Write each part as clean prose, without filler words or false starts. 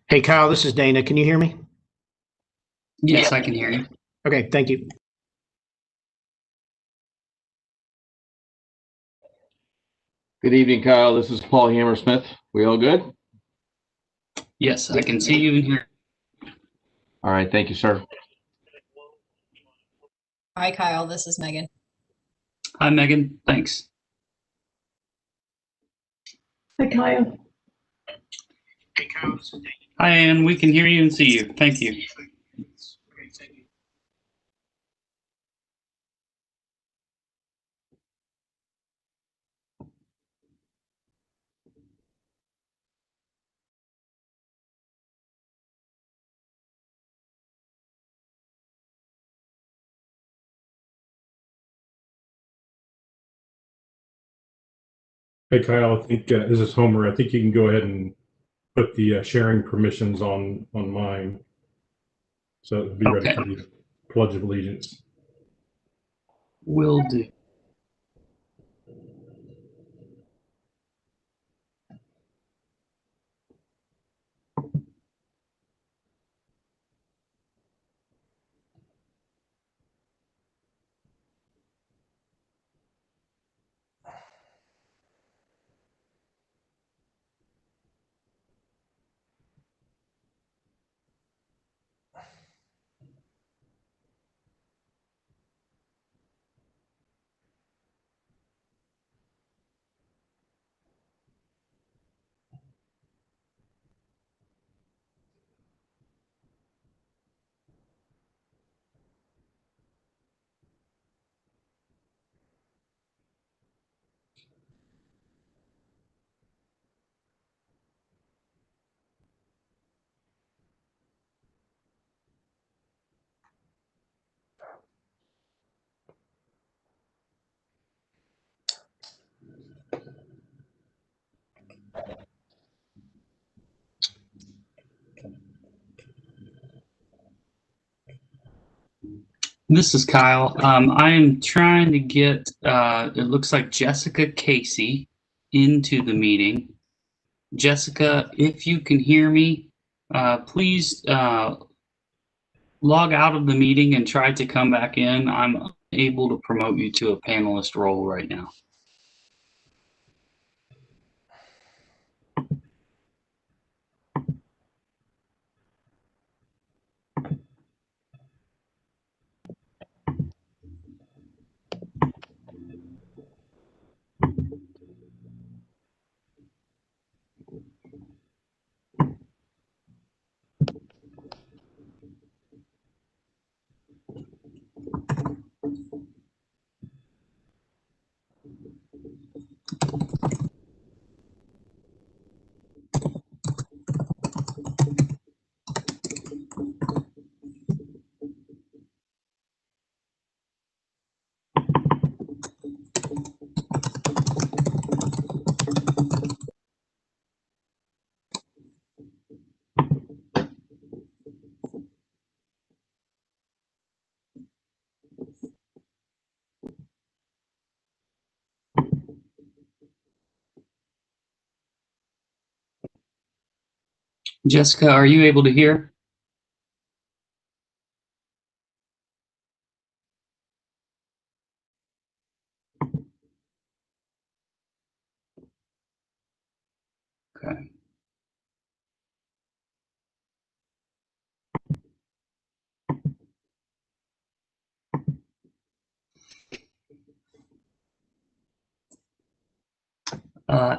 Hey, Kyle, this is Dana. Can you hear me? Yes, I can hear you. Okay, thank you. Good evening, Kyle. This is Paul Hammersmith. We all good? Yes, I can see you and hear. All right, thank you, sir. Hi, Kyle. This is Megan. Hi, Megan. Thanks. Hi, Kyle. Hey, Kyle, this is Dana. Hi, Ann. We can hear you and see you. Thank you. Okay, thank you. Hey, Kyle, I think this is Homer. I think you can go ahead and put the sharing permissions on mine. So it'll be ready for the Pledge of Allegiance. Will do. This is Kyle. I am trying to get, it looks like Jessica Casey into the meeting. Jessica, if you can hear me, please log out of the meeting and try to come back in. I'm unable to promote you to a panelist role right now. Jessica, are you able to hear? Okay.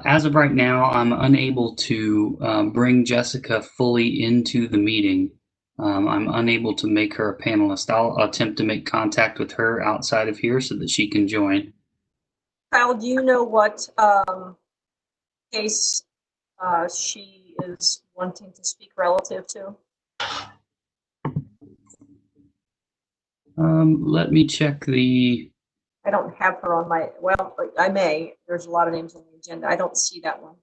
As of right now, I'm unable to bring Jessica fully into the meeting. I'm unable to make her a panelist. I'll attempt to make contact with her outside of here so that she can join. Kyle, do you know what case she is wanting to speak relative to? Let me check the... I don't have her on my, well, I may. There's a lot of names on the agenda. I don't see that one.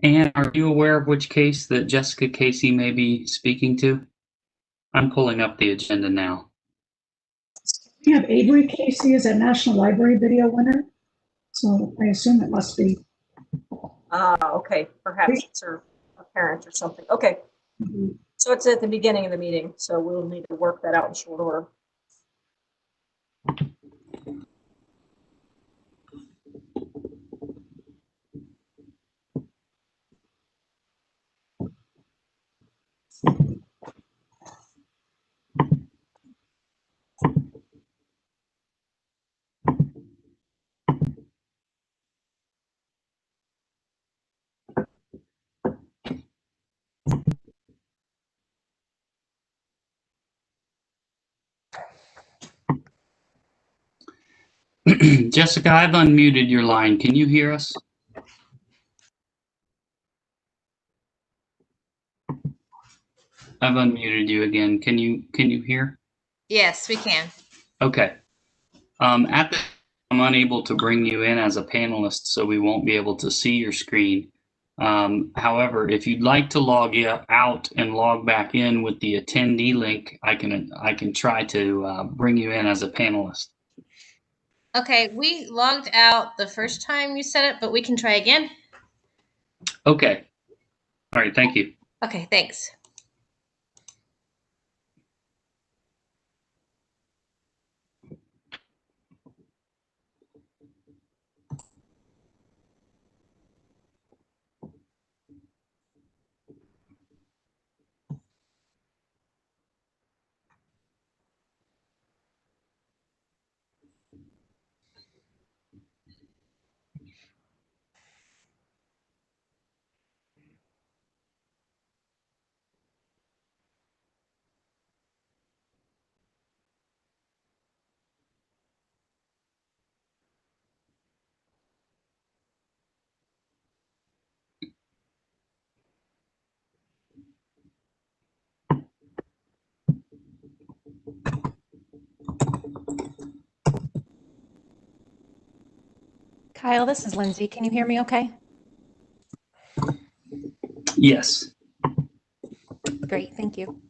Anne, are you aware of which case that Jessica Casey may be speaking to? I'm pulling up the agenda now. We have Avery Casey as a National Library video winner. So I assume it must be. Okay, perhaps it's her a parent or something. Okay, Mhm. so it's at the beginning of the meeting, so we'll need to work that out in short order. Jessica, I've unmuted your line. Can you hear us? I've unmuted you again. Can you hear? Yes, we can. Okay. At the I'm unable to bring you in as a panelist, so we won't be able to see your screen. However, if you'd like to log out and log back in with the attendee link, I can try to bring you in as a panelist. Okay, we logged out the first time you said it, but we can try again. Okay. All right. Thank you. Okay, thanks. Kyle, this is Lindsay. Can you hear me okay? Yes. Great, thank you.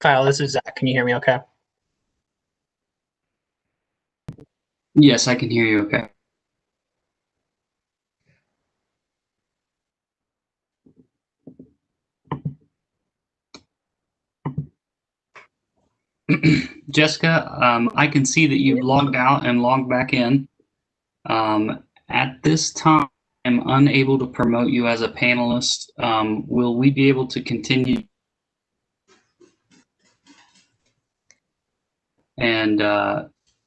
Kyle, this is Zach. Can you hear me okay? Yes, I can hear you. Okay. Jessica, I can see that you've logged out and logged back in. At this time, I'm unable to promote you as a panelist. Will we be able to continue? And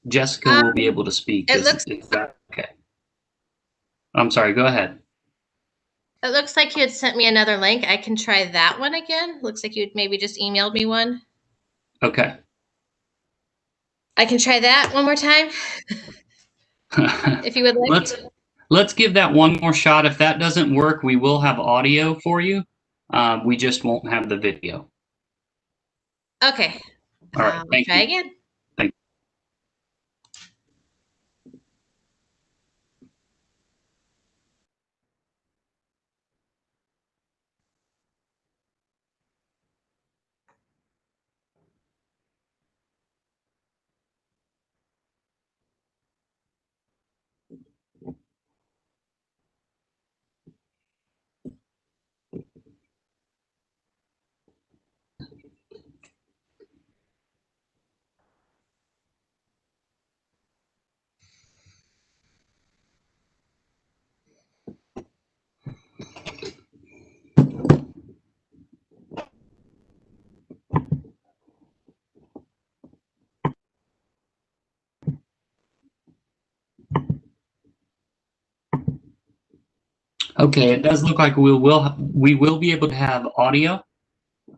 Jessica will be able to speak. It Is looks that okay? I'm sorry. Go ahead. it looks like you had sent me another link. I can try that one again. Looks like you had maybe just emailed me one. Okay. I can try that one more time if you would like. Let's give that one more shot. If that doesn't work, we will have audio for you. We just won't have the video. Okay. All right. Thank Try you. again. Thank you. Okay, it does look like we will be able to have audio,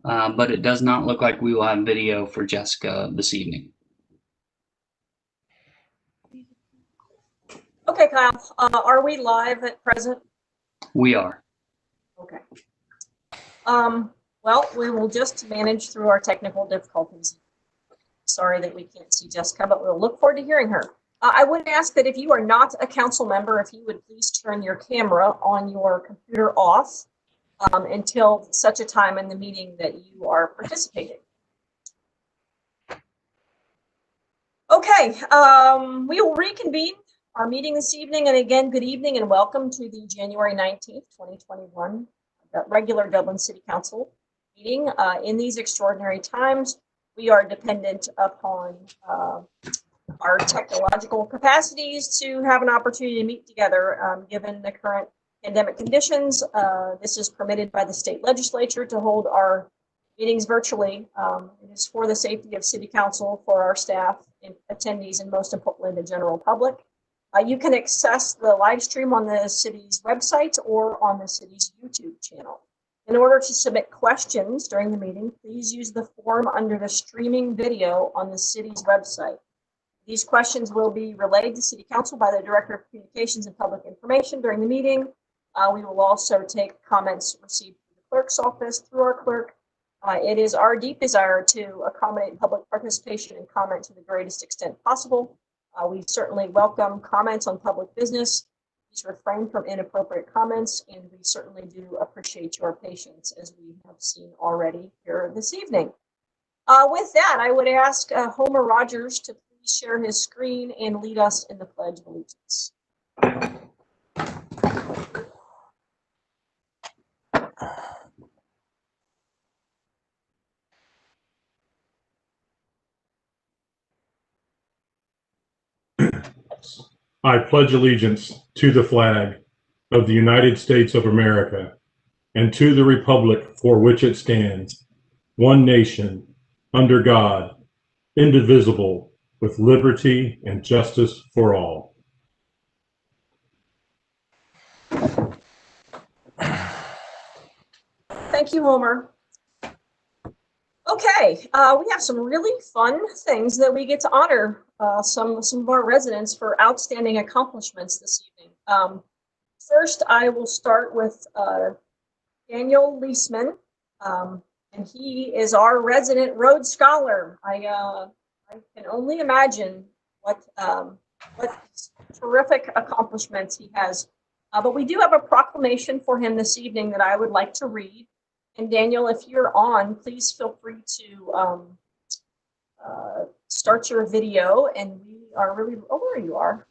but it does not look like we will have video for Jessica this evening. Okay, Kyle, are we live at present? We are. Okay. Well, we will just manage through our technical difficulties. Sorry that we can't see Jessica, but we'll look forward to hearing her. I would ask that if you are not a council member, if you would please turn your camera on your computer off until such a time in the meeting that you are participating. Okay, we will reconvene our meeting this evening. And again, good evening and welcome to the January 19th, 2021 regular Dublin City Council meeting. In these extraordinary times, we are dependent upon our technological capacities to have an opportunity to meet together. Given the current pandemic conditions, this is permitted by the state legislature to hold our meetings virtually. It is for the safety of City Council, for our staff and attendees, and most importantly, the general public. You can access the live stream on the city's website or on the city's YouTube channel. In order to submit questions during the meeting, please use the form under the streaming video on the city's website. These questions will be relayed to City Council by the Director of Communications and Public Information during the meeting. We will also take comments received through the clerk's office through our clerk. It is our deep desire to accommodate public participation and comment to the greatest extent possible. We certainly welcome comments on public business. Please refrain from inappropriate comments, and we certainly do appreciate your patience, as we have seen already here this evening. With that, I would ask Homer Rogers to please share his screen and lead us in the Pledge of Allegiance. I pledge allegiance to the flag of the United States of America and to the republic for which it stands, one nation, under God, indivisible, with liberty and justice for all. Thank you, Homer. Okay, we have some really fun things that we get to honor some of our residents for outstanding accomplishments this evening. First, I will start with Daniel Leisman, and he is our resident Rhodes Scholar. I can only imagine what terrific accomplishments he has. But we do have a proclamation for him this evening that I would like to read. And Daniel, if you're on, please feel free to start your video. And we are really, oh, there you are.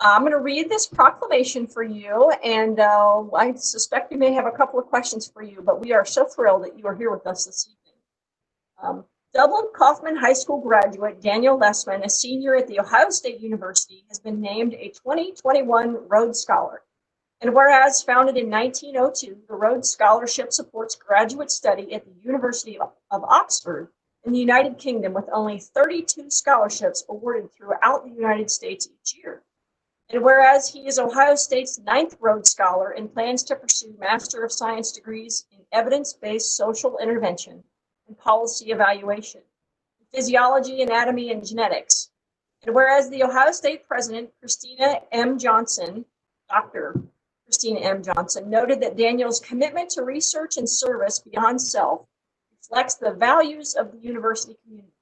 I'm going to read this proclamation for you. And I suspect we may have a couple of questions for you, but we are so thrilled that you are here with us this evening. Dublin Kaufman High School graduate Daniel Leisman, a senior at The Ohio State University, has been named a 2021 Rhodes Scholar. And whereas founded in 1902, the Rhodes Scholarship supports graduate study at the University of Oxford in the United Kingdom, with only 32 scholarships awarded throughout the United States each year. And whereas he is Ohio State's 9th Rhodes Scholar and plans to pursue Master of Science degrees in evidence-based social intervention and policy evaluation, physiology, anatomy, and genetics. And whereas the Ohio State President, Dr. Christina M. Johnson, noted that Daniel's commitment to research and service beyond self reflects the values of the university community.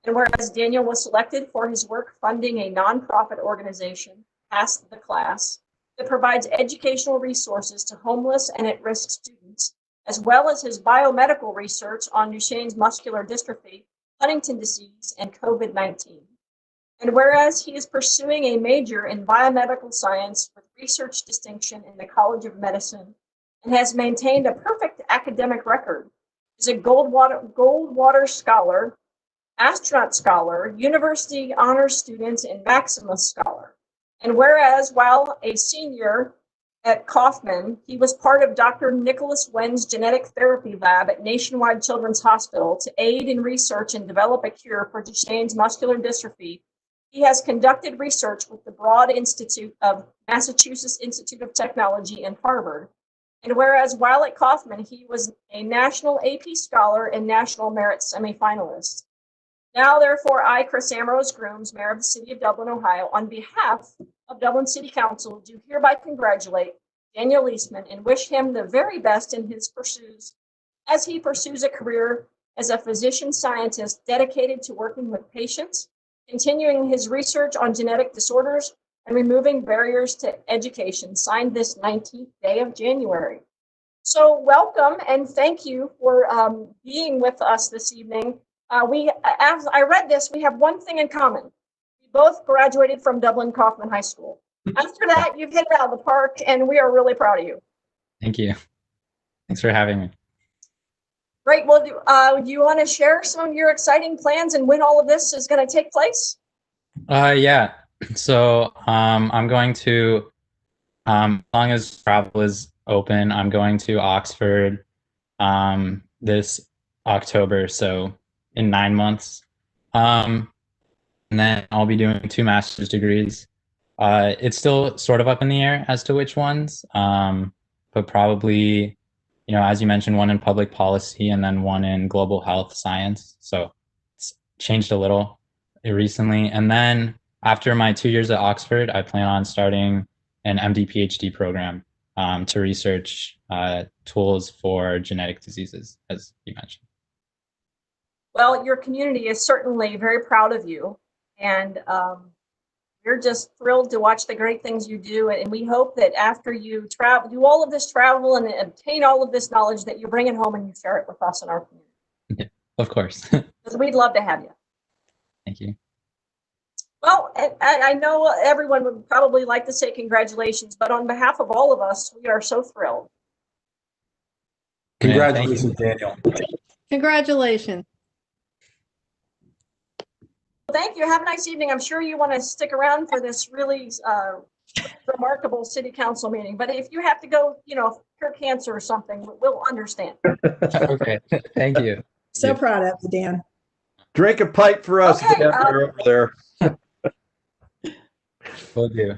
And whereas Daniel was selected for his work funding a nonprofit organization, Pass the Class, that provides educational resources to homeless and at-risk students, as well as his biomedical research on Duchenne's muscular dystrophy, Huntington disease, and COVID-19. And whereas he is pursuing a major in biomedical science with research distinction in the College of Medicine and has maintained a perfect academic record, is a Goldwater Scholar, Astronaut Scholar, University Honors Student, and Maximus Scholar. And whereas while a senior at Kaufman, he was part of Dr. Nicholas Wen's genetic therapy lab at Nationwide Children's Hospital to aid in research and develop a cure for Duchenne's muscular dystrophy. He has conducted research with the Broad Institute of Massachusetts Institute of Technology and Harvard. And whereas while at Kaufman, he was a National AP Scholar and National Merit semifinalist. Now, therefore, I, Chris Ambrose Grooms, Mayor of the City of Dublin, Ohio, on behalf of Dublin City Council, do hereby congratulate Daniel Leisman and wish him the very best in his pursuits as he pursues a career as a physician scientist dedicated to working with patients continuing his research on genetic disorders, and removing barriers to education, signed this 19th day of January. So welcome and thank you for being with us this evening. As I read this, we have one thing in common. We both graduated from Dublin Kaufman High School. After that, you've hit it out of the park, and we are really proud of you. Thank you. Thanks for having me. Great. Well, do you want to share some of your exciting plans and when all of this is going to take place? Yeah. So I'm going to, as long as travel is open, I'm going to Oxford this October, so in 9 months. And then I'll be doing 2 master's degrees. It's still sort of up in the air as to which ones, but probably, you know, as you mentioned, one in public policy and then one in global health science. So it's changed a little recently. And then after my 2 years at Oxford, I plan on starting an MD PhD program to research tools for genetic diseases, as you mentioned. Well, your community is certainly very proud of you, and we're just thrilled to watch the great things you do. And we hope that after you do all of this travel and obtain all of this knowledge, that you bring it home and you share it with us in our community. Yeah, of course. Because we'd love to have you. Thank you. Well, I know everyone would probably like to say congratulations, but on behalf of all of us, we are so thrilled. Congratulations, Daniel. Congratulations. Thank you. Have a nice evening. I'm sure you want to stick around for this really remarkable city council meeting. But if you have to go, you know, cure cancer or something, we'll understand. Okay. Thank you. So proud of you, Dan. Drink a pipe for us Okay, over there. Will do.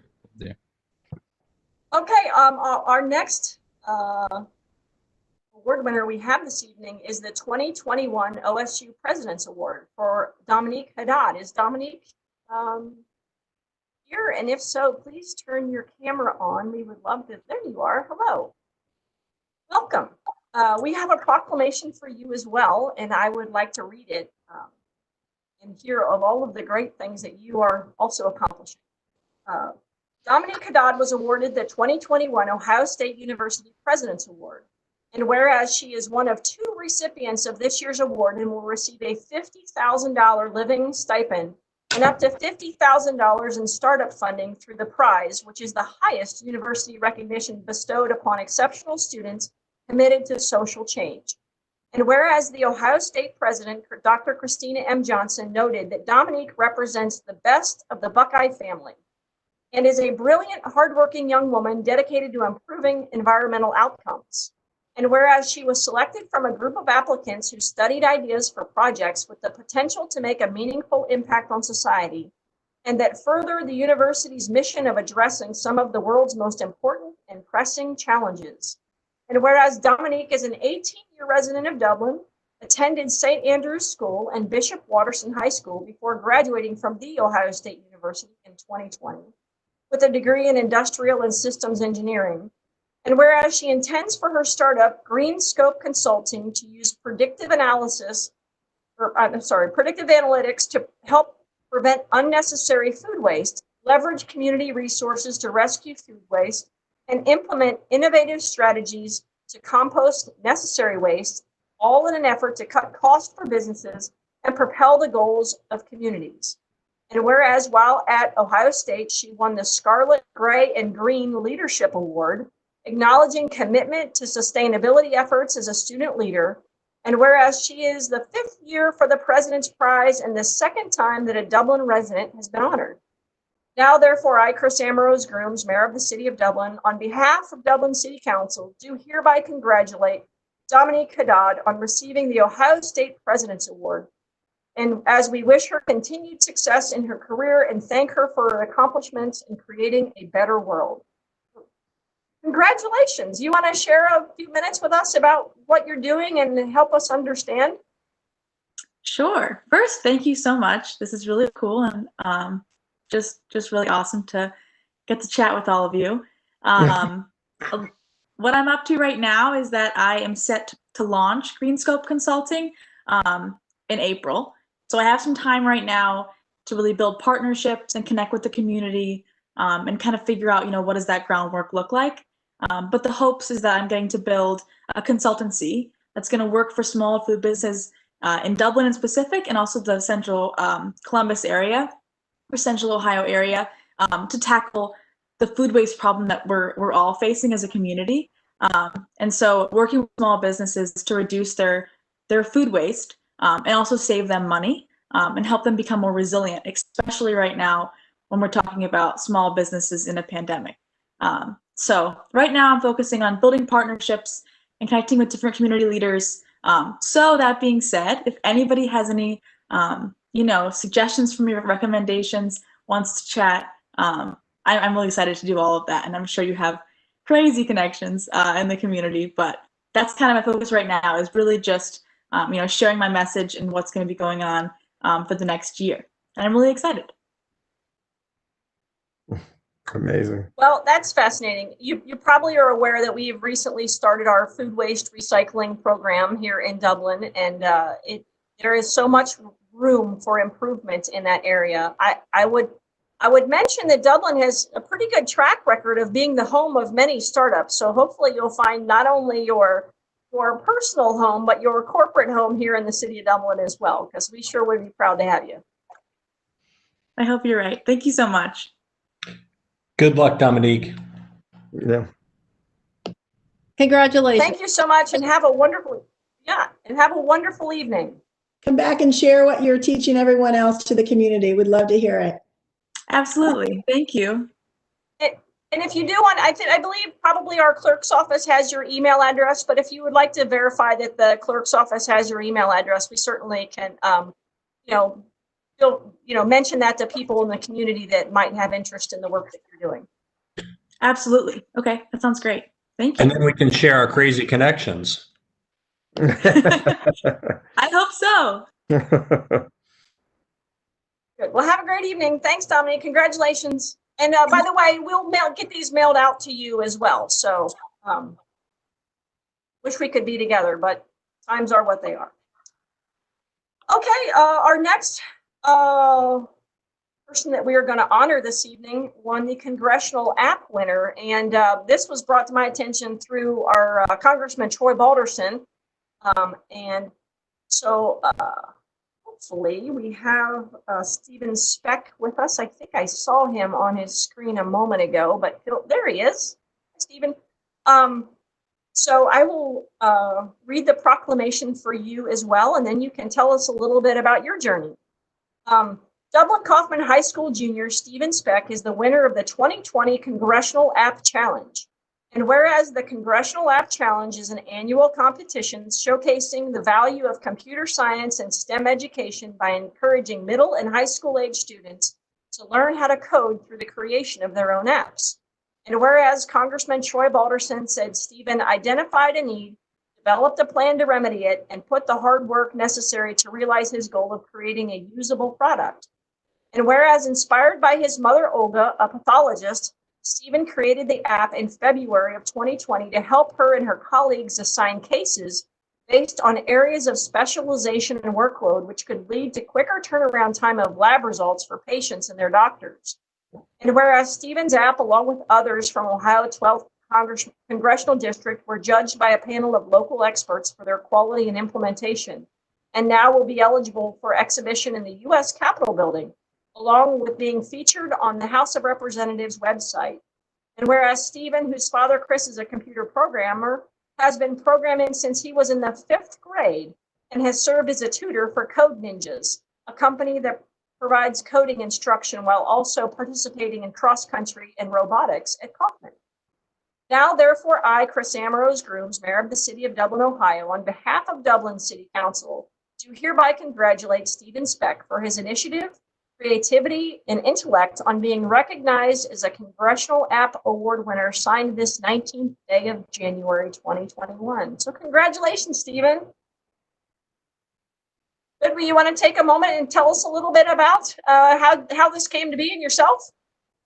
Okay. Our next award winner we have this evening is the 2021 OSU President's Award for Dominique Haddad. Is Dominique here? And if so, please turn your camera on. We would love to. There you are. Hello. Welcome. We have a proclamation for you as well, and I would like to read it and hear of all of the great things that you are also accomplishing. Dominique Haddad was awarded the 2021 Ohio State University President's Award. And whereas she is one of 2 recipients of this year's award and will receive a $50,000 living stipend and up to $50,000 in startup funding through the prize, which is the highest university recognition bestowed upon exceptional students committed to social change. And whereas the Ohio State president, Dr. Christina M. Johnson, noted that Dominique represents the best of the Buckeye family and is a brilliant, hardworking young woman dedicated to improving environmental outcomes. And whereas she was selected from a group of applicants who studied ideas for projects with the potential to make a meaningful impact on society, and that further the university's mission of addressing some of the world's most important and pressing challenges. And whereas Dominique is an 18-year resident of Dublin, attended St. Andrew's School and Bishop Watterson High School before graduating from The Ohio State University in 2020 with a degree in industrial and systems engineering. And whereas she intends for her startup, Green Scope Consulting, to use predictive analytics to help prevent unnecessary food waste, leverage community resources to rescue food waste, and implement innovative strategies to compost necessary waste, all in an effort to cut costs for businesses and propel the goals of communities. And whereas while at Ohio State, she won the Scarlet, Gray, and Green Leadership Award, acknowledging commitment to sustainability efforts as a student leader. And whereas she is the 5th year for the President's Prize and the 2nd time that a Dublin resident has been honored. Now, therefore, I, Chris Ambrose Grooms, Mayor of the City of Dublin, on behalf of Dublin City Council, do hereby congratulate Dominique Haddad on receiving the Ohio State President's Award. And as we wish her continued success in her career and thank her for her accomplishments in creating a better world. Congratulations. You want to share a few minutes with us about what you're doing and help us understand? Sure. First, thank you so much. This is really cool and just really awesome to get to chat with all of you. What I'm up to right now is that I am set to launch Green Scope Consulting in April. So I have some time right now to really build partnerships and connect with the community, and kind of figure out, what does that groundwork look like. But the hopes is that I'm getting to build a consultancy that's going to work for small food businesses in Dublin in specific, and also the central Columbus area or central Ohio area, to tackle the food waste problem that we're all facing as a community. And so working with small businesses to reduce their food waste, and also save them money, and help them become more resilient, especially right now when we're talking about small businesses in a pandemic. So right now I'm focusing on building partnerships and connecting with different community leaders. So that being said, if anybody has any, suggestions from your recommendations, wants to chat, I'm really excited to do all of that. And I'm sure you have crazy connections in the community, but that's kind of my focus right now, is really just, sharing my message and what's going to be going on for the next year. And I'm really excited. Amazing. Well, that's fascinating. You probably are aware that we have recently started our food waste recycling program here in Dublin, and there is so much room for improvement in that area. I would mention that Dublin has a pretty good track record of being the home of many startups. So hopefully you'll find not only your personal home, but your corporate home here in the city of Dublin as well, because we sure would be proud to have you. I hope you're right. Thank you so much. Good luck, Dominique. Yeah. Congratulations. Thank you so much, and have a wonderful evening. Come back and share what you're teaching everyone else to the community. We'd love to hear it. Absolutely. Thank you. And if you do want, I believe probably our clerk's office has your email address, but if you would like to verify that the clerk's office has your email address, we certainly can, mention that to people in the community that might have interest in the work that you're doing. Absolutely. Okay. That sounds great. Thank you. And then we can share our crazy connections. I hope so. Good. Well, have a great evening. Thanks, Dominique. Congratulations. And by the way, we'll get these mailed out to you as well. So wish we could be together, but times are what they are. Okay, our next person that we are going to honor this evening won the Congressional App winner. And this was brought to my attention through our Congressman Troy Balderson. And so hopefully we have Stephen Speck with us. I think I saw him on his screen a moment ago, but there he is. Stephen. So I will read the proclamation for you as well, and then you can tell us a little bit about your journey. Dublin Kaufman High School junior Stephen Speck is the winner of the 2020 Congressional App Challenge. And whereas the Congressional App Challenge is an annual competition showcasing the value of computer science and STEM education by encouraging middle and high school age students to learn how to code through the creation of their own apps. And whereas Congressman Troy Balderson said Stephen identified a need, developed a plan to remedy it, and put the hard work necessary to realize his goal of creating a usable product. And whereas inspired by his mother, Olga, a pathologist, Stephen created the app in February of 2020 to help her and her colleagues assign cases based on areas of specialization and workload, which could lead to quicker turnaround time of lab results for patients and their doctors. And whereas Stephen's app, along with others from Ohio 12th Congressional District, were judged by a panel of local experts for their quality and implementation, and now will be eligible for exhibition in the U.S. Capitol building, along with being featured on the House of Representatives website. And whereas Stephen, whose father, Chris, is a computer programmer, has been programming since he was in the 5th grade and has served as a tutor for Code Ninjas, a company that provides coding instruction while also participating in cross-country and robotics at Kaufman. Now, therefore, I, Chris Ambrose Grooms, Mayor of the City of Dublin, Ohio, on behalf of Dublin City Council, do hereby congratulate Stephen Speck for his initiative, creativity, and intellect on being recognized as a Congressional App Award winner signed this 19th day of January 2021. So congratulations, Stephen. Good. Well, you want to take a moment and tell us a little bit about how this came to be and yourself?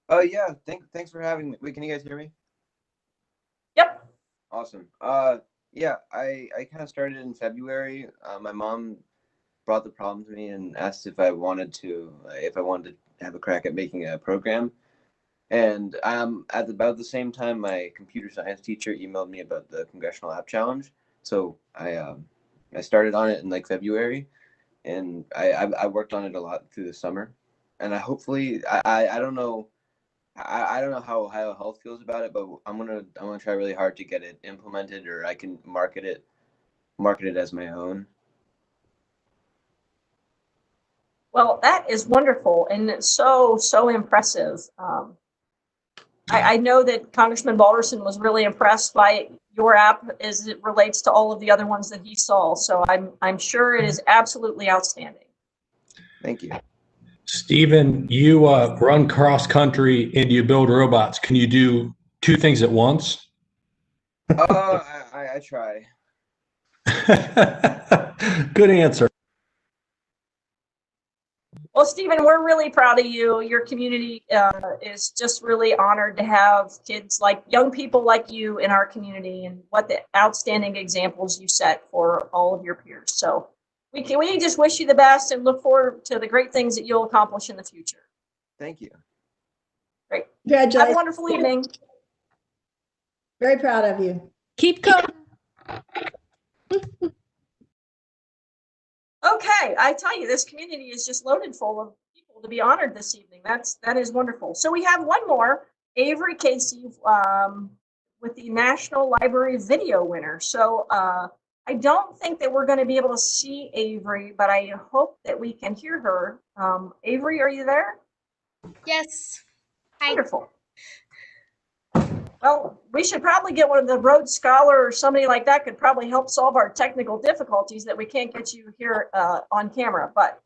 Oh, yeah. Thanks for having me. Wait, can you guys hear me? Yep. Awesome. Yeah, I kind of started in February. My mom brought the problem to me and asked if I wanted to have a crack at making a program. And at about the same time, my computer science teacher emailed me about the Congressional App Challenge. So I started on it in like February, and I worked on it a lot through the summer. And I don't know. I don't know how Ohio Health feels about it, but I'm gonna try really hard to get it implemented, or I can market it as my own. Well, that is wonderful and so impressive. I know that Congressman Balderson was really impressed by your app as it relates to all of the other ones that he saw. So I'm sure it is absolutely outstanding. Thank you. Stephen, you run cross country and you build robots. Can you do two things at once? I try. Good answer. Well, Stephen, we're really proud of you. Your community is just really honored to have kids like young people like you in our community, and what the outstanding examples you set for all of your peers. So we just wish you the best and look forward to the great things that you'll accomplish in the future. Thank you. Great. Congratulations. Have a wonderful evening. Very proud of you. Keep going. Okay, I tell you, this community is just loaded full of people to be honored this evening. That is wonderful. So we have one more, Avery Casey, with the National Library video winner. So I don't think that we're going to be able to see Avery, but I hope that we can hear her. Avery, are you there? Yes. Hi. Wonderful. Well, we should probably get one of the Rhodes Scholar or somebody like that could probably help solve our technical difficulties that we can't get you here on camera. But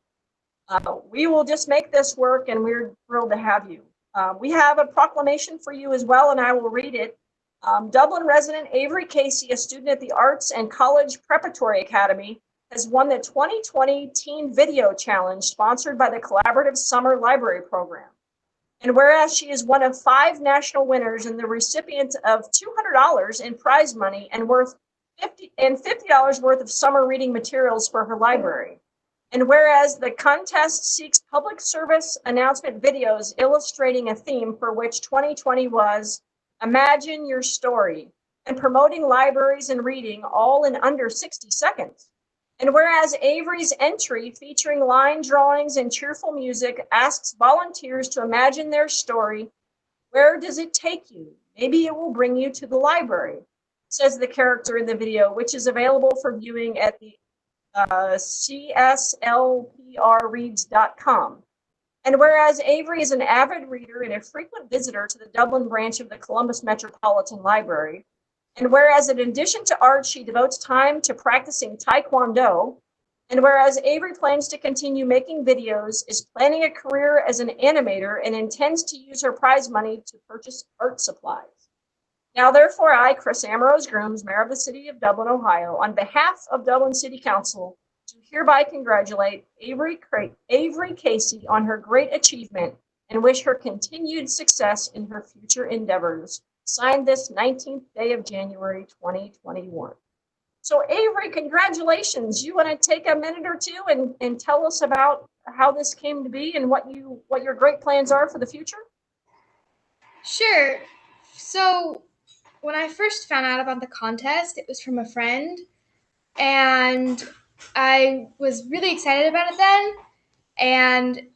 we will just make this work, and we're thrilled to have you. We have a proclamation for you as well, and I will read it. Dublin resident Avery Casey, a student at the Arts and College Preparatory Academy, has won the 2020 Teen Video Challenge sponsored by the Collaborative Summer Library Program. And whereas she is one of 5 national winners and the recipient of $200 in prize money and $50 worth of summer reading materials for her library. And whereas the contest seeks public service announcement videos illustrating a theme for which 2020 was Imagine Your Story, and promoting libraries and reading all in under 60 seconds. And whereas Avery's entry, featuring line drawings and cheerful music, asks volunteers to imagine their story, where does it take you? Maybe it will bring you to the library, says the character in the video, which is available for viewing at the cslprreads.com. And whereas Avery is an avid reader and a frequent visitor to the Dublin branch of the Columbus Metropolitan Library, and whereas in addition to art, she devotes time to practicing Taekwondo, and whereas Avery plans to continue making videos, is planning a career as an animator, and intends to use her prize money to purchase art supplies. Now, therefore, I, Chris Ambrose Grooms, Mayor of the City of Dublin, Ohio, on behalf of Dublin City Council, do hereby congratulate Avery Casey on her great achievement and wish her continued success in her future endeavors. Signed this 19th day of January, 2021. So Avery, congratulations. You want to take a minute or two and tell us about how this came to be and what your great plans are for the future? Sure. So when I first found out about the contest, it was from a friend, and I was really excited about it then. And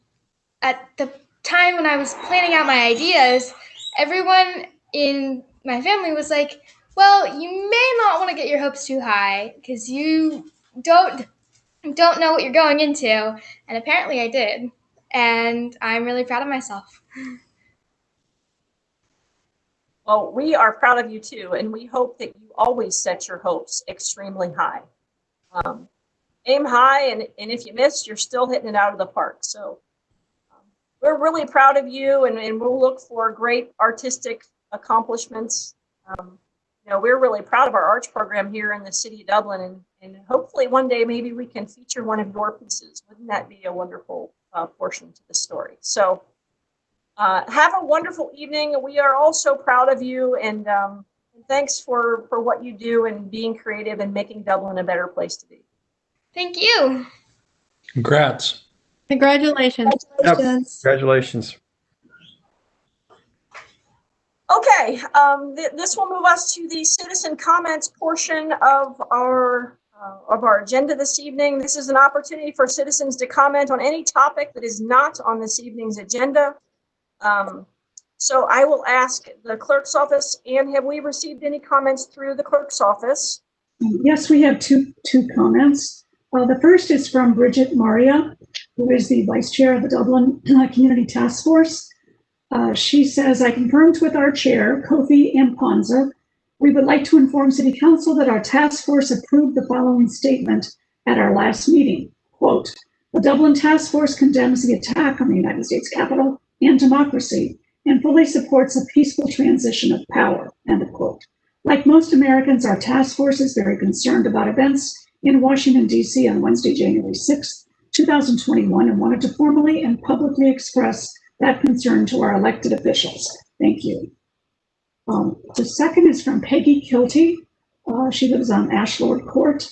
at the time when I was planning out my ideas, everyone in my family was like, well, you may not want to get your hopes too high because you don't know what you're going into. And apparently I did. And I'm really proud of myself. Well, we are proud of you too, and we hope that you always set your hopes extremely high. Aim high, and if you miss, you're still hitting it out of the park. So we're really proud of you, and we'll look for great artistic accomplishments. We're really proud of our arts program here in the city of Dublin, and hopefully one day maybe we can feature one of your pieces. Wouldn't that be a wonderful portion to the story? So have a wonderful evening. We are also proud of you, and thanks for what you do and being creative and making Dublin a better place to be. Thank you. Congrats. Congratulations. Congratulations. Congratulations. Okay, this will move us to the citizen comments portion of our agenda this evening. This is an opportunity for citizens to comment on any topic that is not on this evening's agenda. So I will ask the clerk's office, Anne, have we received any comments through the clerk's office? Yes, we have two comments. The first is from Bridget Maria, who is the vice chair of the Dublin Community Task Force. She says, I confirmed with our chair, Kofi Mpanza, we would like to inform City Council that our task force approved the following statement at our last meeting. Quote, the Dublin Task Force condemns the attack on the United States Capitol and democracy and fully supports a peaceful transition of power, end of quote. Like most Americans, our task force is very concerned about events in Washington, D.C. on Wednesday, January 6, 2021, and wanted to formally and publicly express that concern to our elected officials. Thank you. The second is from Peggy Kilty. She lives on Ashlord Court.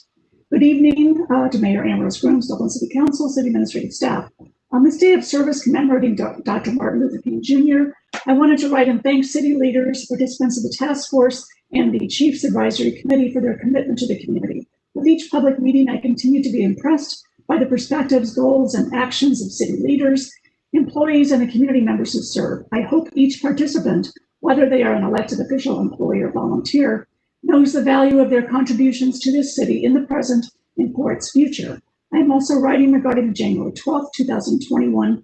Good evening to Mayor Ambrose Grooms, Dublin City Council, City Administrative Staff. On this day of service commemorating Dr. Martin Luther King Jr., I wanted to write and thank city leaders, participants of the task force, and the Chiefs Advisory Committee for their commitment to the community. With each public meeting, I continue to be impressed by the perspectives, goals, and actions of city leaders, employees, and the community members who serve. I hope each participant, whether they are an elected official, employee, or volunteer, knows the value of their contributions to this city in the present and for its future. I am also writing regarding the January 12th, 2021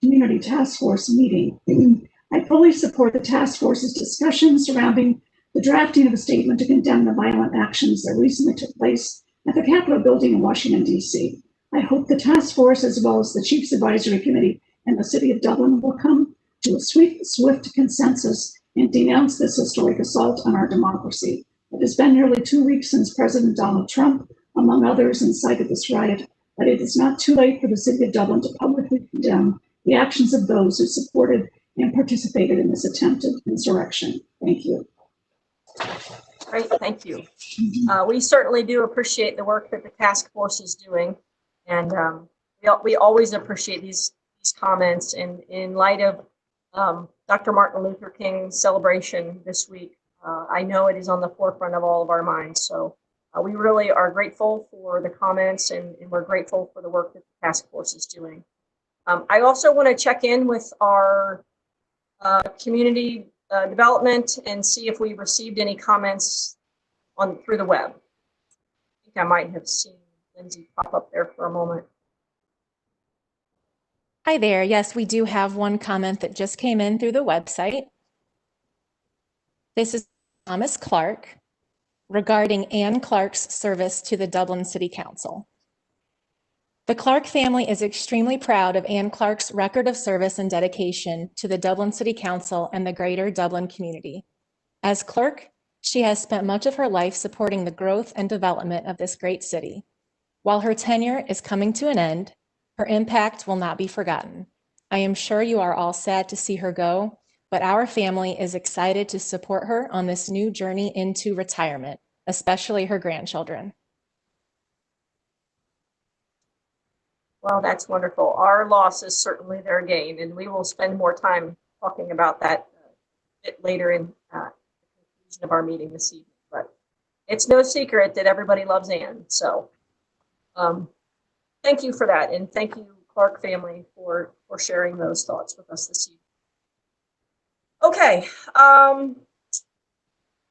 Community Task Force meeting. I fully support the task force's discussion surrounding the drafting of a statement to condemn the violent actions that recently took place at the Capitol building in Washington, D.C. I hope the task force, as well as the Chiefs Advisory Committee and the City of Dublin, will come to a swift consensus and denounce this historic assault on our democracy. It has been nearly 2 weeks since President Donald Trump, among others, incited this riot, but it is not too late for the City of Dublin to publicly condemn the actions of those who supported and participated in this attempted insurrection. Thank you. Great, thank you. We certainly do appreciate the work that the task force is doing, and we always appreciate these comments. And in light of Dr. Martin Luther King's celebration this week, I know it is on the forefront of all of our minds. So we really are grateful for the comments, and we're grateful for the work that the task force is doing. I also want to check in with our community development and see if we received any comments through the web. I think I might have seen Lindsay pop up there for a moment. Hi there. Yes, we do have one comment that just came in through the website. This is Thomas Clark regarding Anne Clark's service to the Dublin City Council. The Clark family is extremely proud of Anne Clark's record of service and dedication to the Dublin City Council and the greater Dublin community. As clerk, she has spent much of her life supporting the growth and development of this great city. While her tenure is coming to an end, her impact will not be forgotten. I am sure you are all sad to see her go, but our family is excited to support her on this new journey into retirement, especially her grandchildren. Well, that's wonderful. Our loss is certainly their gain, and we will spend more time talking about that a bit later in the conclusion of our meeting this evening. But it's no secret that everybody loves Anne. So thank you for that, and thank you, Clark family, for sharing those thoughts with us this evening. Okay,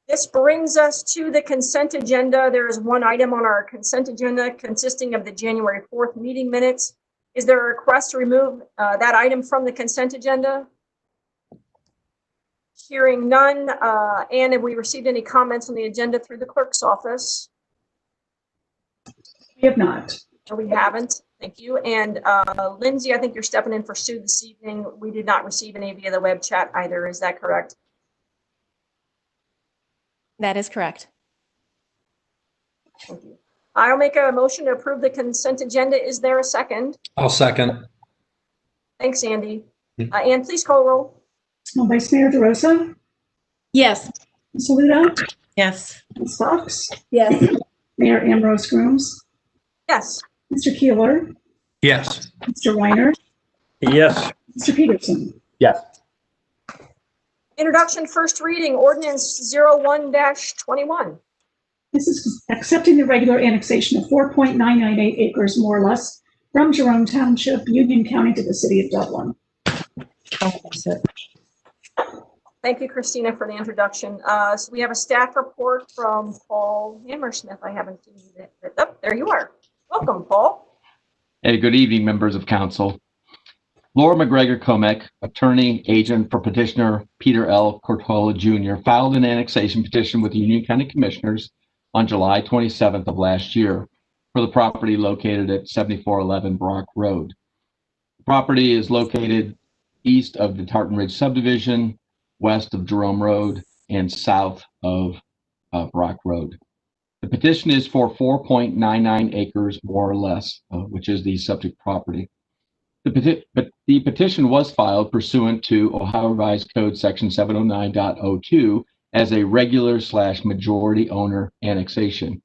this brings us to the consent agenda. There is one item on our consent agenda consisting of the January 4th meeting minutes. Is there a request to remove that item from the consent agenda? Hearing none. Anne, have we received any comments on the agenda through the clerk's office? We have not. No, we haven't. Thank you. And Lindsay, I think you're stepping in for Sue this evening. We did not receive any via the web chat either. Is that correct? That is correct. Thank you. I'll make a motion to approve the consent agenda. Is there a second? I'll second. Thanks, Andy. Anne, please call roll. Vice Mayor DeRosa? Yes. Ms. Saludo? Yes. Ms. Fox? Yes. Mayor Ambrose Grooms? Yes. Mr. Keeler? Yes. Mr. Weiner, Yes. Mr. Peterson. Yes. Introduction, first reading, ordinance 01-21. This is accepting the regular annexation of 4.998 acres, more or less, from Jerome Township, Union County, to the city of Dublin. Thank you, Christina, for the introduction. So we have a staff report from Paul Hammersmith. I haven't seen it. Oh, there you are. Welcome, Paul. Hey, good evening, members of council. Laura McGregor Comic, attorney agent for petitioner Peter L. Cortola Jr., filed an annexation petition with the Union County Commissioners on July 27th of last year for the property located at 7411 Brock Road. The property is located east of the Tartan Ridge subdivision, west of Jerome Road, and south of Brock Road. The petition is for 4.99 acres, more or less, which is the subject property. The petition was filed pursuant to Ohio Revised Code Section 709.02 as a regular/majority owner annexation.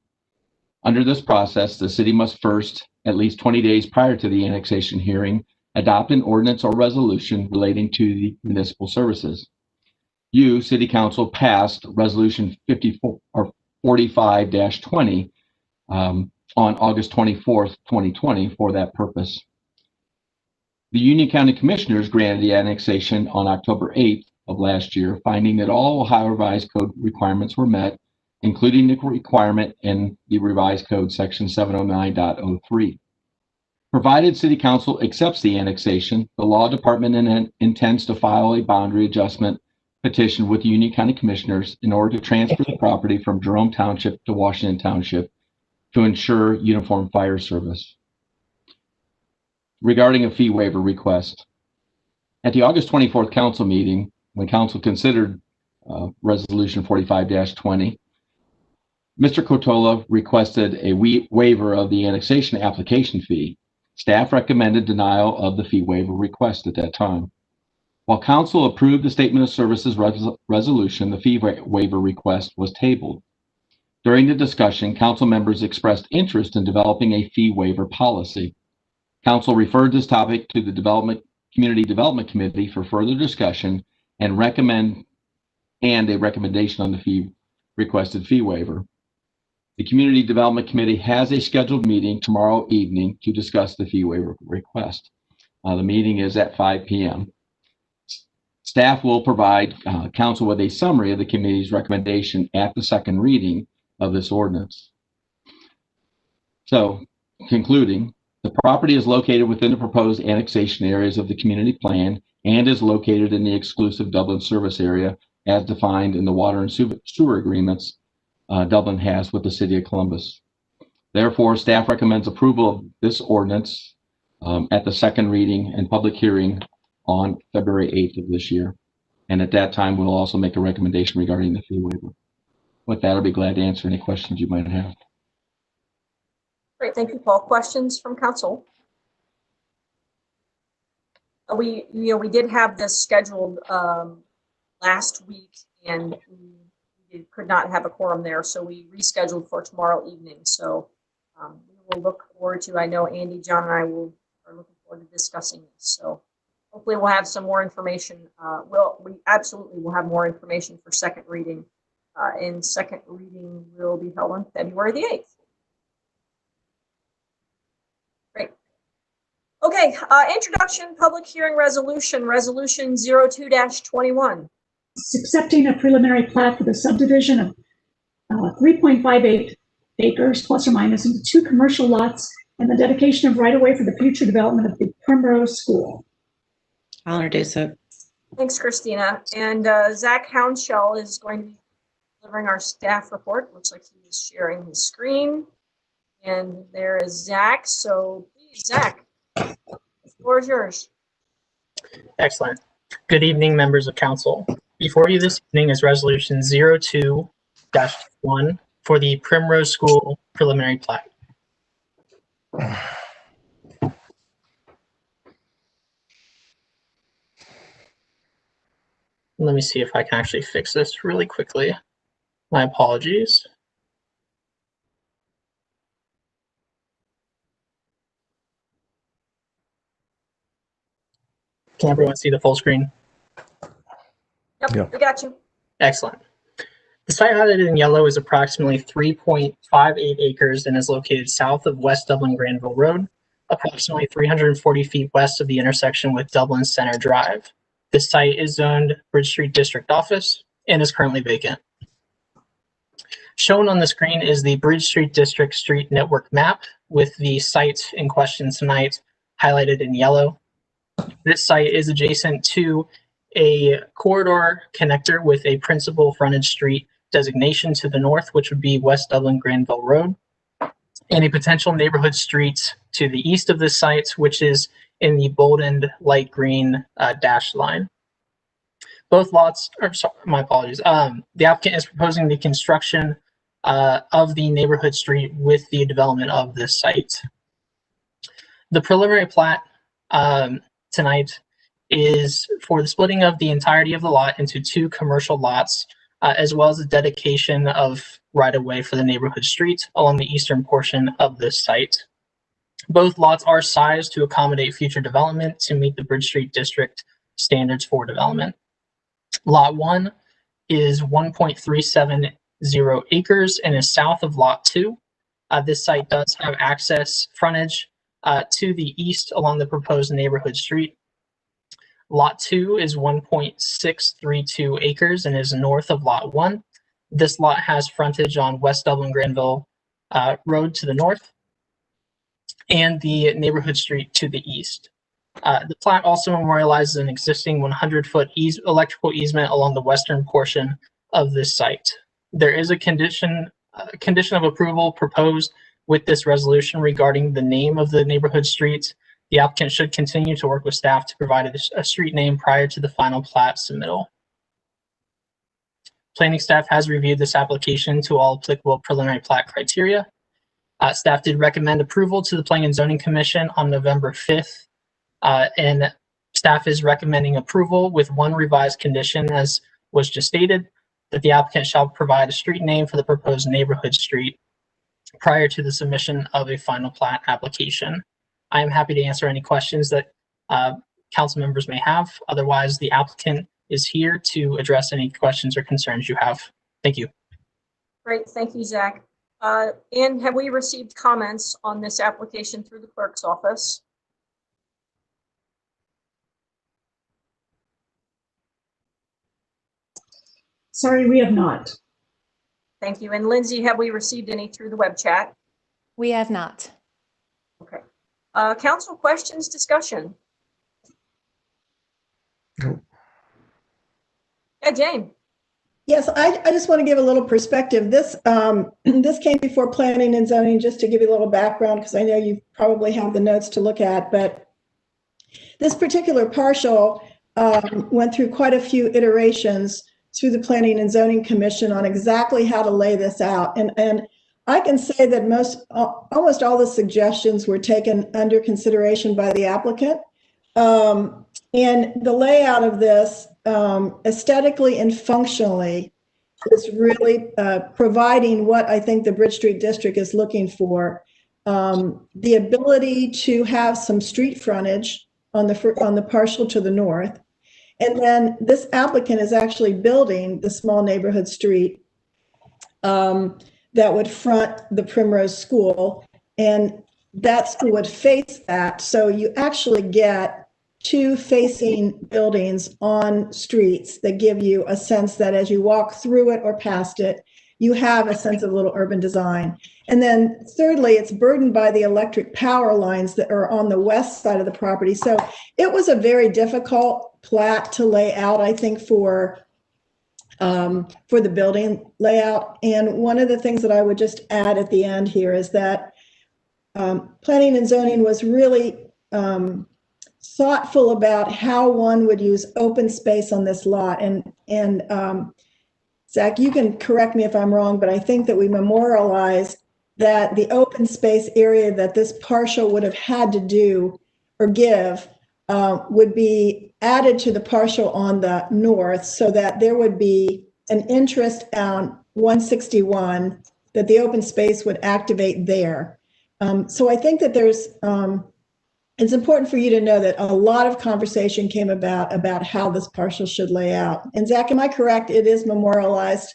Under this process, the city must first, at least 20 days prior to the annexation hearing, adopt an ordinance or resolution relating to the municipal services. You, City Council, passed Resolution 45-20 on August 24th, 2020 for that purpose. The Union County Commissioners granted the annexation on October 8th of last year, finding that all Ohio Revised Code requirements were met, including the requirement in the Revised Code Section 709.03. Provided City Council accepts the annexation, the Law Department intends to file a boundary adjustment petition with the Union County Commissioners in order to transfer the property from Jerome Township to Washington Township to ensure uniform fire service. Regarding a fee waiver request, at the August 24th council meeting, when council considered Resolution 45-20, Mr. Cortola requested a waiver of the annexation application fee. Staff recommended denial of the fee waiver request at that time. While council approved the statement of services resolution, the fee waiver request was tabled. During the discussion, council members expressed interest in developing a fee waiver policy. Council referred this topic to the Community Development Committee for further discussion and a recommendation on the requested fee waiver. The Community Development Committee has a scheduled meeting tomorrow evening to discuss the fee waiver request. The meeting is at 5 p.m. Staff will provide council with a summary of the committee's recommendation at the second reading of this ordinance. So, concluding, the property is located within the proposed annexation areas of the community plan and is located in the exclusive Dublin service area as defined in the water and sewer agreements Dublin has with the city of Columbus. Therefore, staff recommends approval of this ordinance at the second reading and public hearing on February 8th of this year. And at that time, we'll also make a recommendation regarding the fee waiver. With that, I'll be glad to answer any questions you might have. Great, thank you, Paul. Questions from council? We did have this scheduled last week, and we could not have a quorum there, so we rescheduled for tomorrow evening. So we will look forward to. I know Andy, John, and I are looking forward to discussing this. So hopefully, we'll have some more information. We absolutely will have more information for second reading. And second reading will be held on February the 8th. Great. Okay, introduction, public hearing resolution 02-21. It's accepting a preliminary plat for the subdivision of 3.58 acres plus or minus into 2 commercial lots and the dedication of right-of-way for the future development of the Primrose School. I'll introduce it. Thanks, Christina. And Zach Houndshell is going to be delivering our staff report. Looks like he is sharing his screen. And there is Zach. So please, Zach, the floor is yours. Excellent. Good evening, members of council. Before you this evening is resolution 02-1 for the Primrose School preliminary plat. Let me see if I can actually fix this really quickly. My apologies. Can everyone see the full screen? Yep, we got you. Excellent. The site highlighted in yellow is approximately 3.58 acres and is located south of West Dublin Granville Road, approximately 340 feet west of the intersection with Dublin Center Drive. This site is zoned Bridge Street District Office and is currently vacant. Shown on the screen is the Bridge Street District Street Network map with the site in question tonight highlighted in yellow. This site is adjacent to a corridor connector with a principal frontage street designation to the north, which would be West Dublin Granville Road, and a potential neighborhood street to the east of this site, which is in the boldened light green dashed line. Both lots, or sorry, my apologies. The applicant is proposing the construction of the neighborhood street with the development of this site. The preliminary plat tonight is for the splitting of the entirety of the lot into 2 commercial lots, as well as the dedication of right-of-way for the neighborhood street along the eastern portion of this site. Both lots are sized to accommodate future development to meet the Bridge Street District standards for development. Lot 1 is 1.370 acres and is south of Lot 2. This site does have access frontage to the east along the proposed neighborhood street. Lot 2 is 1.632 acres and is north of Lot 1. This lot has frontage on West Dublin Granville Road to the north and the neighborhood street to the east. The plat also memorializes an existing 100-foot electrical easement along the western portion of this site. There is a condition of approval proposed with this resolution regarding the name of the neighborhood street. The applicant should continue to work with staff to provide a street name prior to the final plat submittal. Planning staff has reviewed this application to all applicable preliminary plat criteria. Staff did recommend approval to the Planning and Zoning Commission on November 5th, and staff is recommending approval with one revised condition, as was just stated, that the applicant shall provide a street name for the proposed neighborhood street prior to the submission of a final plat application. I am happy to answer any questions that council members may have. Otherwise, the applicant is here to address any questions or concerns you have. Thank you. Great, thank you, Zach. And have we received comments on this application through the clerk's office? Sorry, we have not. Thank you. And Lindsay, have we received any through the web chat? We have not. Okay. Council questions, discussion? No. Yeah, Jane. Yes, I just want to give a little perspective. This this came before Planning and Zoning, just to give you a little background, because I know you probably have the notes to look at, but this particular partial went through quite a few iterations through the Planning and Zoning Commission on exactly how to lay this out. And I can say that almost all the suggestions were taken under consideration by the applicant. And the layout of this, aesthetically and functionally, is really providing what I think the Bridge Street District is looking for. The ability to have some street frontage on the partial to the north. And then this applicant is actually building the small neighborhood street that would front the Primrose School, and that school would face that. So you actually get 2 facing buildings on streets that give you a sense that as you walk through it or past it, you have a sense of a little urban design. And then thirdly, it's burdened by the electric power lines that are on the west side of the property. So it was a very difficult plat to lay out, I think, for the building layout. And one of the things that I would just add at the end here is that Planning and Zoning was really thoughtful about how one would use open space on this lot. And Zach, you can correct me if I'm wrong, but I think that we memorialized that the open space area that this partial would have had to do or give would be added to the partial on the north, so that there would be an interest on 161 that the open space would activate there. So I think that there's it's important for you to know that a lot of conversation came about how this parcel should lay out. And Zach, am I correct? It is memorialized,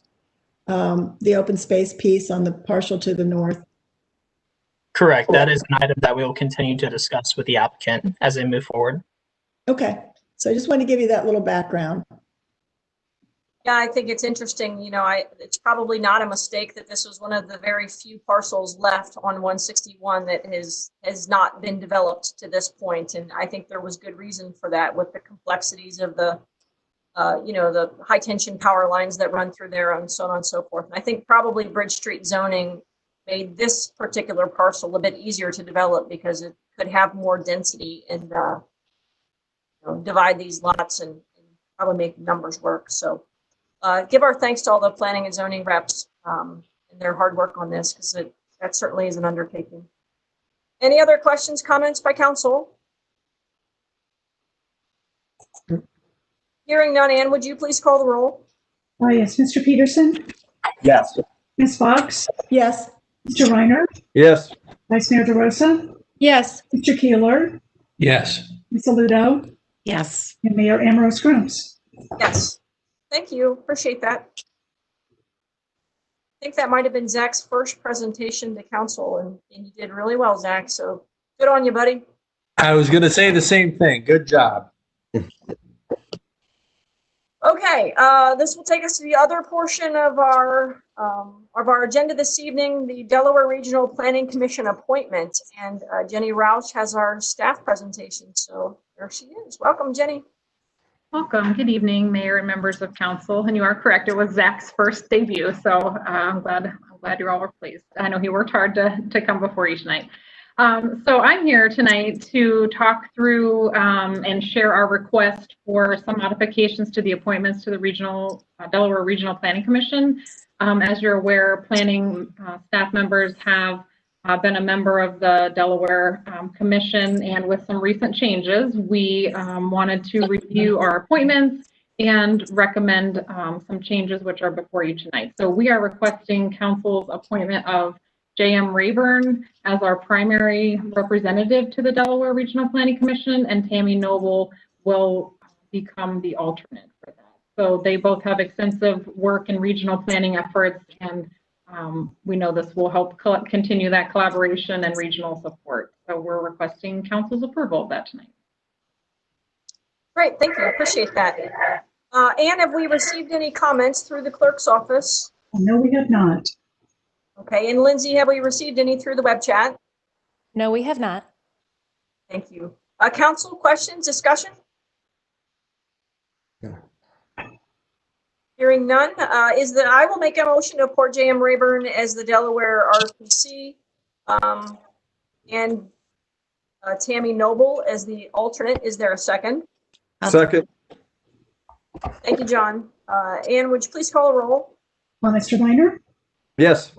the open space piece on the parcel to the north. Correct. That is an item that we will continue to discuss with the applicant as they move forward. Okay, so I just want to give you that little background. Yeah, I think it's interesting. You know, it's probably not a mistake that this was one of the very few parcels left on 161 that has not been developed to this point. And I think there was good reason for that with the complexities of the, you know, the high tension power lines that run through there and so on and so forth. And I think probably Bridge Street zoning made this particular parcel a bit easier to develop because it could have more density and you know, divide these lots and probably make numbers work. So give our thanks to all the planning and zoning reps and their hard work on this, because that certainly is an undertaking. Any other questions, comments by council? Hearing none, Ann, would you please call the roll? Yes, Mr. Peterson, Yes. Ms. Fox, Yes. Mr. Reiner, Yes. Vice Mayor DeRosa, Yes. Mr. Keeler, Yes. Ms. Aludo, Yes. and Mayor Ambrose Grooms. Yes. Thank you. Appreciate that. I think that might have been Zach's first presentation to council, and you did really well, Zach. So good on you, buddy. I was going to say the same thing. Good job. Okay, this will take us to the other portion of our agenda this evening, the Delaware Regional Planning Commission appointment. And Jenny Roush has our staff presentation. So there she is. Welcome, Jenny. Welcome. Good evening, Mayor and members of council. And you are correct, it was Zach's first debut, so I'm glad you all were pleased. I know he worked hard to come before you tonight. So I'm here tonight to talk through and share our request for some modifications to the appointments to the Delaware Regional Planning Commission. As you're aware, planning staff members have been a member of the Delaware Commission, and with some recent changes, we wanted to review our appointments and recommend some changes which are before you tonight. So we are requesting council's appointment of J.M. Rayburn as our primary representative to the Delaware Regional Planning Commission, and Tammy Noble will become the alternate for that. So they both have extensive work in regional planning efforts, and we know this will help continue that collaboration and regional support. So we're requesting council's approval of that tonight. Great, thank you. Appreciate that. Ann, have we received any comments through the clerk's office? No, we have not. Okay, and Lindsay, have we received any through the web chat? No, we have not. Thank you. Council questions, discussion? Hearing none, I will make a motion to appoint J.M. Rayburn as the Delaware RPC and Tammy Noble as the alternate. Is there a second? Second. Thank you, John. Ann, would you please call a roll? Mr. Reiner, Yes.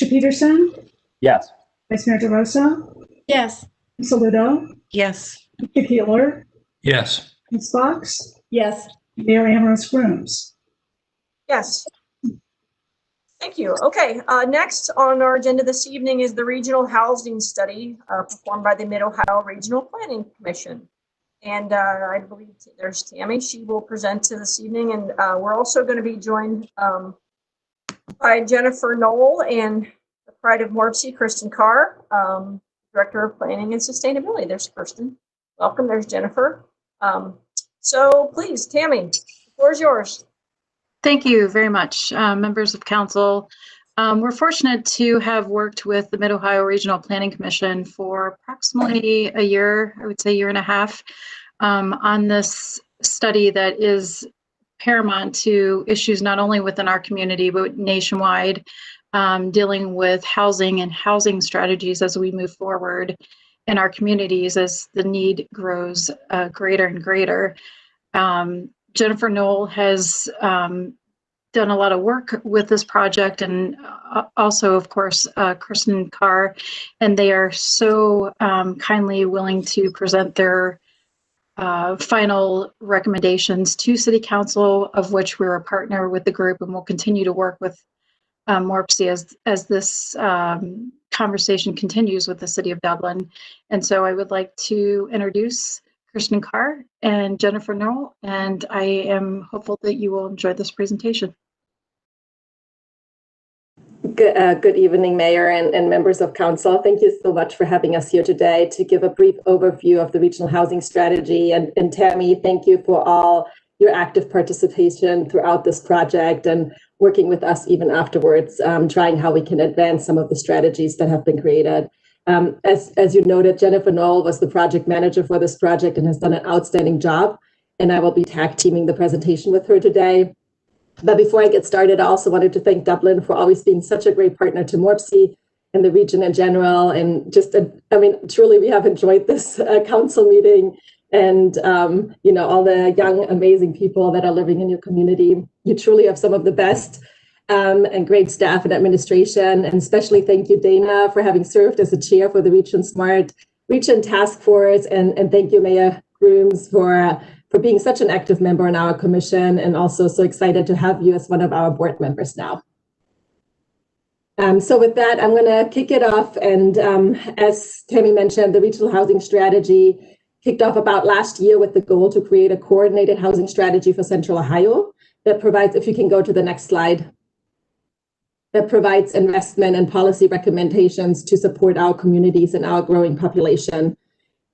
Mr. Peterson, Yes. Vice Mayor DeRosa, Yes. Ms. Aludo, Yes. Mr. Keeler, Yes. Ms. Fox, Yes. Mayor Ambrose Grooms. Yes. Thank you. Okay, next on our agenda this evening is the regional housing study performed by the Mid-Ohio Regional Planning Commission. And I believe there's Tammy. She will present to this evening. And we're also going to be joined by Jennifer Knoll and the Pride of Morpsey, Kristen Carr, Director of Planning and Sustainability. There's Kristen. Welcome. There's Jennifer. So please, Tammy, the floor is yours. Thank you very much, members of council. We're fortunate to have worked with the Mid-Ohio Regional Planning Commission for approximately a year, I would say year and a half, on this study that is paramount to issues not only within our community, but nationwide, dealing with housing and housing strategies as we move forward in our communities as the need grows greater and greater. Jennifer Knoll has done a lot of work with this project, and also, of course, Kristen Carr, and they are so kindly willing to present their final recommendations to City Council, of which we're a partner with the group, and we'll continue to work with Morpsey as this conversation continues with the City of Dublin. And so I would like to introduce Kirsten Carr and Jennifer Knoll, and I am hopeful that you will enjoy this presentation. Good evening, Mayor and members of Council. Thank you so much for having us here today to give a brief overview of the regional housing strategy. And Tammy, thank you for all your active participation throughout this project and working with us even afterwards, trying how we can advance some of the strategies that have been created. As you noted, Jennifer Knoll was the project manager for this project and has done an outstanding job. And I will be tag teaming the presentation with her today. But before I get started, I also wanted to thank Dublin for always being such a great partner to MORPC and the region in general. And just, truly, we have enjoyed this council meeting and, all the young, amazing people that are living in your community. You truly have some of the best and great staff and administration. And especially thank you, Dana, for having served as the chair for the Region Smart Region Task Force. And thank you, Mayor Grooms, for being such an active member in our commission, and also so excited to have you as one of our board members now. So with that, I'm going to kick it off. And as Tammy mentioned, the regional housing strategy kicked off about last year with the goal to create a coordinated housing strategy for Central Ohio that provides, if you can go to the next slide, that provides investment and policy recommendations to support our communities and our growing population.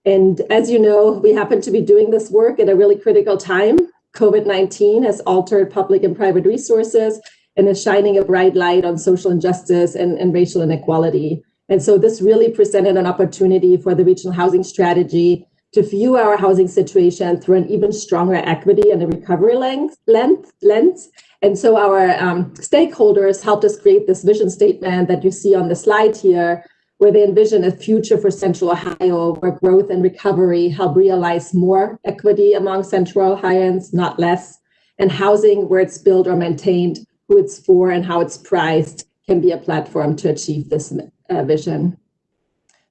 And as you know, we happen to be doing this work at a really critical time. COVID-19 has altered public and private resources and is shining a bright light on social injustice and racial inequality. And so this really presented an opportunity for the regional housing strategy to view our housing situation through an even stronger equity and a recovery lens. And so our stakeholders helped us create this vision statement that you see on the slide here, where they envision a future for Central Ohio where growth and recovery help realize more equity among Central Ohioans, not less, and housing where it's built or maintained, who it's for, and how it's priced can be a platform to achieve this vision.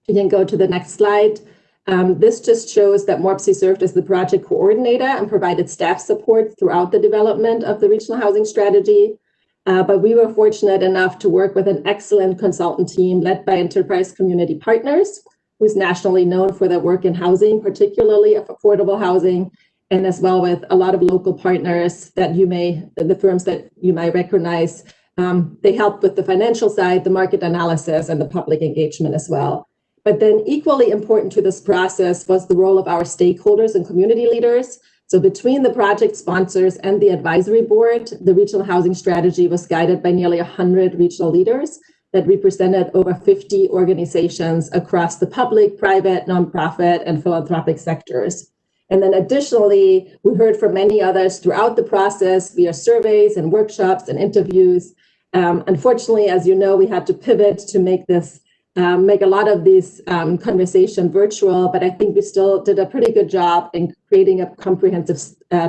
You can go to the next slide. This just shows that MORPC served as the project coordinator and provided staff support throughout the development of the regional housing strategy. But we were fortunate enough to work with an excellent consultant team led by Enterprise Community Partners, who's nationally known for their work in housing, particularly of affordable housing, and as well with a lot of local partners that the firms that you might recognize. They helped with the financial side, the market analysis, and the public engagement as well. But then equally important to this process was the role of our stakeholders and community leaders. So between the project sponsors and the advisory board, the regional housing strategy was guided by nearly 100 regional leaders that represented over 50 organizations across the public, private, nonprofit, and philanthropic sectors. And then additionally, we heard from many others throughout the process via surveys and workshops and interviews. Unfortunately, as you know, we had to pivot to make a lot of these conversation virtual, but I think we still did a pretty good job in creating a comprehensive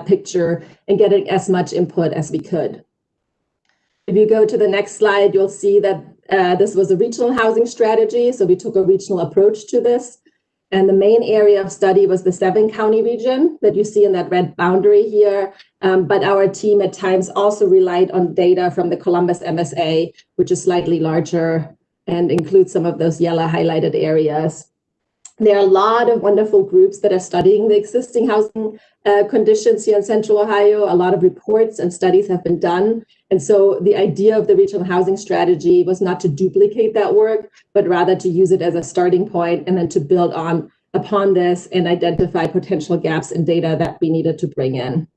picture and getting as much input as we could. If you go to the next slide, you'll see that this was a regional housing strategy. So we took a regional approach to this. And the main area of study was the 7-county region that you see in that red boundary here. But our team at times also relied on data from the Columbus MSA, which is slightly larger and includes some of those yellow highlighted areas. There are a lot of wonderful groups that are studying the existing housing conditions here in Central Ohio. A lot of reports and studies have been done. And so the idea of the regional housing strategy was not to duplicate that work, but rather to use it as a starting point and then to build upon this and identify potential gaps in data that we needed to bring in.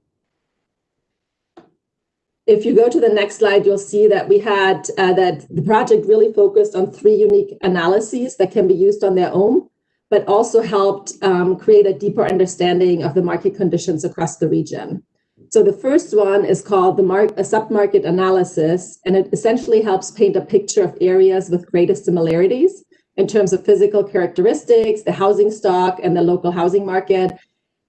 If you go to the next slide, you'll see that we had that the project really focused on 3 unique analyses that can be used on their own, but also helped create a deeper understanding of the market conditions across the region. So the first one is called a sub-market analysis, and it essentially helps paint a picture of areas with greatest similarities in terms of physical characteristics, the housing stock, and the local housing market.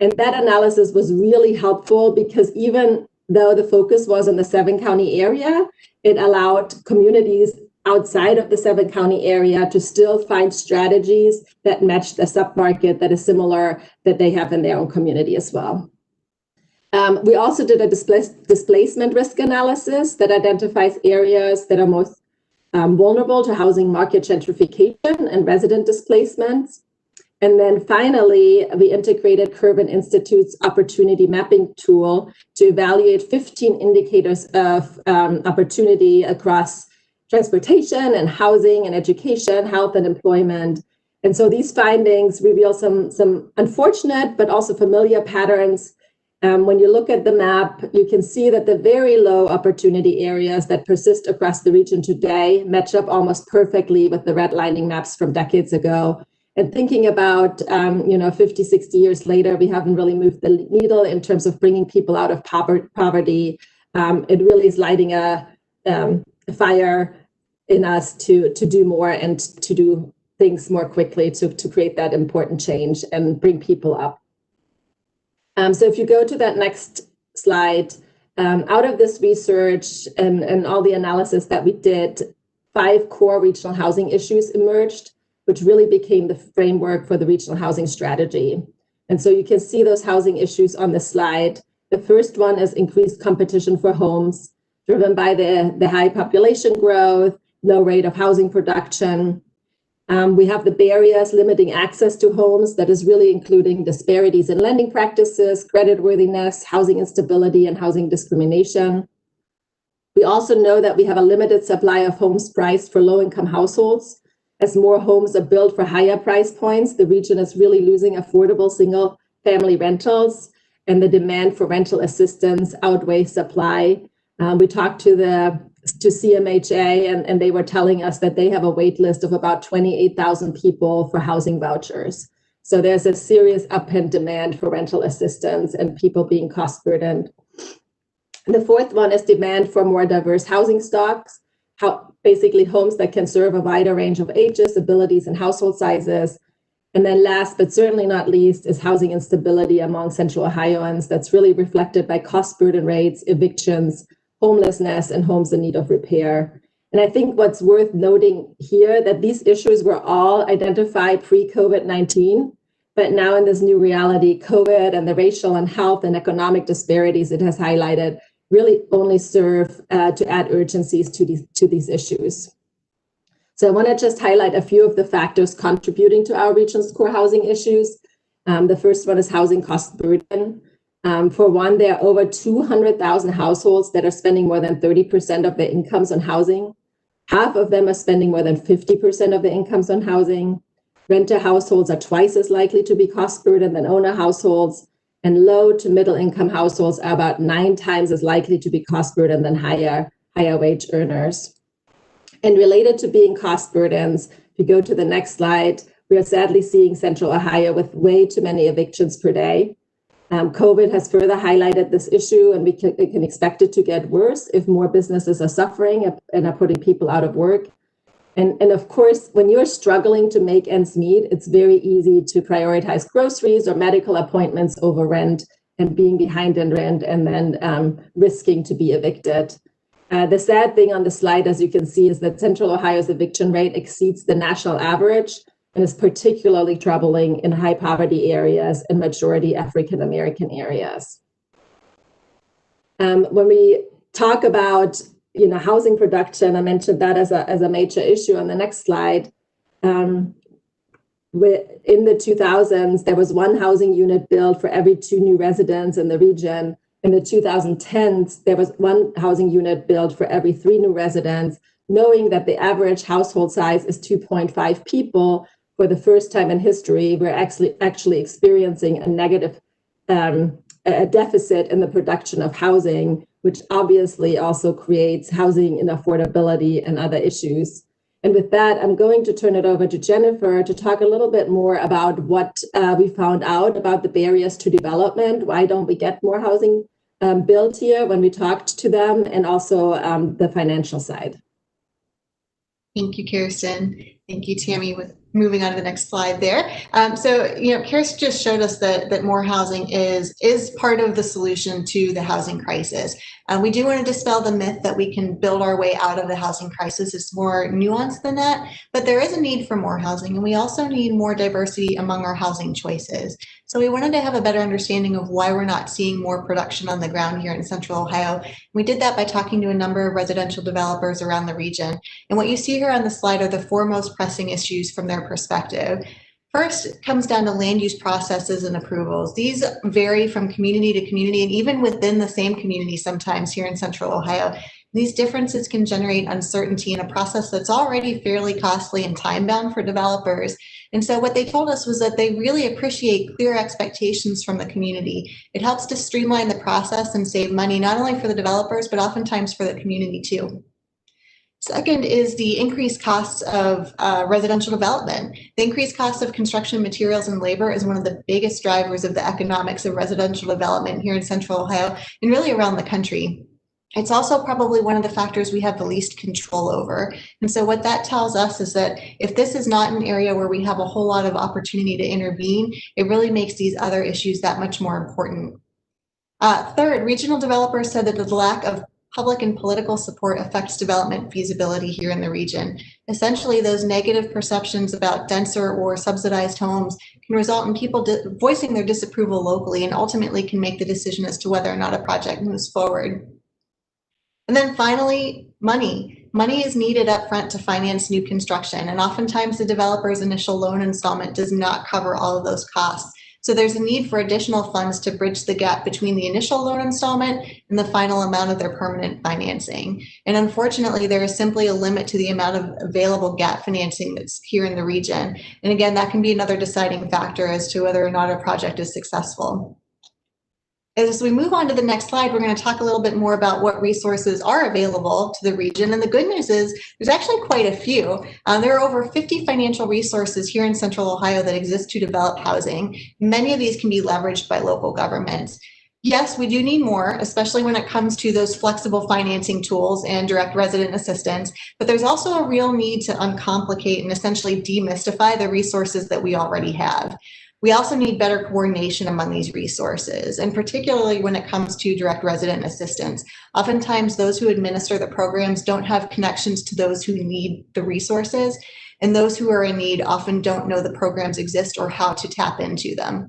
And that analysis was really helpful because even though the focus was on the 7-county area, it allowed communities outside of the 7-county area to still find strategies that match the submarket that is similar that they have in their own community as well. We also did a displacement risk analysis that identifies areas that are most vulnerable to housing market gentrification and resident displacements. And then finally, we integrated Curvin Institute's opportunity mapping tool to evaluate 15 indicators of opportunity across transportation and housing and education, health and employment. And so these findings reveal some unfortunate but also familiar patterns. When you look at the map, you can see that the very low opportunity areas that persist across the region today match up almost perfectly with the redlining maps from decades ago. And thinking about, 50, 60 years later, we haven't really moved the needle in terms of bringing people out of poverty. It really is lighting a fire in us to do more and to do things more quickly to create that important change and bring people up. So if you go to that next slide, out of this research and all the analysis that we did, 5 core regional housing issues emerged, which really became the framework for the regional housing strategy. And so you can see those housing issues on the slide. The first one is increased competition for homes, driven by the high population growth, low rate of housing production. We have the barriers limiting access to homes, that is really including disparities in lending practices, creditworthiness, housing instability, and housing discrimination. We also know that we have a limited supply of homes priced for low-income households. As more homes are built for higher price points, the region is really losing affordable single-family rentals, and the demand for rental assistance outweighs supply. We talked to CMHA, and they were telling us that they have a wait list of about 28,000 people for housing vouchers. So there's a serious up-end demand for rental assistance and people being cost burdened. The fourth one is demand for more diverse housing stocks, basically homes that can serve a wider range of ages, abilities, and household sizes. And then last, but certainly not least, is housing instability among Central Ohioans that's really reflected by cost burden rates, evictions, homelessness, and homes in need of repair. And I think what's worth noting here that these issues were all identified pre-COVID-19, but now in this new reality, COVID and the racial and health and economic disparities it has highlighted really only serve to add urgencies to these issues. So I want to just highlight a few of the factors contributing to our region's core housing issues. The first one is housing cost burden. For one, there are over 200,000 households that are spending more than 30% of their incomes on housing. Half of them are spending more than 50% of their incomes on housing. Renter households are twice as likely to be cost burdened than owner households. And low to middle income households are about 9 times as likely to be cost burdened than higher wage earners. And related to being cost burdens, if you go to the next slide, we are sadly seeing Central Ohio with way too many evictions per day. COVID has further highlighted this issue, and we can expect it to get worse if more businesses are suffering and are putting people out of work. And of course, when you're struggling to make ends meet, it's very easy to prioritize groceries or medical appointments over rent and being behind in rent and then risking to be evicted. The sad thing on the slide, as you can see, is that Central Ohio's eviction rate exceeds the national average and is particularly troubling in high poverty areas and majority African American areas. When we talk about housing production, I mentioned that as a major issue on the next slide. In the 2000s, there was 1 housing unit built for every 2 new residents in the region. In the 2010s, there was 1 housing unit built for every 3 new residents. Knowing that the average household size is 2.5 people, for the first time in history, we're actually experiencing a negative a deficit in the production of housing, which obviously also creates housing inaffordability and other issues. And with that, I'm going to turn it over to Jennifer to talk a little bit more about what we found out about the barriers to development. Why don't we get more housing built here when we talked to them, and also the financial side. Thank you, Kirsten. Thank you, Tammy. moving on to the next slide there. So, Karis just showed us that more housing is part of the solution to the housing crisis. We do want to dispel the myth that we can build our way out of the housing crisis. It's more nuanced than that, but there is a need for more housing, and we also need more diversity among our housing choices. So we wanted to have a better understanding of why we're not seeing more production on the ground here in Central Ohio. We did that by talking to a number of residential developers around the region. And what you see here on the slide are the four most pressing issues from their perspective. First, it comes down to land use processes and approvals. These vary from community to community and even within the same community sometimes here in Central Ohio. These differences can generate uncertainty in a process that's already fairly costly and time-bound for developers. And so what they told us was that they really appreciate clear expectations from the community. It helps to streamline the process and save money, not only for the developers, but oftentimes for the community too. Second is the increased costs of residential development. The increased cost of construction materials and labor is one of the biggest drivers of the economics of residential development here in Central Ohio and really around the country. It's also probably one of the factors we have the least control over. And so what that tells us is that if this is not an area where we have a whole lot of opportunity to intervene, it really makes these other issues that much more important. Third, regional developers said that the lack of public and political support affects development feasibility here in the region. Essentially, those negative perceptions about denser or subsidized homes can result in people voicing their disapproval locally and ultimately can make the decision as to whether or not a project moves forward. And then finally, money. Money is needed up front to finance new construction, and oftentimes the developer's initial loan installment does not cover all of those costs. So there's a need for additional funds to bridge the gap between the initial loan installment and the final amount of their permanent financing. And unfortunately, there is simply a limit to the amount of available gap financing that's here in the region. And again, that can be another deciding factor as to whether or not a project is successful. As we move on to the next slide, we're going to talk a little bit more about what resources are available to the region. And the good news is there's actually quite a few. There are over 50 financial resources here in Central Ohio that exist to develop housing. Many of these can be leveraged by local governments. Yes, we do need more, especially when it comes to those flexible financing tools and direct resident assistance, but there's also a real need to uncomplicate and essentially demystify the resources that we already have. We also need better coordination among these resources, and particularly when it comes to direct resident assistance. Oftentimes, those who administer the programs don't have connections to those who need the resources, and those who are in need often don't know the programs exist or how to tap into them.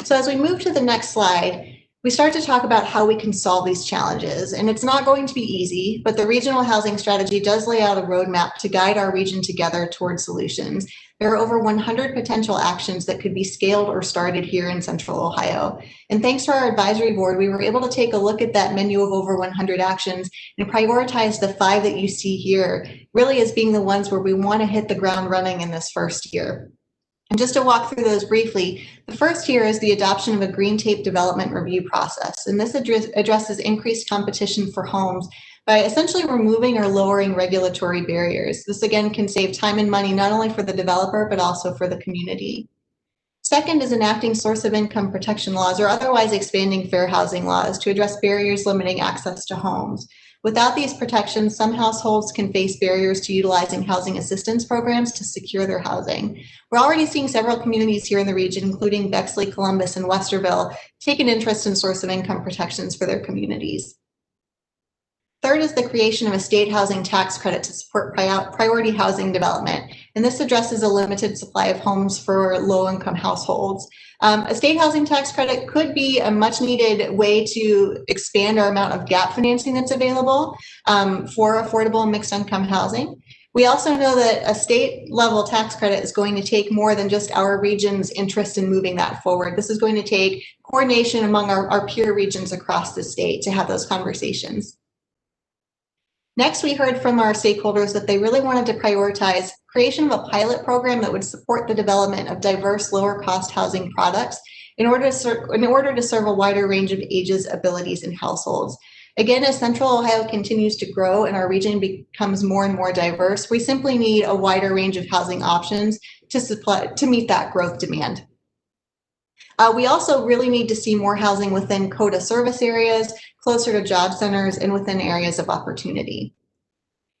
So as we move to the next slide, we start to talk about how we can solve these challenges. And it's not going to be easy, but the regional housing strategy does lay out a roadmap to guide our region together toward solutions. There are over 100 potential actions that could be scaled or started here in Central Ohio. And thanks to our advisory board, we were able to take a look at that menu of over 100 actions and prioritize the 5 that you see here, really as being the ones where we want to hit the ground running in this first year. And just to walk through those briefly, the first here is the adoption of a green tape development review process. And this addresses increased competition for homes by essentially removing or lowering regulatory barriers. This again can save time and money, not only for the developer, but also for the community. Second is enacting source of income protection laws or otherwise expanding fair housing laws to address barriers limiting access to homes. Without these protections, some households can face barriers to utilizing housing assistance programs to secure their housing. We're already seeing several communities here in the region, including Bexley, Columbus, and Westerville, take an interest in source of income protections for their communities. Third is the creation of a state housing tax credit to support priority housing development. And this addresses a limited supply of homes for low-income households. A state housing tax credit could be a much needed way to expand our amount of gap financing that's available for affordable and mixed income housing. We also know that a state level tax credit is going to take more than just our region's interest in moving that forward. This is going to take coordination among our peer regions across the state to have those conversations. Next, we heard from our stakeholders that they really wanted to prioritize creation of a pilot program that would support the development of diverse, lower-cost housing products in order to serve a wider range of ages, abilities, and households. Again, as Central Ohio continues to grow and our region becomes more and more diverse, we simply need a wider range of housing options to meet that growth demand. We also really need to see more housing within CODA service areas, closer to job centers, and within areas of opportunity.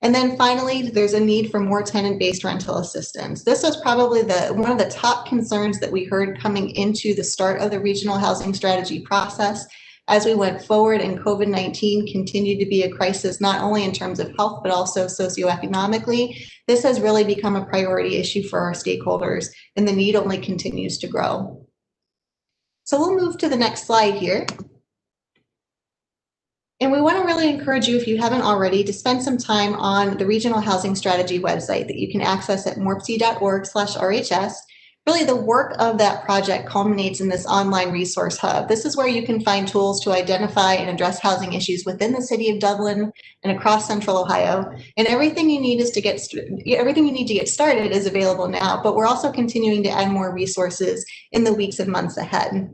And then finally, there's a need for more tenant-based rental assistance. This was probably one of the top concerns that we heard coming into the start of the regional housing strategy process. As we went forward, and COVID-19 continued to be a crisis, not only in terms of health, but also socioeconomically, this has really become a priority issue for our stakeholders, and the need only continues to grow. So we'll move to the next slide here. And we want to really encourage you, if you haven't already, to spend some time on the Regional Housing Strategy website that you can access at morpc.org/RHS. Really, the work of that project culminates in this online resource hub. This is where you can find tools to identify and address housing issues within the city of Dublin and across Central Ohio. And everything you need to get started is available now, but we're also continuing to add more resources in the weeks and months ahead.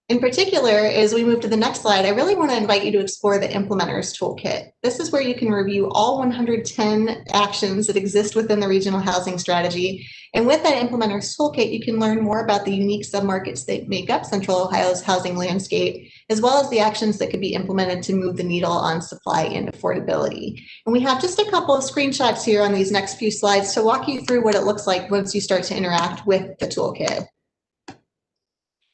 In particular, as we move to the next slide, I really want to invite you to explore the Implementers Toolkit. This is where you can review all 110 actions that exist within the regional housing strategy. And with that Implementers Toolkit, you can learn more about the unique submarkets that make up Central Ohio's housing landscape, as well as the actions that could be implemented to move the needle on supply and affordability. And we have just a couple of screenshots here on these next few slides to walk you through what it looks like once you start to interact with the toolkit.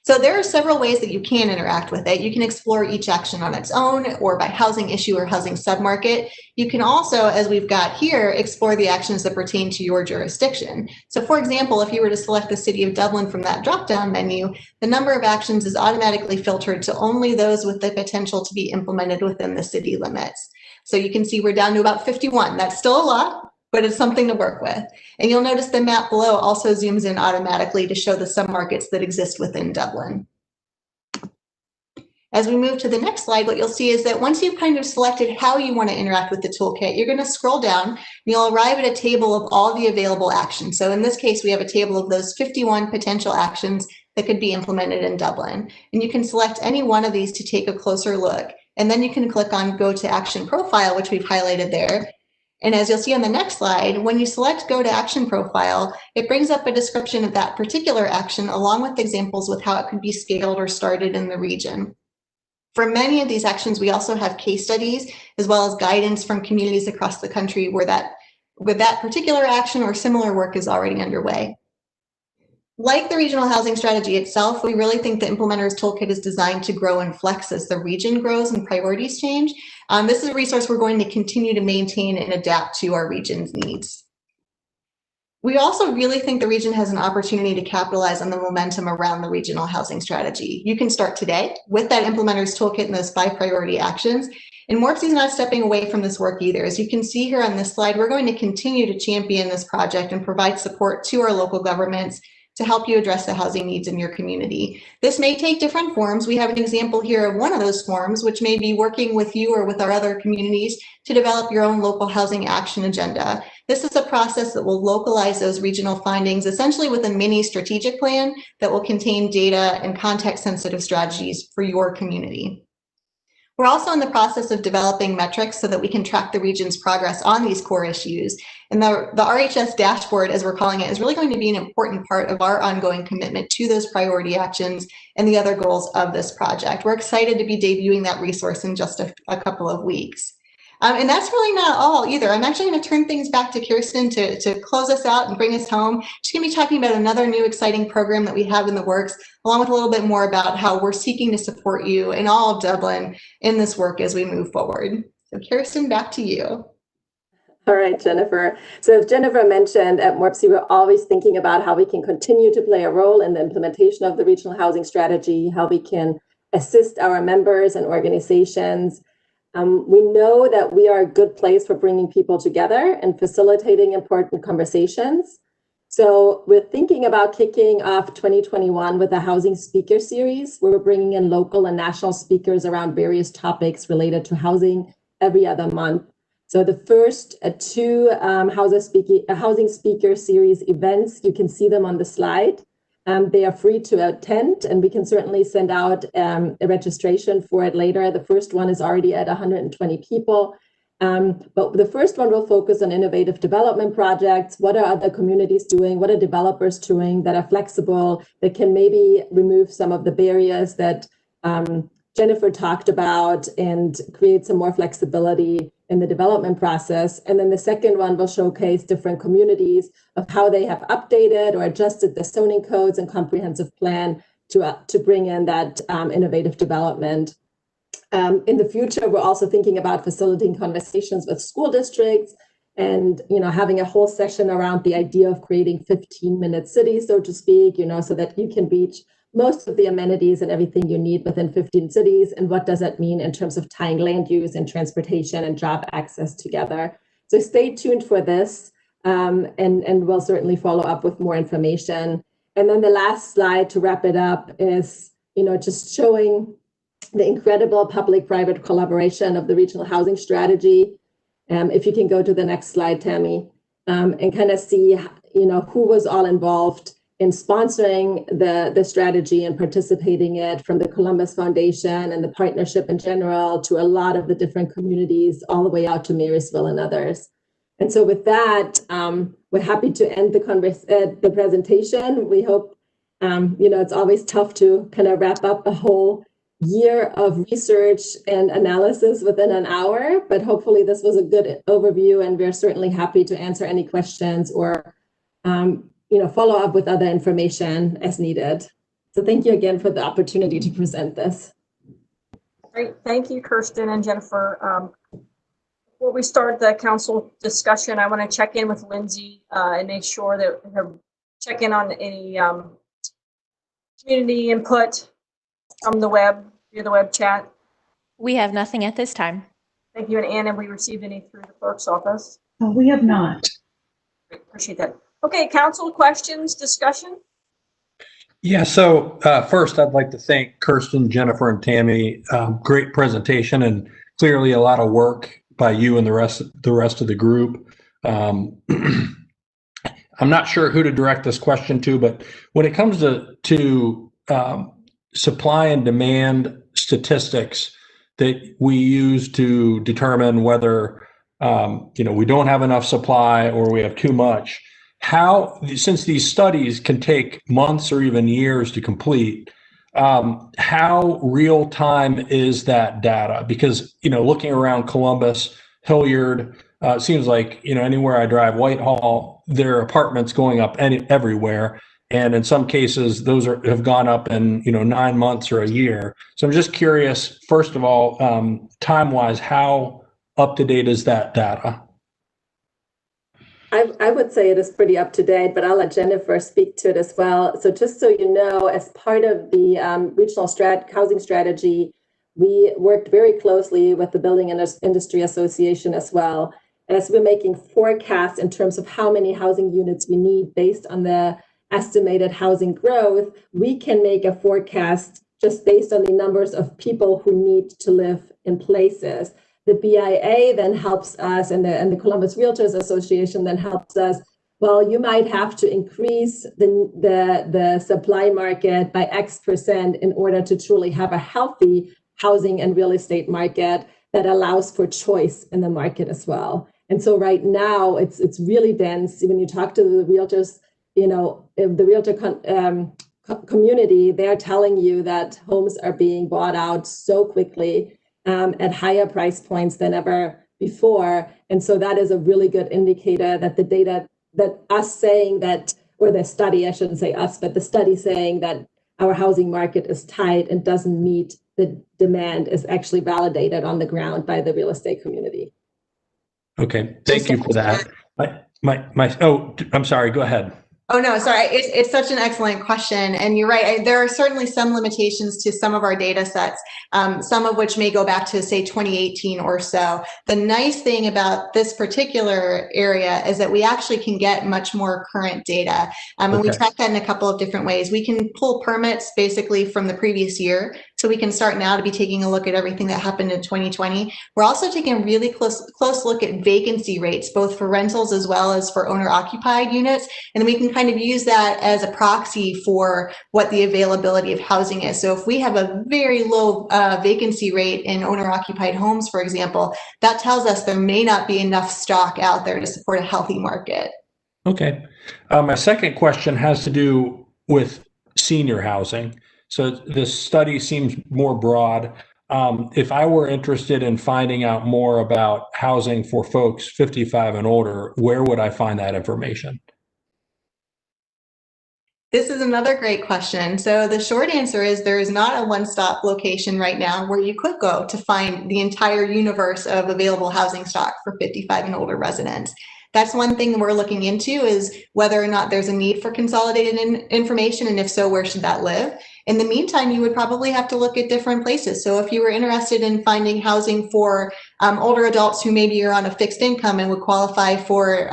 So there are several ways that you can interact with it. You can explore each action on its own or by housing issue or housing submarket. You can also, as we've got here, explore the actions that pertain to your jurisdiction. So for example, if you were to select the city of Dublin from that drop-down menu, the number of actions is automatically filtered to only those with the potential to be implemented within the city limits. So you can see we're down to about 51. That's still a lot, but it's something to work with. And you'll notice the map below also zooms in automatically to show the submarkets that exist within Dublin. As we move to the next slide, what you'll see is that once you've kind of selected how you want to interact with the toolkit, you're going to scroll down and you'll arrive at a table of all the available actions. So in this case, we have a table of those 51 potential actions that could be implemented in Dublin. And you can select any one of these to take a closer look. And then you can click on Go to Action Profile, which we've highlighted there. And as you'll see on the next slide, when you select Go to Action Profile, it brings up a description of that particular action along with examples with how it could be scaled or started in the region. For many of these actions, we also have case studies as well as guidance from communities across the country where that particular action or similar work is already underway. Like the regional housing strategy itself, we really think the Implementers Toolkit is designed to grow and flex as the region grows and priorities change. This is a resource we're going to continue to maintain and adapt to our region's needs. We also really think the region has an opportunity to capitalize on the momentum around the regional housing strategy. You can start today with that Implementers Toolkit and those 5 priority actions. And MORPC is not stepping away from this work either. As you can see here on this slide, we're going to continue to champion this project and provide support to our local governments to help you address the housing needs in your community. This may take different forms. We have an example here of one of those forms, which may be working with you or with our other communities to develop your own local housing action agenda. This is a process that will localize those regional findings, essentially with a mini strategic plan that will contain data and context-sensitive strategies for your community. We're also in the process of developing metrics so that we can track the region's progress on these core issues. And the RHS dashboard, as we're calling it, is really going to be an important part of our ongoing commitment to those priority actions and the other goals of this project. We're excited to be debuting that resource in just a couple of weeks. And that's really not all either. I'm actually going to turn things back to Kirsten to close us out and bring us home. She's going to be talking about another new exciting program that we have in the works, along with a little bit more about how we're seeking to support you in all of Dublin in this work as we move forward. So Kirsten, back to you. All right, Jennifer. So as Jennifer mentioned, at MORPC, we're always thinking about how we can continue to play a role in the implementation of the regional housing strategy, how we can assist our members and organizations. We know that we are a good place for bringing people together and facilitating important conversations. So we're thinking about kicking off 2021 with a housing speaker series, where we're bringing in local and national speakers around various topics related to housing every other month. So the first 2 housing speaker series events, you can see them on the slide. They are free to attend, and we can certainly send out a registration for it later. The first one is already at 120 people. But the first one will focus on innovative development projects. What are other communities doing? What are developers doing that are flexible, that can maybe remove some of the barriers that Jennifer talked about and create some more flexibility in the development process. And then the second one will showcase different communities of how they have updated or adjusted the zoning codes and comprehensive plan to bring in that innovative development. In the future, we're also thinking about facilitating conversations with school districts and, having a whole session around the idea of creating 15-minute cities, so to speak, so that you can reach most of the amenities and everything you need within 15 cities. And what does that mean in terms of tying land use and transportation and job access together? So stay tuned for this, and we'll certainly follow up with more information. And then the last slide to wrap it up is, just showing the incredible public-private collaboration of the regional housing strategy. If you can go to the next slide, Tammy, and kind of see, who was all involved in sponsoring the strategy and participating it, from the Columbus Foundation and the partnership in general to a lot of the different communities, all the way out to Marysville and others. And so with that, we're happy to end the presentation. We hope, it's always tough to kind of wrap up a whole year of research and analysis within an hour, but hopefully this was a good overview, and we're certainly happy to answer any questions or follow up with other information as needed. So thank you again for the opportunity to present this. Great, thank you, Kirsten and Jennifer. Before we start the council discussion, I want to check in with Lindsay and make sure that check in on any community input from the web, via the web chat. We have nothing at this time. Thank you. And Anne, have we received any through the clerk's office? We have not. Great, appreciate that. Okay, council questions, discussion? Yeah, so first I'd like to thank Kirsten, Jennifer, and Tammy. Great presentation, and clearly a lot of work by you and the rest of the group. I'm not sure who to direct this question to, but when it comes to supply and demand statistics that we use to determine whether we don't have enough supply or we have too much, since these studies can take months or even years to complete, how real time is that data? Because looking around Columbus, Hilliard, it seems like anywhere I drive, Whitehall, there are apartments going up everywhere. And in some cases, those have gone up in 9 months or a year. So I'm just curious, first of all, time-wise, how up to date is that data? I would say it is pretty up to date, but I'll let Jennifer speak to it as well. So just so you know, as part of the regional housing strategy, we worked very closely with the Building Industry Association as well, as we're making forecasts in terms of how many housing units we need based on the estimated housing growth. We can make a forecast just based on the numbers of people who need to live in places. The BIA then helps us, and the Columbus Realtors Association then helps us. Well, you might have to increase the supply market by X% in order to truly have a healthy housing and real estate market that allows for choice in the market as well. And so right now it's really dense. When you talk to the realtors, the realtor community, they're telling you that homes are being bought out so quickly at higher price points than ever before. And so that is a really good indicator that the data, that us saying that, or the study, I shouldn't say us, but the study saying that our housing market is tight and doesn't meet the demand is actually validated on the ground by the real estate community. Okay, thank you for that. I'm sorry, go ahead. Oh, no, sorry. It's such an excellent question. And you're right. There are certainly some limitations to some of our data sets, some of which may go back to, say, 2018 or so. The nice thing about this particular area is that we actually can get much more current data. And we track that in a couple of different ways. We can pull permits basically from the previous year. So we can start now to be taking a look at everything that happened in 2020. We're also taking a really close look at vacancy rates, both for rentals as well as for owner-occupied units. And we can kind of use that as a proxy for what the availability of housing is. So if we have a very low vacancy rate in owner-occupied homes, for example, that tells us there may not be enough stock out there to support a healthy market. Okay. My second question has to do with senior housing. So this study seems more broad. if I were interested in finding out more about housing for folks 55 and older, where would I find that information? This is another great question. So the short answer is there is not a one-stop location right now where you could go to find the entire universe of available housing stock for 55 and older residents. That's one thing we're looking into, is whether or not there's a need for consolidated information, and if so, where should that live? In the meantime, you would probably have to look at different places. So if you were interested in finding housing for older adults who maybe are on a fixed income and would qualify for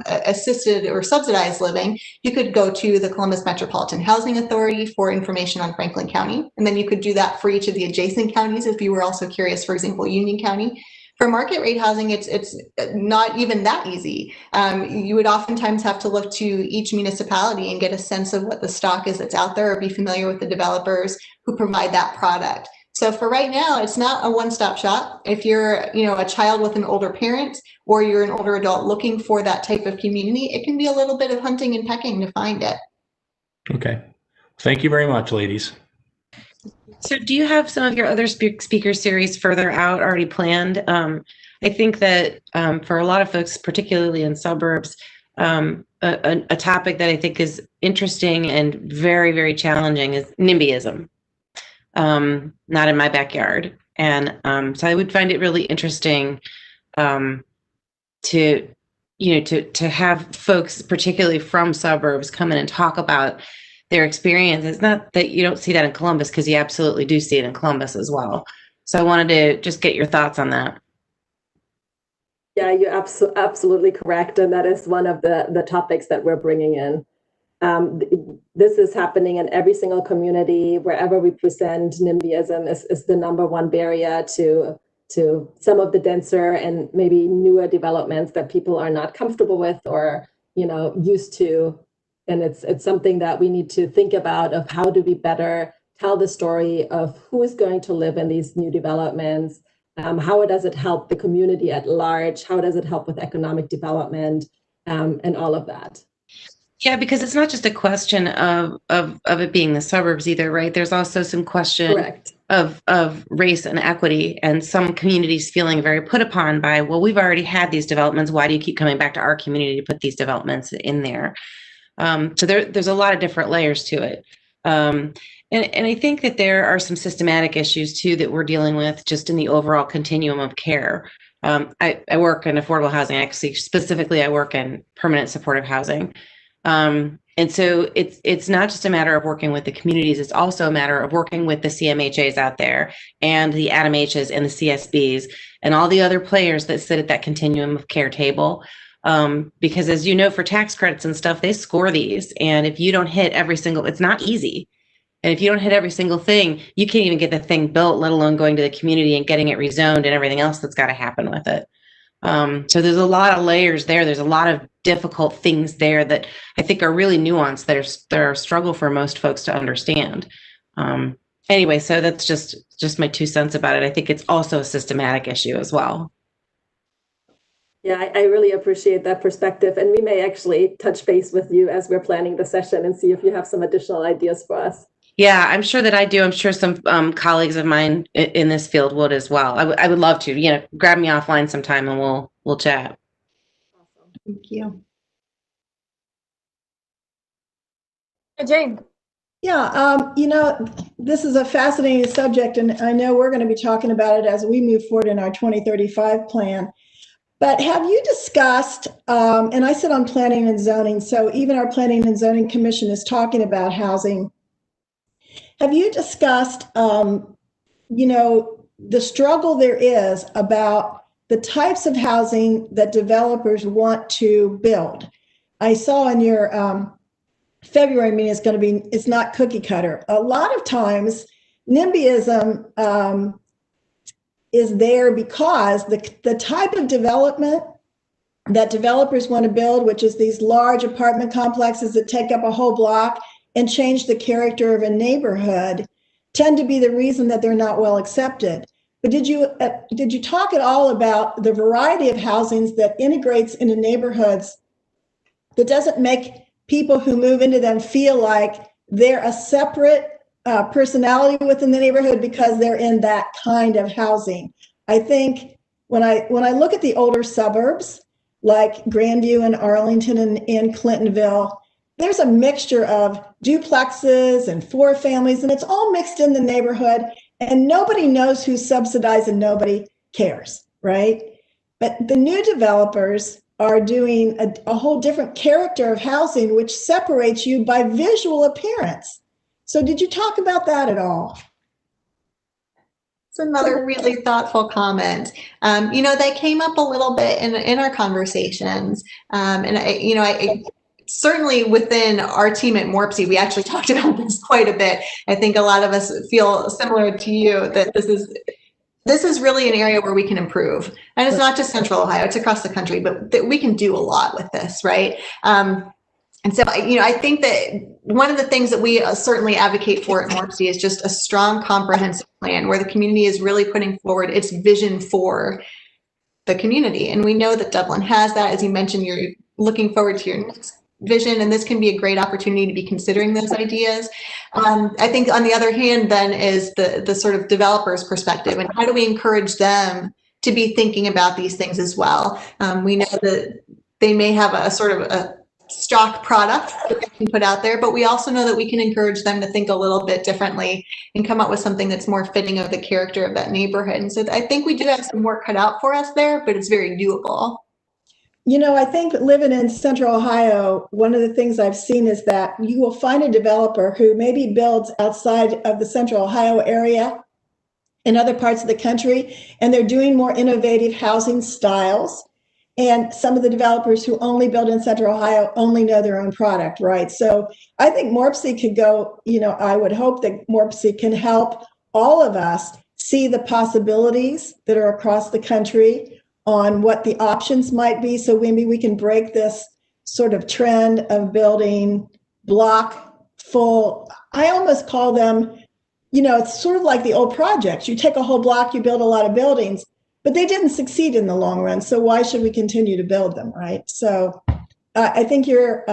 assisted or subsidized living, you could go to the Columbus Metropolitan Housing Authority for information on Franklin County. And then you could do that for each of the adjacent counties if you were also curious, for example, Union County. For market rate housing, it's not even that easy. You would oftentimes have to look to each municipality and get a sense of what the stock is that's out there, or be familiar with the developers who provide that product. So for right now, it's not a one-stop shop. If you're, a child with an older parent, or you're an older adult looking for that type of community, it can be a little bit of hunting and pecking to find it. Okay. Thank you very much, ladies. So do you have some of your other speaker series further out already planned? I think that for a lot of folks, particularly in suburbs, a topic that I think is interesting and very, very challenging is NIMBYism. Not in my backyard. And so I would find it really interesting to have folks, particularly from suburbs, come in and talk about their experience. It's not that you don't see that in Columbus, because you absolutely do see it in Columbus as well. So I wanted to just get your thoughts on that. Yeah, you're absolutely correct. And that is one of the topics that we're bringing in. This is happening in every single community. Wherever we present, NIMBYism is the #1 barrier to some of the denser and maybe newer developments that people are not comfortable with or used to. And it's something that we need to think about, of how do we better tell the story of who is going to live in these new developments. How does it help the community at large? How does it help with economic development, and all of that? Yeah, because it's not just a question of it being the suburbs either, right? There's also some question of race and equity, and some communities feeling very put upon by, well, we've already had these developments. Why do you keep coming back to our community to put these developments in there? So there's a lot of different layers to it. And I think that there are some systematic issues too that we're dealing with just in the overall continuum of care. I work in affordable housing. Actually, specifically, I work in permanent supportive housing. And so it's not just a matter of working with the communities. It's also a matter of working with the CMHAs out there, and the ADAMHs and the CSBs and all the other players that sit at that continuum of care table. Because as you know, for tax credits and stuff, they score these. And if you don't hit every single, it's not easy. And if you don't hit every single thing, you can't even get the thing built, let alone going to the community and getting it rezoned and everything else that's got to happen with it. So there's a lot of layers there. There's a lot of difficult things there that I think are really nuanced, that are a struggle for most folks to understand. Anyway, so that's just my 2 cents about it. I think it's also a systematic issue as well. Yeah, I really appreciate that perspective. And we may actually touch base with you as we're planning the session and see if you have some additional ideas for us. Yeah, I'm sure that I do. I'm sure some colleagues of mine in this field would as well. I would love to, grab me offline sometime and we'll chat. Awesome. Thank you. Jane. Yeah, this is a fascinating subject, and I know we're going to be talking about it as we move forward in our 2035 plan. But have you discussed, and I sit on planning and zoning, so even our Planning and Zoning Commission is talking about housing. Have you discussed, the struggle there is about the types of housing that developers want to build? I saw in your February meeting it's not cookie cutter. A lot of times, NIMBYism is there because the type of development that developers want to build, which is these large apartment complexes that take up a whole block and change the character of a neighborhood, tend to be the reason that they're not well accepted. But did you talk at all about the variety of housings that integrates into neighborhoods that doesn't make people who move into them feel like they're a separate personality within the neighborhood because they're in that kind of housing. I think when I look at the older suburbs, like Grandview and Arlington and Clintonville, there's a mixture of duplexes and 4 families, and it's all mixed in the neighborhood, and nobody knows who's subsidized and nobody cares, right? But the new developers are doing a whole different character of housing, which separates you by visual appearance. So did you talk about that at all? It's another really thoughtful comment. That came up a little bit in our conversations. And I certainly within our team at Morpsey, we actually talked about this quite a bit. I think a lot of us feel similar to you that this is really an area where we can improve. And it's not just Central Ohio, it's across the country, but that we can do a lot with this, right? And so, I think that one of the things that we certainly advocate for at Morpsey is just a strong, comprehensive plan where the community is really putting forward its vision for the community. And we know that Dublin has that. As you mentioned, you're looking forward to your next vision, and this can be a great opportunity to be considering those ideas. I think on the other hand, then, is the sort of developer's perspective, and how do we encourage them to be thinking about these things as well? We know that they may have a sort of a stock product that they can put out there, but we also know that we can encourage them to think a little bit differently and come up with something that's more fitting of the character of that neighborhood. And so I think we do have some work cut out for us there, but it's very doable. I think living in Central Ohio, one of the things I've seen is that you will find a developer who maybe builds outside of the Central Ohio area in other parts of the country, and they're doing more innovative housing styles. And some of the developers who only build in Central Ohio only know their own product, right? So I think Morpsey could go, I would hope that Morpsey can help all of us see the possibilities that are across the country on what the options might be. So maybe we can break this sort of trend of building block full. I almost call them, it's sort of like the old projects. You take a whole block, you build a lot of buildings, but they didn't succeed in the long run. So why should we continue to build them, right? So I think your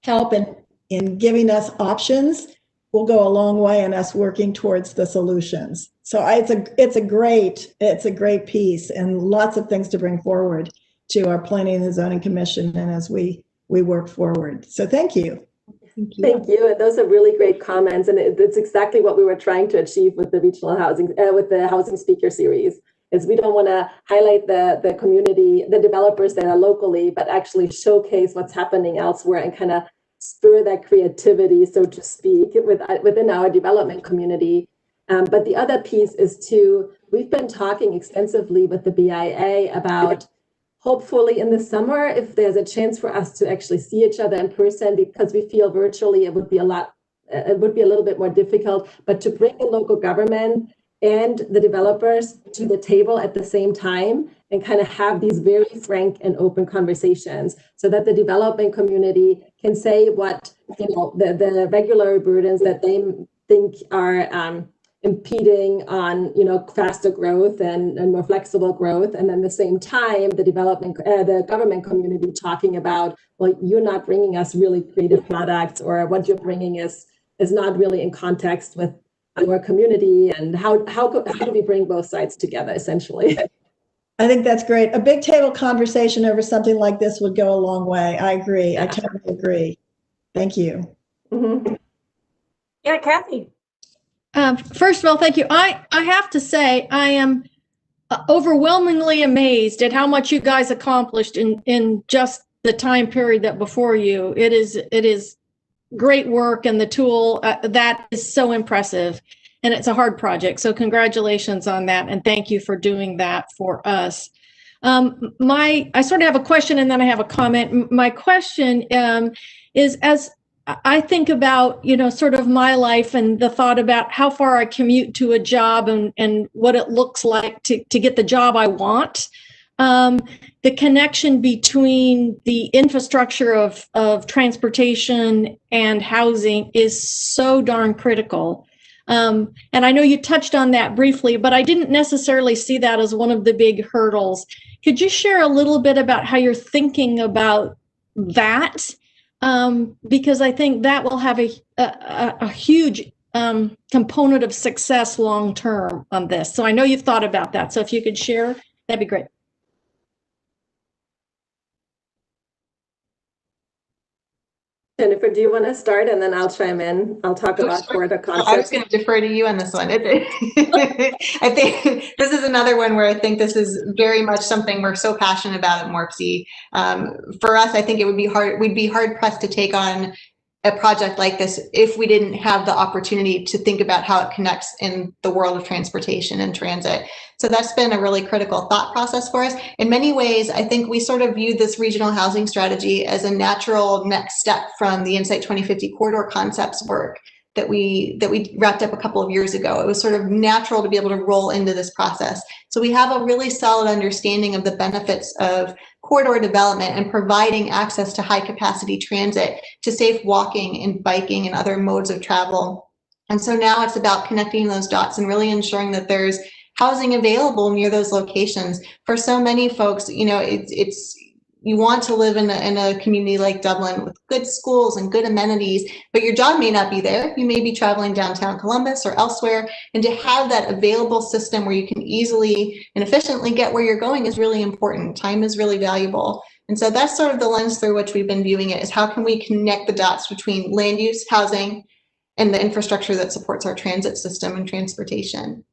help in giving us options will go a long way in us working towards the solutions. So it's a great piece and lots of things to bring forward to our Planning and Zoning Commission and as we work forward. So thank you. Thank you. And those are really great comments. And it's exactly what we were trying to achieve with the regional housing, with the housing speaker series. Is we don't want to highlight the community, the developers that are locally, but actually showcase what's happening elsewhere and kind of spur that creativity, so to speak, within our development community. But the other piece is we've been talking extensively with the BIA about hopefully in the summer, if there's a chance for us to actually see each other in person, because we feel virtually it would be a little bit more difficult, but to bring the local government and the developers to the table at the same time and kind of have these very frank and open conversations so that the development community can say what, the regular burdens that they think are impeding on, faster growth and more flexible growth. And then at the same time, the government community talking about, well, you're not bringing us really creative products, or what you're bringing is not really in context with our community, and how do we bring both sides together, essentially? I think that's great. A big table conversation over something like this would go a long way. I agree. I totally agree. Thank you. Mm-hmm. Yeah, Kathy. First of all, thank you. I have to say, I am overwhelmingly amazed at how much you guys accomplished in just the time period that before you. It is great work, and the tool that is so impressive, and it's a hard project. So congratulations on that, and thank you for doing that for us. I sort of have a question and then I have a comment. My question is, as I think about, sort of my life and the thought about how far I commute to a job and what it looks like to get the job I want. The connection between the infrastructure of transportation and housing is so darn critical. And I know you touched on that briefly, but I didn't necessarily see that as one of the big hurdles. Could you share a little bit about how you're thinking about that? Because I think that will have a huge component of success long-term on this. So I know you've thought about that. So if you could share, that'd be great. Jennifer, do you want to start and then I'll chime in? I'll talk about corridor concepts. I was going to defer to you on this one. I think this is another one where I think this is very much something we're so passionate about at MORPC. For us, I think it would be hard. We'd be hard pressed to take on a project like this if we didn't have the opportunity to think about how it connects in the world of transportation and transit. So that's been a really critical thought process for us. In many ways, I think we sort of viewed this regional housing strategy as a natural next step from the Insight 2050 corridor concepts work that we wrapped up a couple of years ago. It was sort of natural to be able to roll into this process. So we have a really solid understanding of the benefits of corridor development and providing access to high capacity transit to safe walking and biking and other modes of travel. And so now it's about connecting those dots and really ensuring that there's housing available near those locations. For so many folks, you know, it's you want to live in a community like Dublin with good schools and good amenities, but your job may not be there. You may be traveling downtown Columbus or elsewhere, and to have that available system where you can easily and efficiently get where you're going is really important. Time is really valuable. And so that's sort of the lens through which we've been viewing it, is how can we connect the dots between land use, housing, and the infrastructure that supports our transit system and transportation.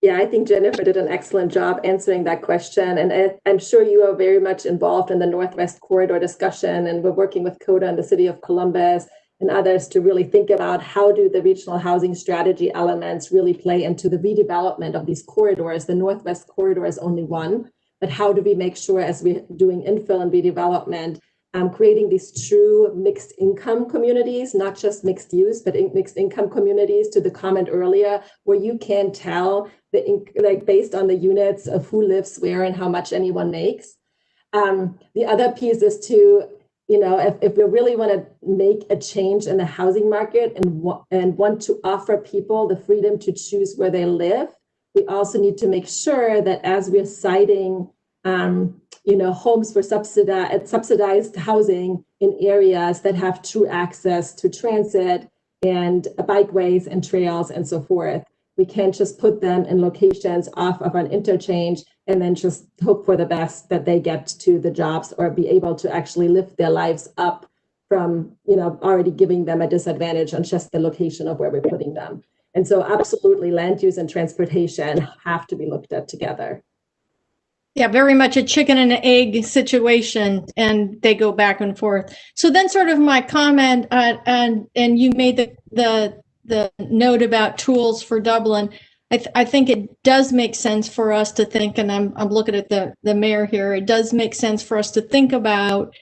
Yeah, I think Jennifer did an excellent job answering that question. And I'm sure you are very much involved in the Northwest Corridor discussion. And we're working with CODA and the City of Columbus and others to really think about how do the regional housing strategy elements really play into the redevelopment of these corridors. The Northwest Corridor is only one, but how do we make sure as we're doing infill and redevelopment, creating these true mixed income communities, not just mixed use, but mixed income communities, to the comment earlier, where you can tell like based on the units of who lives where and how much anyone makes. The other piece is to, you know, if we really want to make a change in the housing market and want to offer people the freedom to choose where they live, we also need to make sure that as we're citing you know, homes for subsidized housing in areas that have true access to transit and bikeways and trails and so forth. We can't just put them in locations off of an interchange and then just hope for the best that they get to the jobs or be able to actually lift their lives up from, you know, already giving them a disadvantage on just the location of where we're putting them. And so absolutely land use and transportation have to be looked at together. Yeah, very much a chicken and an egg situation, and they go back and forth. So then sort of my comment, and you made the note about tools for Dublin. I think it does make sense for us to think, and I'm looking at the mayor here, it does make sense for us to think about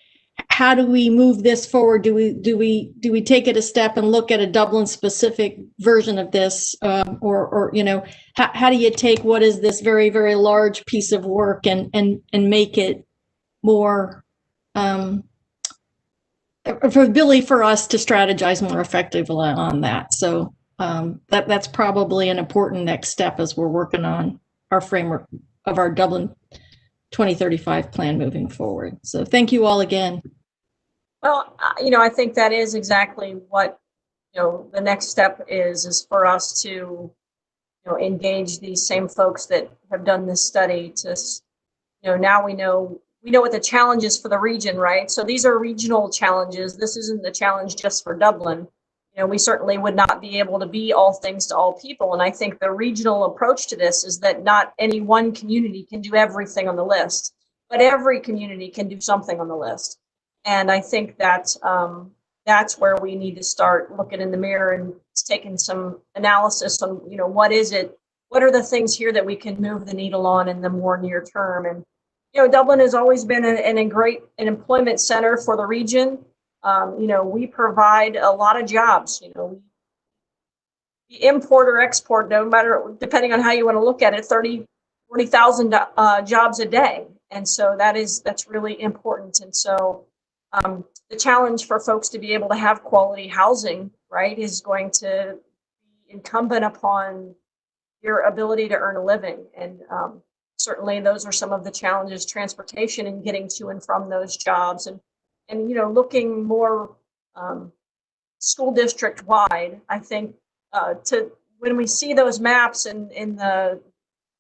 how do we move this forward? Do we take it a step and look at a Dublin specific version of this, or you know, how do you take what is this very, very large piece of work and make it more for us to strategize more effectively on that. So that's probably an important next step as we're working on our framework of our Dublin 2035 plan moving forward. So thank you all again. Well, you know, I think that is exactly what, you know, the next step is for us to, you know, engage these same folks that have done this study to, you know, now we know what the challenge is for the region, right? So these are regional challenges. This isn't the challenge just for Dublin. You know, we certainly would not be able to be all things to all people. And I think the regional approach to this is that not any one community can do everything on the list, but every community can do something on the list. And I think that that's where we need to start looking in the mirror and taking some analysis on, you know, what is it? What are the things here that we can move the needle on in the more near term? And, you know, Dublin has always been an employment center for the region. You know, we provide a lot of jobs. You know, we import or export, no matter, depending on how you want to look at it, 40,000 jobs a day. And so that's really important. And so the challenge for folks to be able to have quality housing, right, is going to be incumbent upon your ability to earn a living. And certainly those are some of the challenges, transportation and getting to and from those jobs, and you know, looking more school district wide. I think when we see those maps and in the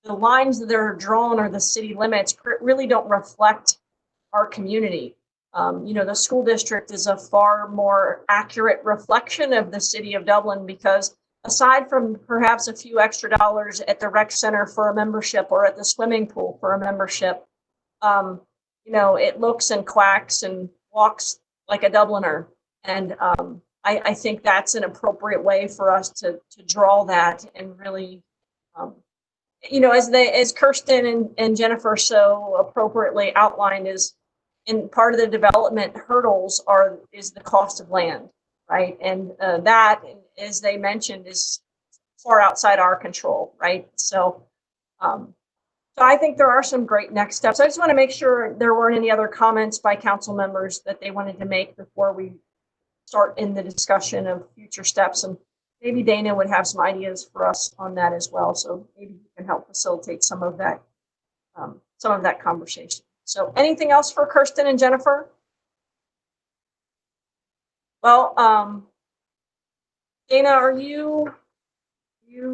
lines that are drawn or the city limits really don't reflect our community. The school district is a far more accurate reflection of the city of Dublin, because aside from perhaps a few extra dollars at the rec center for a membership or at the swimming pool for a membership, it looks and quacks and walks like a Dubliner. And I think that's an appropriate way for us to draw that and really, as Kirsten and Jennifer so appropriately outlined, is in part of the development hurdles is the cost of land, right? And that, as they mentioned, is far outside our control, right? So I think there are some great next steps. I just want to make sure there weren't any other comments by council members that they wanted to make before we start in the discussion of future steps. And maybe Dana would have some ideas for us on that as well. So maybe you can help facilitate some of that conversation. So anything else for Kirsten and Jennifer? Well, Dana, are you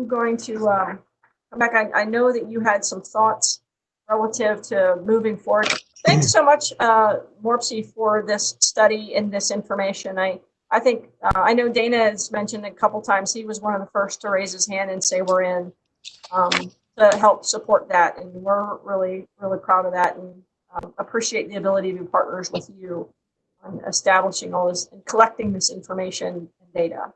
going to come back? I know that you had some thoughts relative to moving forward. Thanks so much, Morpsey, for this study and this information. I think I know Dana has mentioned a couple times he was one of the first to raise his hand and say we're in to help support that, and we're really, really proud of that, and appreciate the ability to be partners with you on establishing all this and collecting this information and data.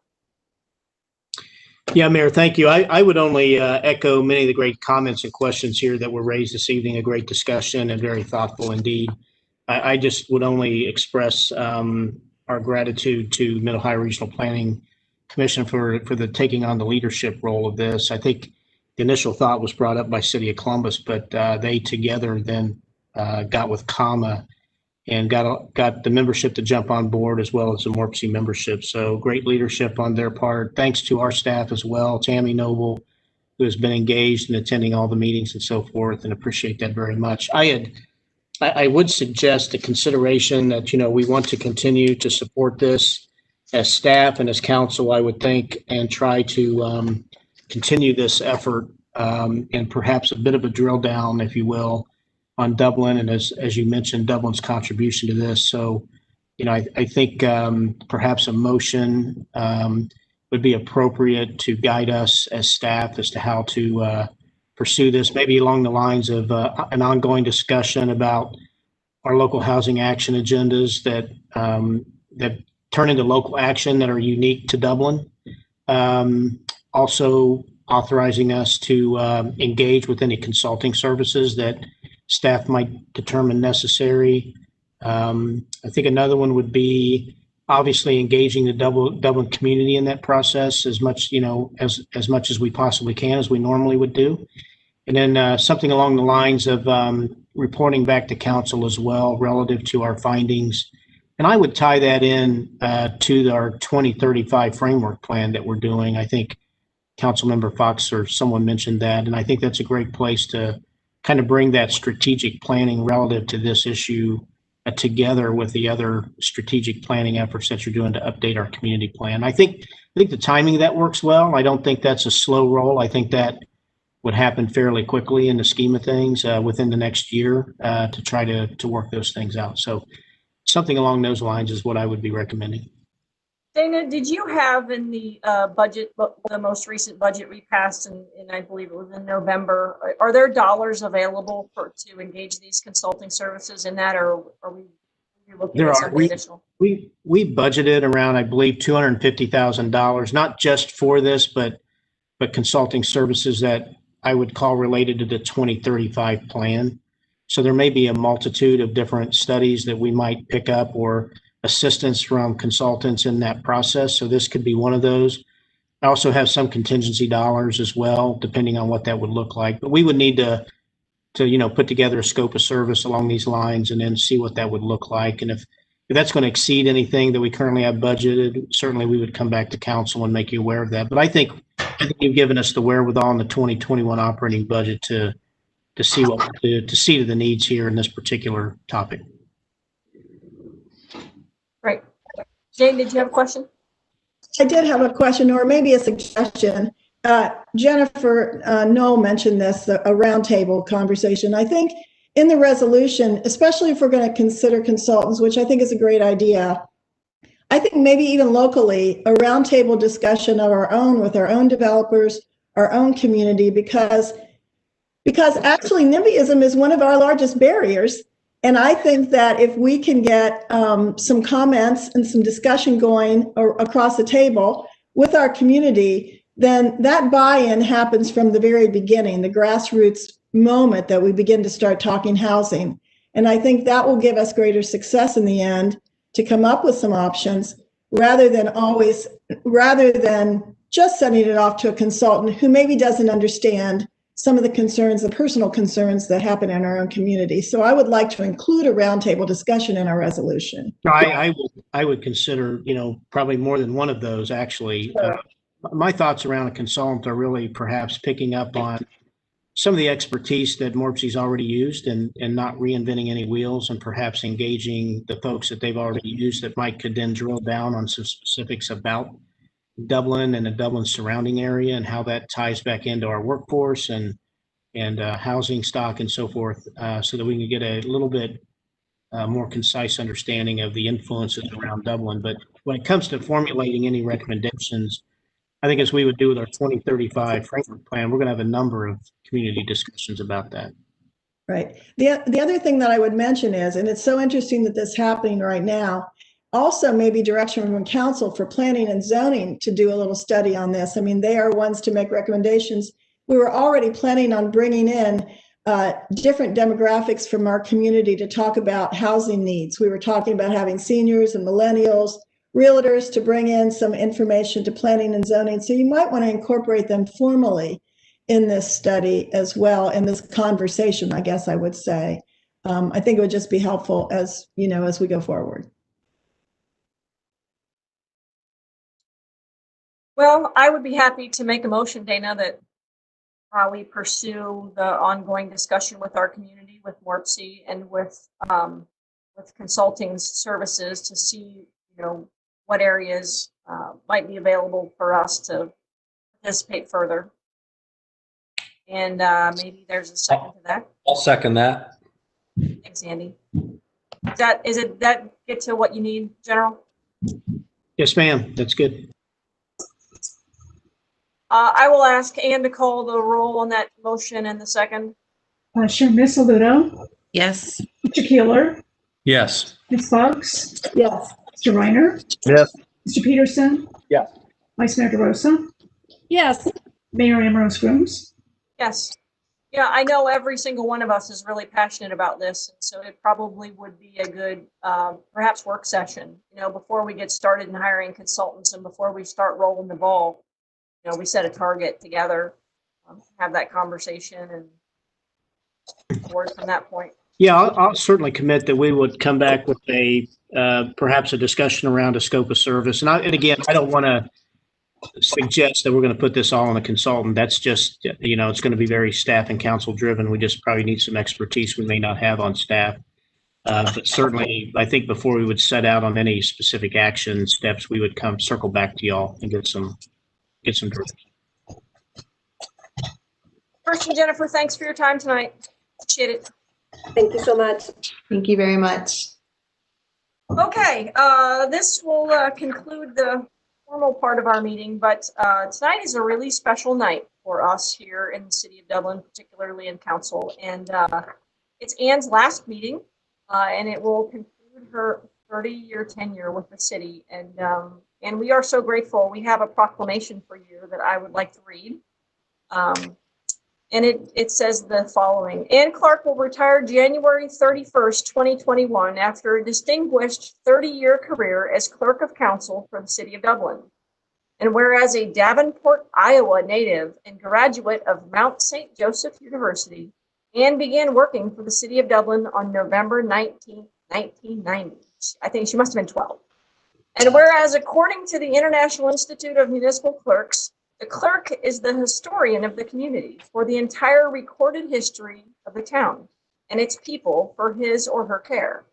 Yeah, Mayor, thank you. I would only echo many of the great comments and questions here that were raised this evening. A great discussion and very thoughtful indeed. I just would only express our gratitude to Mid-Ohio Regional Planning Commission for the taking on the leadership role of this. I think the initial thought was brought up by City of Columbus, but they together then got with CAMA and got the membership to jump on board, as well as the Morpsey membership. So great leadership on their part. Thanks to our staff as well, Tammy Noble, who has been engaged in attending all the meetings and so forth, and appreciate that very much. I would suggest a consideration that, we want to continue to support this as staff and as council, I would think, and try to continue this effort and perhaps a bit of a drill down, if you will, on Dublin, and as you mentioned, Dublin's contribution to this. So, I think perhaps a motion would be appropriate to guide us as staff as to how to pursue this, maybe along the lines of an ongoing discussion about our local housing action agendas that turn into local action that are unique to Dublin. Also authorizing us to engage with any consulting services that staff might determine necessary. I think another one would be obviously engaging the Dublin community in that process as much, as much as we possibly can, as we normally would do. And then something along the lines of reporting back to council as well relative to our findings. And I would tie that in to our 2035 framework plan that we're doing. I think Councilmember Fox or someone mentioned that, and I think that's a great place to kind of bring that strategic planning relative to this issue together with the other strategic planning efforts that you're doing to update our community plan. I think the timing of that works well. I don't think that's a slow roll. I think that would happen fairly quickly in the scheme of things within the next year to try to work those things out. So something along those lines is what I would be recommending. Dana, did you have in the budget, the most recent budget we passed, and I believe it was in November, are there dollars available to engage these consulting services in that, or are we looking at something additional? We budgeted around, I believe, $250,000, not just for this, but consulting services that I would call related to the 2035 plan. So there may be a multitude of different studies that we might pick up or assistance from consultants in that process. So this could be one of those. I also have some contingency dollars as well, depending on what that would look like. But we would need to put together a scope of service along these lines and then see what that would look like. And if that's going to exceed anything that we currently have budgeted, certainly we would come back to council and make you aware of that. But I think you've given us the wherewithal in the 2021 operating budget to see to the needs here in this particular topic. Right. Jane, did you have a question? I did have a question or maybe a suggestion. Jennifer Knoll mentioned this, a roundtable conversation. I think in the resolution, especially if we're going to consider consultants, which I think is a great idea, I think maybe even locally, a roundtable discussion of our own with our own developers, our own community, because actually NIMBYism is one of our largest barriers. And I think that if we can get some comments and some discussion going across the table with our community, then that buy-in happens from the very beginning, the grassroots moment that we begin to start talking housing. And I think that will give us greater success in the end to come up with some options rather than just sending it off to a consultant who maybe doesn't understand some of the concerns, the personal concerns that happen in our own community. So I would like to include a roundtable discussion in our resolution. I would consider, probably more than one of those actually. Sure. My thoughts around a consultant are really perhaps picking up on some of the expertise that MORPSE's already used and not reinventing any wheels, and perhaps engaging the folks that they've already used that could then drill down on some specifics about Dublin and the Dublin surrounding area and how that ties back into our workforce and housing stock and so forth, so that we can get a little bit more concise understanding of the influences around Dublin. But when it comes to formulating any recommendations, I think as we would do with our 2035 framework plan, we're going to have a number of community discussions about that. Right. The other thing that I would mention is, and it's so interesting that this is happening right now, also maybe direction from council for planning and zoning to do a little study on this. I mean, they are ones to make recommendations. We were already planning on bringing in different demographics from our community to talk about housing needs. We were talking about having seniors and millennials, realtors to bring in some information to planning and zoning. So you might want to incorporate them formally in this study as well, in this conversation, I guess I would say. I think it would just be helpful as we go forward. Well, I would be happy to make a motion, Dana, that we pursue the ongoing discussion with our community, with MORPSE, and with consulting services to see, what areas might be available for us to participate further. And maybe there's a second to that. I'll second that. Thanks, Andy. Is that get to what you need, General? Yes, ma'am. That's good. I will ask Ann to call the roll on that motion and the second. Sure. Ms. Aludo? Yes. Mr. Keeler? Yes. Ms. Fox? Yes. Mr. Reiner? Yes. Mr. Peterson? Yes. Vice Mayor DeRosa? Yes. Mayor Ambrose Grooms? Yes. Yeah, I know every single one of us is really passionate about this, and so it probably would be a good, perhaps work session, before we get started in hiring consultants and before we start rolling the ball. We set a target together, have that conversation, and forward from that point. Yeah, I'll certainly commit that we would come back with perhaps a discussion around a scope of service. And again, I don't want to suggest that we're going to put this all on a consultant. That's just, it's going to be very staff and council driven. We just probably need some expertise we may not have on staff. But certainly, I think before we would set out on any specific action steps, we would circle back to y'all and get some direction. Kirsten, Jennifer, thanks for your time tonight. Appreciate it. Thank you so much. Thank you very much. Okay, this will conclude the formal part of our meeting, but tonight is a really special night for us here in the city of Dublin, particularly in council. And it's Ann's last meeting, and it will conclude her 30-year tenure with the city. And we are so grateful. We have a proclamation for you that I would like to read. And it says the following: Ann Clark will retire January 31st, 2021, after a distinguished 30-year career as Clerk of Council for the City of Dublin. And whereas a Davenport, Iowa native and graduate of Mount St. Joseph University, Ann began working for the City of Dublin on November 19, 1990. I think she must have been 12. And whereas according to the International Institute of Municipal Clerks, the clerk is the historian of the community for the entire recorded history of the town and its people for his or her care.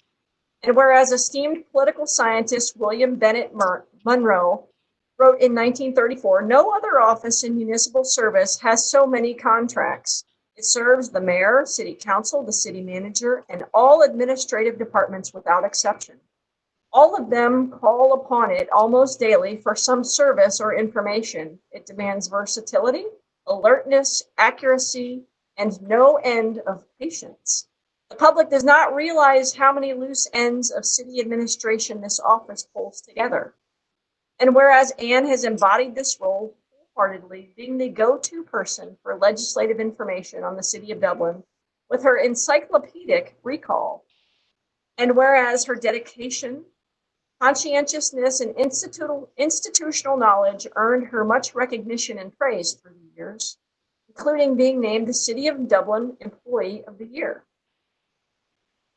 And whereas esteemed political scientist William Bennett Monroe wrote in 1934, "No other office in municipal service has so many contracts. It serves the mayor, city council, the city manager, and all administrative departments without exception. All of them call upon it almost daily for some service or information. It demands versatility, alertness, accuracy, and no end of patience. The public does not realize how many loose ends of city administration this office pulls together. And whereas Anne has embodied this role wholeheartedly, being the go-to person for legislative information on the city of Dublin with her encyclopedic recall, and whereas her dedication, conscientiousness, and institutional knowledge earned her much recognition and praise through the years, including being named the City of Dublin Employee of the Year.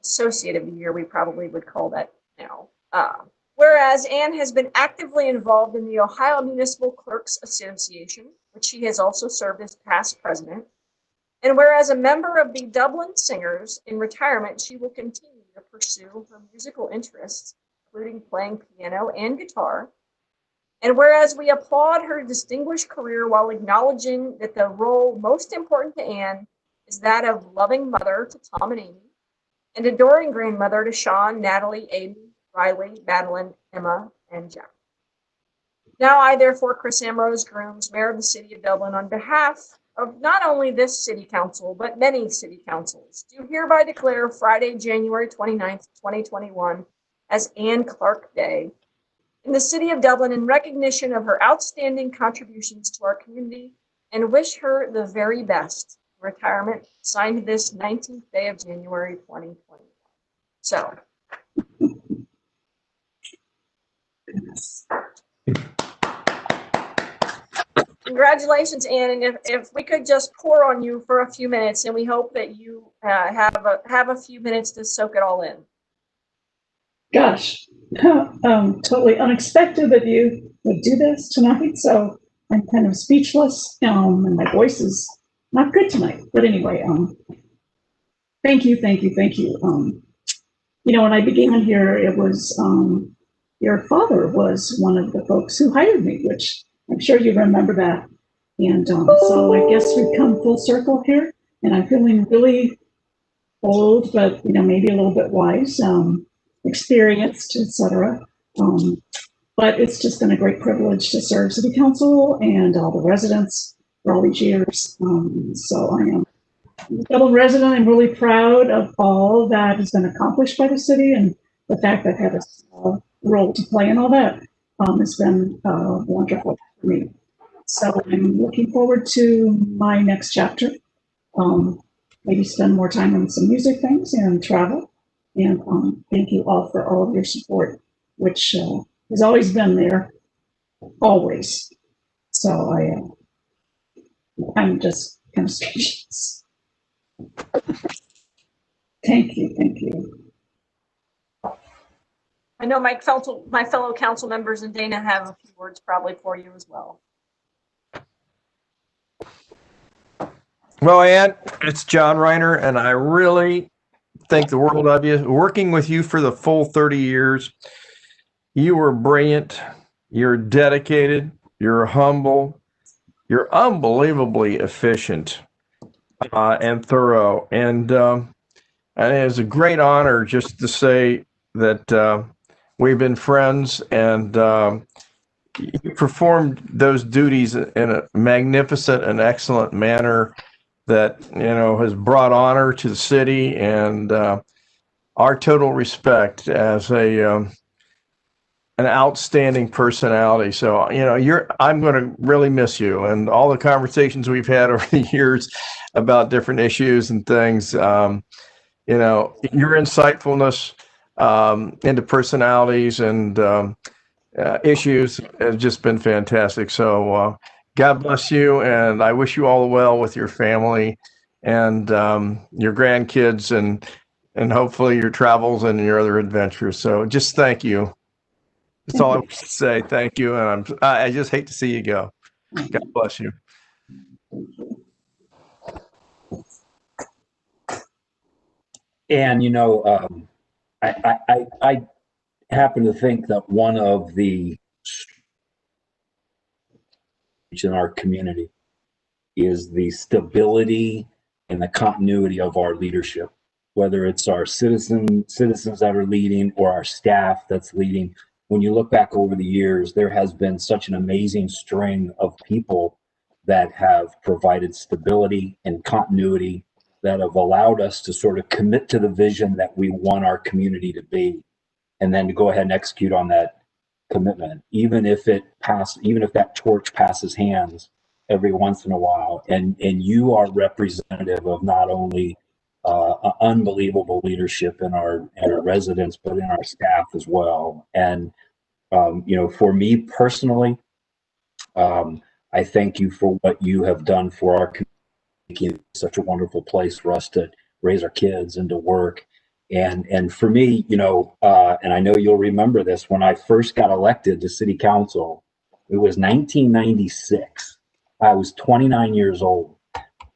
Associate of the Year, we probably would call that now. Whereas Anne has been actively involved in the Ohio Municipal Clerks Association, which she has also served as past president, and whereas a member of the Dublin Singers in retirement, she will continue to pursue her musical interests, including playing piano and guitar. And whereas we applaud her distinguished career while acknowledging that the role most important to Anne is that of loving mother to Tom and Amy, and adoring grandmother to Sean, Natalie, Amy, Riley, Madeline, Emma, and Jack. Now I, therefore, Chris Ambrose Grooms, Mayor of the City of Dublin, on behalf of not only this City Council, but many City Councils, do hereby declare Friday, January 29th, 2021, as Anne Clark Day in the City of Dublin in recognition of her outstanding contributions to our community, and wish her the very best in retirement, signed this 19th day of January 2021. So, congratulations, Anne, and if we could just pour on you for a few minutes, and we hope that you have a few minutes to soak it all in. Gosh, totally unexpected that you would do this tonight, so I'm kind of speechless, and my voice is not good tonight. But anyway, thank you. You know, when I began here, it was your father was one of the folks who hired me, which I'm sure you remember that. And so I guess we've come full circle here, and I'm feeling really old, but you know, maybe a little bit wise, experienced, etc. But it's just been a great privilege to serve City Council and all the residents for all these years. So I am a Dublin resident. I'm really proud of all that has been accomplished by the city, and the fact that I have a small role to play in all that has been wonderful for me. So I'm looking forward to my next chapter. Maybe spend more time on some music things and travel. And thank you all for all of your support, which has always been there, always. So I'm just kind of speechless. Thank you. I know my fellow council members and Dana have a few words probably for you as well. Well, Ann, it's John Reiner, and I really think the world of you. Working with you for the full 30 years, you were brilliant, you're dedicated, you're humble, you're unbelievably efficient and thorough. And it's a great honor just to say that we've been friends, and you performed those duties in a magnificent and excellent manner that, you know, has brought honor to the city, and our total respect as an outstanding personality. So, you know, I'm going to really miss you, and all the conversations we've had over the years about different issues and things. You know, your insightfulness into personalities and issues has just been fantastic. So God bless you, and I wish you all the well with your family and your grandkids, and hopefully your travels and your other adventures. So just thank you. That's all I want to say. Thank you, and I just hate to see you go. God bless you. And you know, I happen to think that one of the in our community is the stability and the continuity of our leadership, whether it's our citizens that are leading or our staff that's leading. When you look back over the years, there has been such an amazing string of people that have provided stability and continuity that have allowed us to sort of commit to the vision that we want our community to be, and then to go ahead and execute on that commitment, even if that torch passes hands every once in a while. And you are representative of not only unbelievable leadership in our residents, but in our staff as well. And for me personally, I thank you for what you have done for our community, making it such a wonderful place for us to raise our kids and to work. And for me, and I know you'll remember this, when I first got elected to city council, it was 1996. I was 29 years old.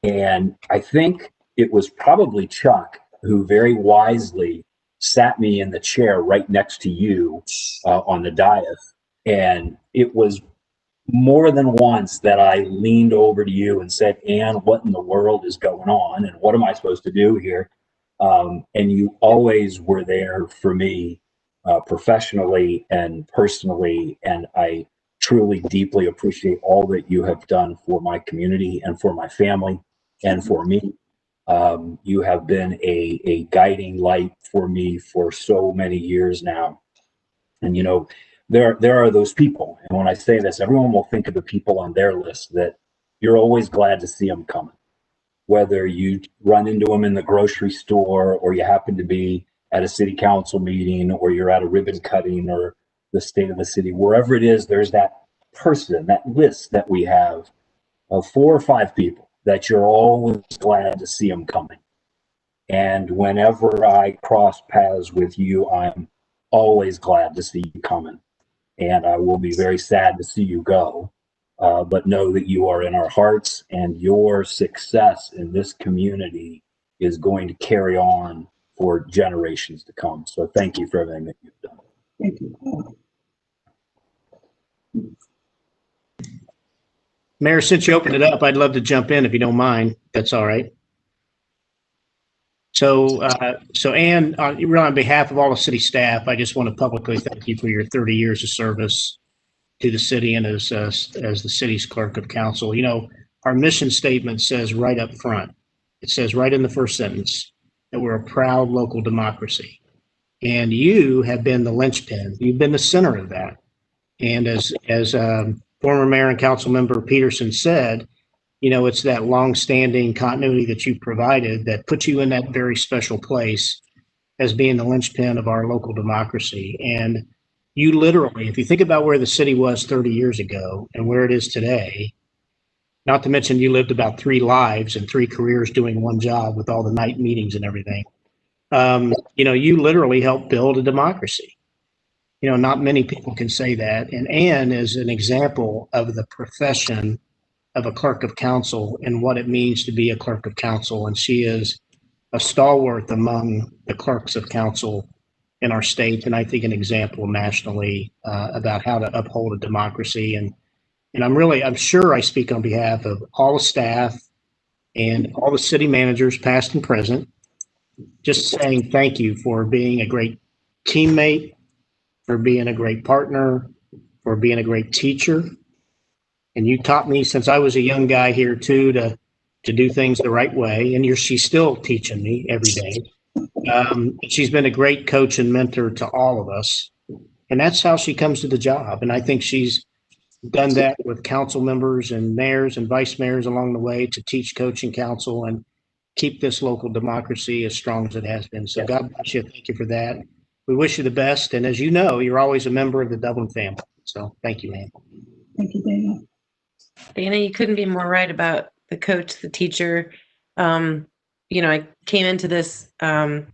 And I think it was probably Chuck who very wisely sat me in the chair right next to you on the dais. And it was more than once that I leaned over to you and said, Ann, what in the world is going on? And what am I supposed to do here? And you always were there for me professionally and personally. And I truly, deeply appreciate all that you have done for my community and for my family and for me. You have been a guiding light for me for so many years now. And, there are those people. And when I say this, everyone will think of the people on their list that you're always glad to see them coming. Whether you run into them in the grocery store, or you happen to be at a city council meeting, or you're at a ribbon cutting or the state of the city, wherever it is, there's that person, that list that we have of 4 or 5 people that you're always glad to see them coming. And whenever I cross paths with you, I'm always glad to see you coming. And I will be very sad to see you go. But know that you are in our hearts, and your success in this community is going to carry on for generations to come. So thank you for everything that you've done. Thank you. Mayor, since you opened it up, I'd love to jump in if you don't mind. That's all right. So Ann, on behalf of all the city staff, I just want to publicly thank you for your 30 years of service to the city and as the city's clerk of council. Our mission statement says right up front, it says right in the first sentence that we're a proud local democracy. And you have been the linchpin. You've been the center of that. And as former mayor and council member Peterson said, it's that longstanding continuity that you provided that puts you in that very special place as being the linchpin of our local democracy. And you literally, if you think about where the city was 30 years ago and where it is today, not to mention you lived about 3 lives and 3 careers doing one job with all the night meetings and everything. You literally helped build a democracy. Not many people can say that. And Ann is an example of the profession of a clerk of council and what it means to be a clerk of council. And she is a stalwart among the clerks of council in our state, and I think an example nationally about how to uphold a democracy. And I'm sure I speak on behalf of all the staff and all the city managers, past and present, just saying thank you for being a great teammate, for being a great partner, for being a great teacher. And you taught me since I was a young guy here too to do things the right way. And she's still teaching me every day. She's been a great coach and mentor to all of us. And that's how she comes to the job. And I think she's done that with council members and mayors and vice mayors along the way to teach, coach, and counsel and keep this local democracy as strong as it has been. So God bless you. Thank you for that. We wish you the best. And as you know, you're always a member of the Dublin family. So thank you, man. Thank you, Dana. Dana, you couldn't be more right about the coach, the teacher. I came into this in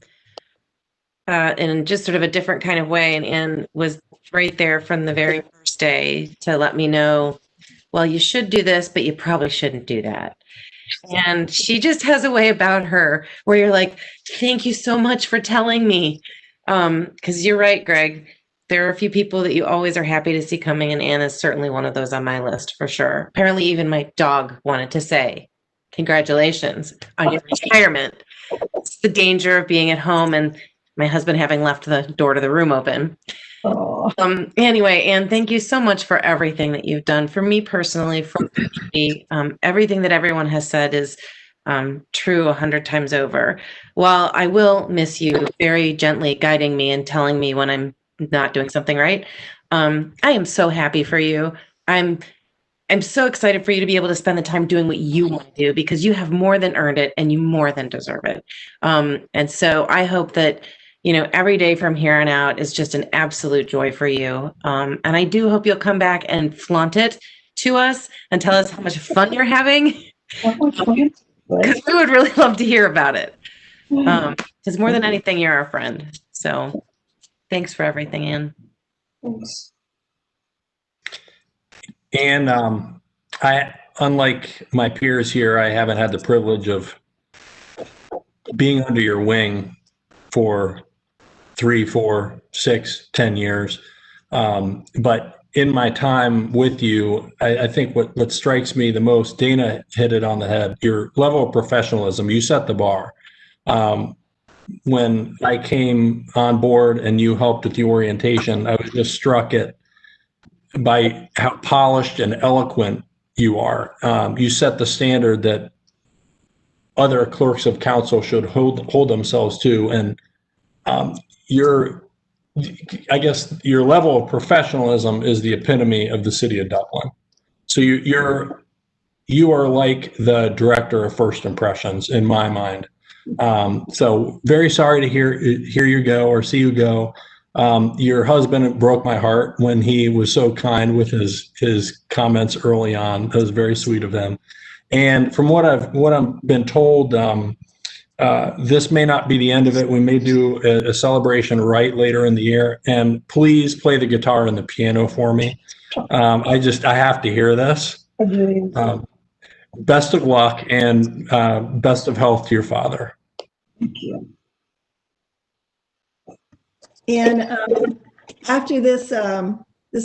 just sort of a different kind of way, and was right there from the very first day to let me know, well, you should do this, but you probably shouldn't do that. And she just has a way about her where you're like, thank you so much for telling me. Because you're right, Greg. There are a few people that you always are happy to see coming, and Anne is certainly one of those on my list for sure. Apparently, even my dog wanted to say, congratulations on your retirement. It's the danger of being at home and my husband having left the door to the room open. Anyway, Anne, thank you so much for everything that you've done for me personally, for me. Everything that everyone has said is true 100 times over. While I will miss you very gently guiding me and telling me when I'm not doing something right, I am so happy for you. I'm so excited for you to be able to spend the time doing what you want to do, because you have more than earned it and you more than deserve it. And so I hope that, you know, every day from here on out is just an absolute joy for you. And I do hope you'll come back and flaunt it to us and tell us how much fun you're having. Because we would really love to hear about it. Because more than anything, you're our friend. So thanks for everything, Anne. Thanks. And unlike my peers here, I haven't had the privilege of being under your wing for 3, 4, 6, 10 years. But in my time with you, I think what strikes me the most, Dana hit it on the head, your level of professionalism. You set the bar. When I came on board and you helped with the orientation, I was just struck by how polished and eloquent you are. You set the standard that other clerks of council should hold themselves to, and I guess your level of professionalism is the epitome of the city of Dublin. So you are like the director of first impressions in my mind. So very sorry to hear you go or see you go. Your husband broke my heart when he was so kind with his comments early on. That was very sweet of him. And from what I've been told, this may not be the end of it. We may do a celebration right later in the year. And please play the guitar and the piano for me. I have to hear this. Best of luck and best of health to your father. Thank you. And after this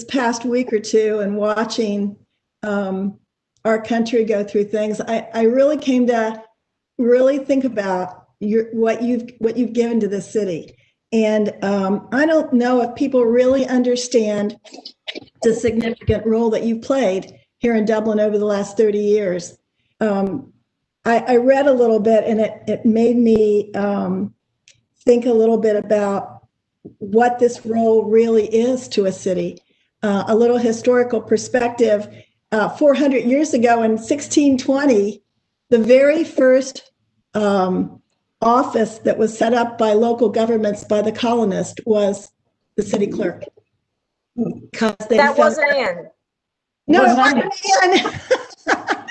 past week or two and watching our country go through things, I really came to really think about what you've given to this city. And I don't know if people really understand the significant role that you've played here in Dublin over the last 30 years. I read a little bit, and it made me think a little bit about what this role really is to a city. A little historical perspective. 400 years ago in 1620, the very first office that was set up by local governments by the colonists was the city clerk. That wasn't Anne. No, it wasn't Anne.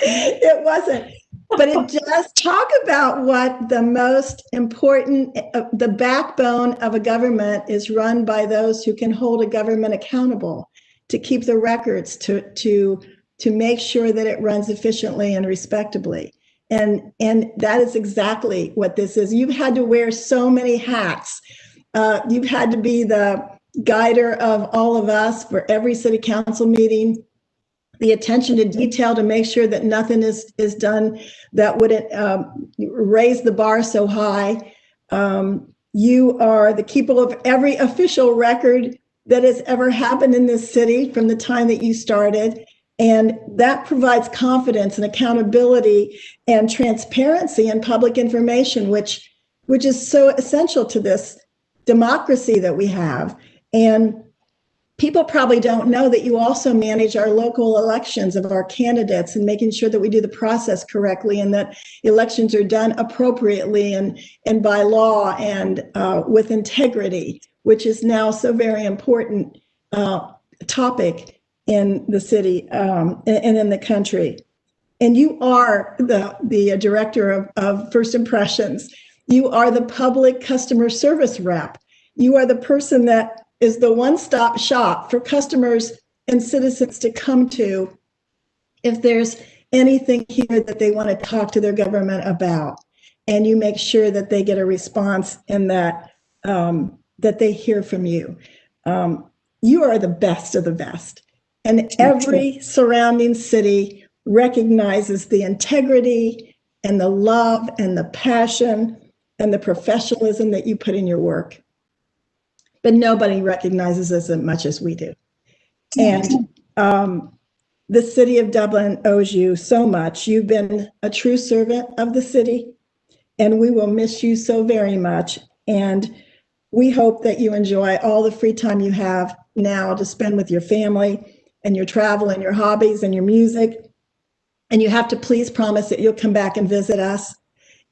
It wasn't. But it does talk about what the most important, the backbone of a government is run by those who can hold a government accountable, to keep the records, to make sure that it runs efficiently and respectably. And that is exactly what this is. You've had to wear so many hats. You've had to be the guider of all of us for every city council meeting, the attention to detail to make sure that nothing is done that wouldn't raise the bar so high. You are the keeper of every official record that has ever happened in this city from the time that you started. And that provides confidence and accountability and transparency and public information, which is so essential to this democracy that we have. And people probably don't know that you also manage our local elections of our candidates and making sure that we do the process correctly and that elections are done appropriately and by law and with integrity, which is now so very important topic in the city and in the country. And you are the director of First Impressions. You are the public customer service rep. You are the person that is the one-stop shop for customers and citizens to come to if there's anything here that they want to talk to their government about. And you make sure that they get a response and that they hear from you. you are the best of the best. And every surrounding city recognizes the integrity and the love and the passion and the professionalism that you put in your work. But nobody recognizes us as much as we do. And the city of Dublin owes you so much. You've been a true servant of the city, and we will miss you so very much. And we hope that you enjoy all the free time you have now to spend with your family and your travel and your hobbies and your music. And you have to please promise that you'll come back and visit us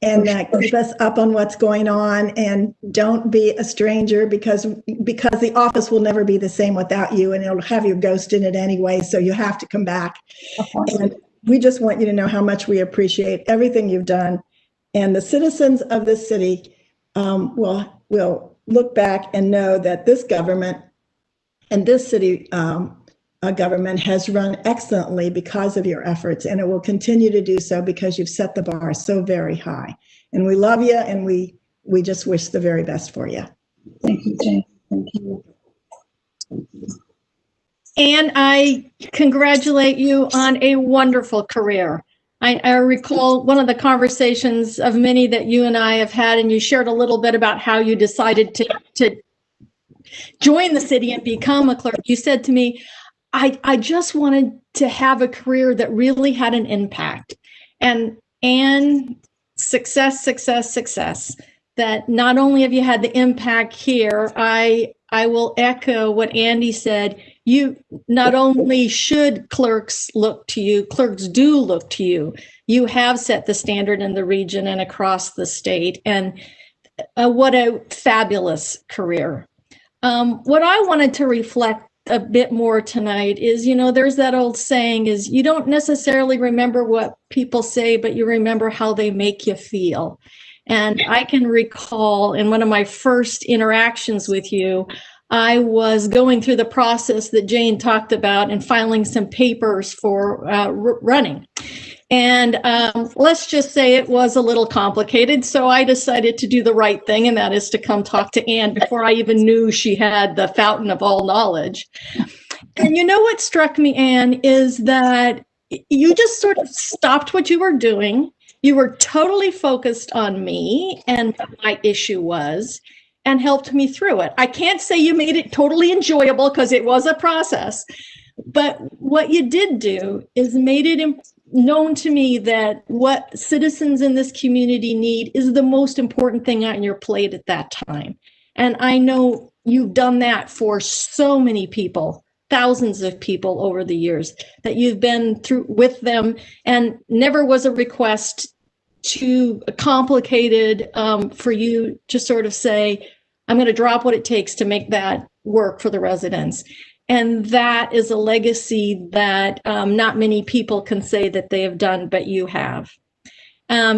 and keep us up on what's going on, and don't be a stranger, because the office will never be the same without you, and it'll have your ghost in it anyway, so you have to come back. And we just want you to know how much we appreciate everything you've done, and the citizens of this city will look back and know that this government and this city government has run excellently because of your efforts, and it will continue to do so because you've set the bar so very high. And we love you, and we just wish the very best for you. Thank you, Jane. Thank you. And I congratulate you on a wonderful career. I recall one of the conversations of many that you and I have had, and you shared a little bit about how you decided to join the city and become a clerk. You said to me, I just wanted to have a career that really had an impact. And success, that not only have you had the impact here, I will echo what Andy said. You not only should clerks look to you, clerks do look to you. You have set the standard in the region and across the state. And what a fabulous career. What I wanted to reflect a bit more tonight is, there's that old saying is you don't necessarily remember what people say, but you remember how they make you feel. And I can recall in one of my first interactions with you, I was going through the process that Jane talked about and filing some papers for running. And let's just say it was a little complicated. So I decided to do the right thing, and that is to come talk to Anne before I even knew she had the fountain of all knowledge. And what struck me, Anne, is that you just sort of stopped what you were doing. You were totally focused on me and what my issue was, and helped me through it. I can't say you made it totally enjoyable, because it was a process. But what you did do is made it known to me that what citizens in this community need is the most important thing on your plate at that time. And I know you've done that for so many people, thousands of people over the years, that you've been through with them, and never was a request too complicated for you to sort of say, I'm going to drop what it takes to make that work for the residents. And that is a legacy that not many people can say that they have done, but you have.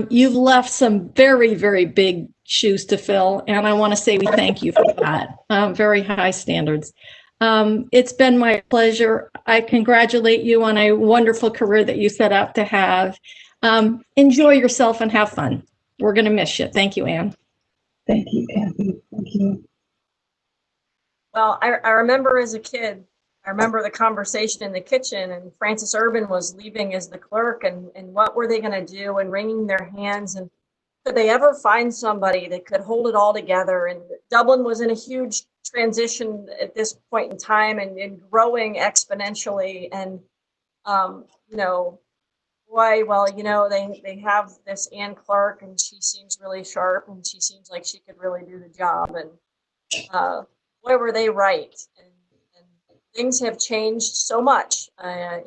You've left some very, very big shoes to fill, and I want to say we thank you for that. Very high standards. It's been my pleasure. I congratulate you on a wonderful career that you set out to have. Enjoy yourself and have fun. We're going to miss you. Thank you, Anne. Thank you, Kathy. Thank you. Well, I remember as a kid, I remember the conversation in the kitchen, and Frances Urban was leaving as the clerk, and what were they going to do, and wringing their hands, and could they ever find somebody that could hold it all together? And Dublin was in a huge transition at this point in time, and growing exponentially. And, they have this Ann Clark, and she seems really sharp, and she seems like she could really do the job. And boy, were they right. And things have changed so much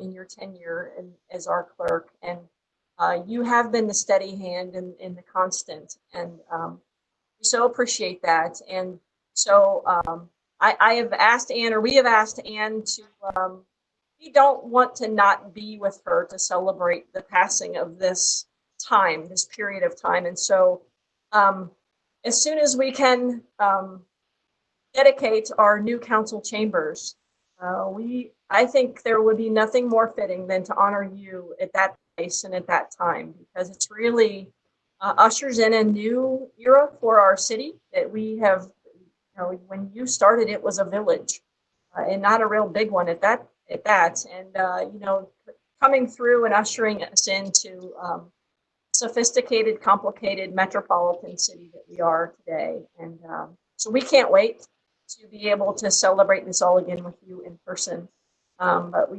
in your tenure as our clerk. And you have been the steady hand and the constant. And we so appreciate that. And so I have asked Anne, or we have asked Anne to, we don't want to not be with her to celebrate the passing of this time, this period of time. And so as soon as we can dedicate our new council chambers, I think there would be nothing more fitting than to honor you at that place and at that time, because it's really ushers in a new era for our city that we have. When you started, it was a village. and not a real big one at that. And you know, coming through and ushering us into sophisticated, complicated metropolitan city that we are today. And so we can't wait to be able to celebrate this all again with you in person. But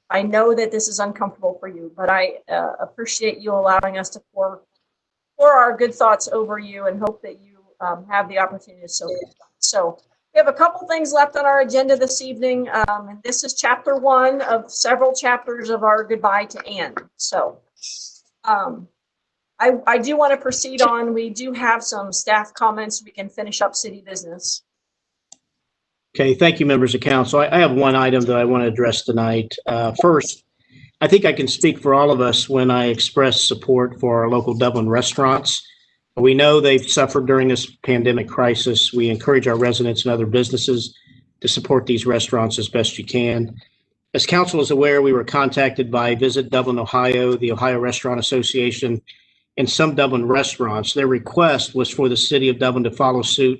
I know that this is uncomfortable for you, but I appreciate you allowing us to pour our good thoughts over you, and hope that you have the opportunity to soak it up. So we have a couple things left on our agenda this evening. And this is chapter 1 of several chapters of our goodbye to Anne. So I do want to proceed on. We do have some staff comments. We can finish up city business. Okay, thank you, members of council. I have one item that I want to address tonight. First, I think I can speak for all of us when I express support for our local Dublin restaurants. We know they've suffered during this pandemic crisis. We encourage our residents and other businesses to support these restaurants as best you can. As council is aware, we were contacted by Visit Dublin, Ohio, the Ohio Restaurant Association, and some Dublin restaurants. Their request was for the city of Dublin to follow suit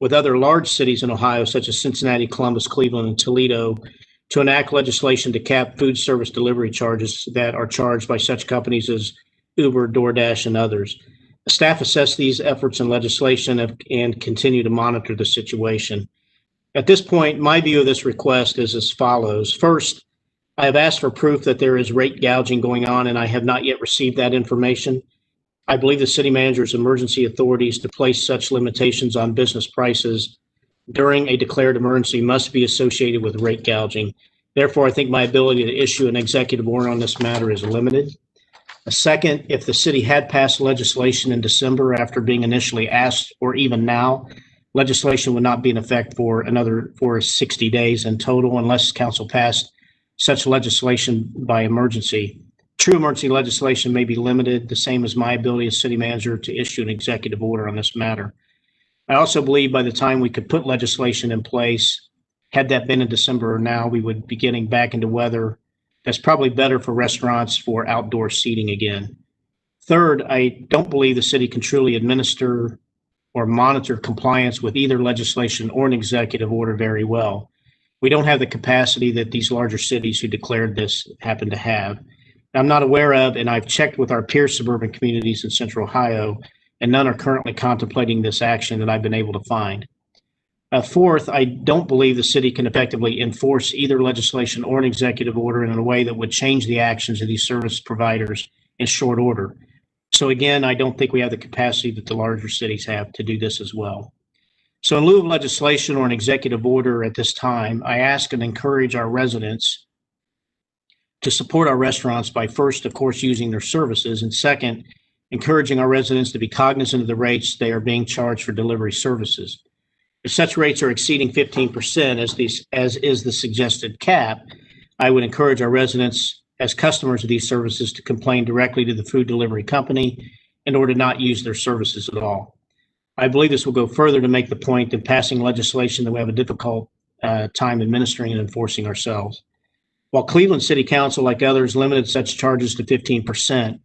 with other large cities in Ohio, such as Cincinnati, Columbus, Cleveland, and Toledo, to enact legislation to cap food service delivery charges that are charged by such companies as Uber, DoorDash, and others. Staff assess these efforts and legislation and continue to monitor the situation. At this point, my view of this request is as follows. First, I have asked for proof that there is rate gouging going on, and I have not yet received that information. I believe the city manager's emergency authorities to place such limitations on business prices during a declared emergency must be associated with rate gouging. Therefore, I think my ability to issue an executive order on this matter is limited. Second, if the city had passed legislation in December after being initially asked, or even now, legislation would not be in effect for 60 days in total unless council passed such legislation by emergency. True emergency legislation may be limited, the same as my ability as city manager to issue an executive order on this matter. I also believe by the time we could put legislation in place, had that been in December or now, we would be getting back into weather that's probably better for restaurants for outdoor seating again. Third, I don't believe the city can truly administer or monitor compliance with either legislation or an executive order very well. We don't have the capacity that these larger cities who declared this happen to have. I'm not aware of, and I've checked with our peer suburban communities in Central Ohio, and none are currently contemplating this action that I've been able to find. Fourth, I don't believe the city can effectively enforce either legislation or an executive order in a way that would change the actions of these service providers in short order. So again, I don't think we have the capacity that the larger cities have to do this as well. So in lieu of legislation or an executive order at this time, I ask and encourage our residents to support our restaurants by first, of course, using their services, and second, encouraging our residents to be cognizant of the rates they are being charged for delivery services. If such rates are exceeding 15%, as is the suggested cap, I would encourage our residents as customers of these services to complain directly to the food delivery company in order to not use their services at all. I believe this will go further to make the point that passing legislation that we have a difficult time administering and enforcing ourselves. While Cleveland City Council, like others, limited such charges to 15%,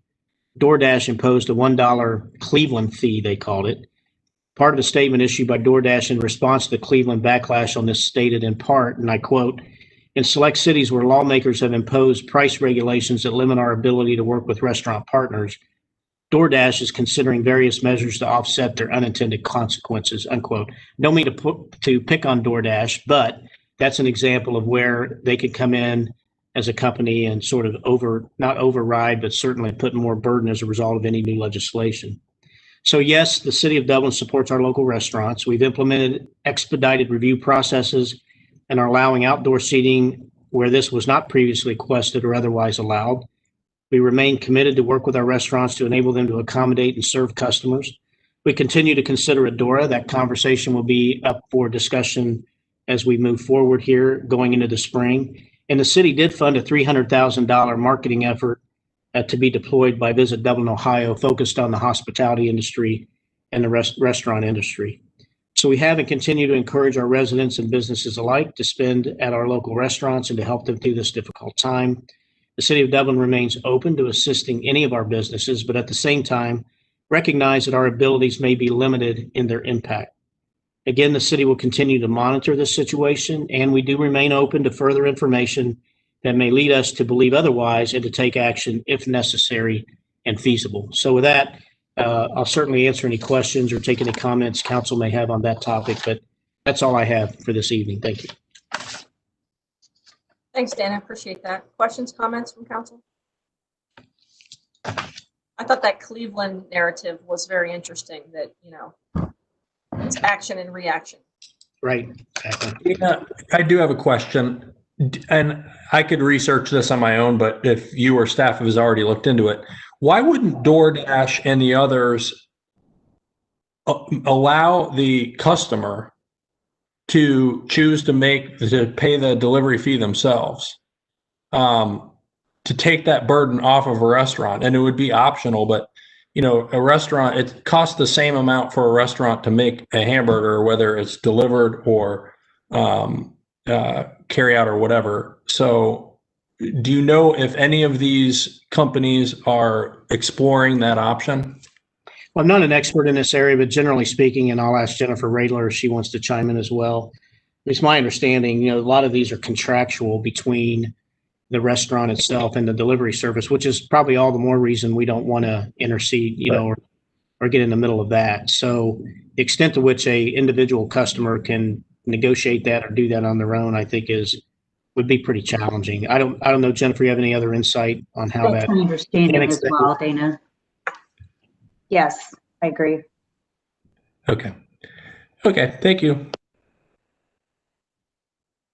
DoorDash imposed a $1 Cleveland fee, they called it. Part of the statement issued by DoorDash in response to the Cleveland backlash on this stated in part, and I quote, "In select cities where lawmakers have imposed price regulations that limit our ability to work with restaurant partners, DoorDash is considering various measures to offset their unintended consequences," unquote. Don't mean to pick on DoorDash, but that's an example of where they could come in as a company and sort of not override, but certainly put more burden as a result of any new legislation. So yes, the city of Dublin supports our local restaurants. We've implemented expedited review processes and are allowing outdoor seating where this was not previously requested or otherwise allowed. We remain committed to work with our restaurants to enable them to accommodate and serve customers. We continue to consider ADORA. That conversation will be up for discussion as we move forward here going into the spring. And the city did fund a $300,000 marketing effort to be deployed by Visit Dublin, Ohio, focused on the hospitality industry and the restaurant industry. So we have and continue to encourage our residents and businesses alike to spend at our local restaurants and to help them through this difficult time. The city of Dublin remains open to assisting any of our businesses, but at the same time, recognize that our abilities may be limited in their impact. Again, the city will continue to monitor this situation, and we do remain open to further information that may lead us to believe otherwise and to take action if necessary and feasible. So with that, I'll certainly answer any questions or take any comments council may have on that topic, but that's all I have for this evening. Thank you. Thanks, Dan. I appreciate that. Questions, comments from council? I thought that Cleveland narrative was very interesting, that, you know, it's action and reaction. Right. Yeah, I do have a question, and I could research this on my own, but if you or staff has already looked into it, why wouldn't DoorDash and the others allow the customer to choose to pay the delivery fee themselves, to take that burden off of a restaurant? And it would be optional, but you know, a restaurant, it costs the same amount for a restaurant to make a hamburger, whether it's delivered or carry out or whatever. So do you know if any of these companies are exploring that option? Well, I'm not an expert in this area, but generally speaking, and I'll ask Jennifer Radler if she wants to chime in as well. It's my understanding, you know, a lot of these are contractual between the restaurant itself and the delivery service, which is probably all the more reason we don't want to intercede, you know, or get in the middle of that. So the extent to which a individual customer can negotiate that or do that on their own, I think would be pretty challenging. I don't know, Jennifer, you have any other insight on how That's that? my understanding as well, Dana. Yes, I agree. Okay. Okay, thank you.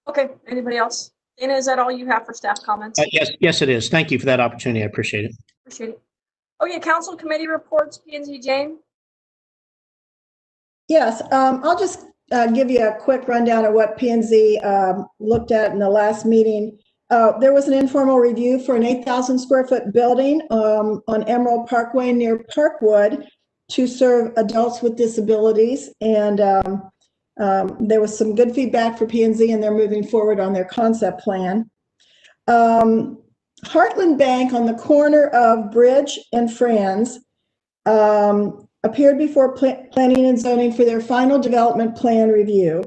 Okay, anybody else? Dana, is that all you have for staff comments? Yes, it is. Thank you for that opportunity. I appreciate it. Appreciate it. Okay, council committee reports, P&Z Jane. Yes, I'll just give you a quick rundown of what P&Z looked at in the last meeting. There was an informal review for an 8,000 square foot building on Emerald Parkway near Parkwood to serve adults with disabilities. And there was some good feedback for P&Z, and they're moving forward on their concept plan. Heartland Bank on the corner of Bridge and Franz appeared before Planning and Zoning for their final development plan review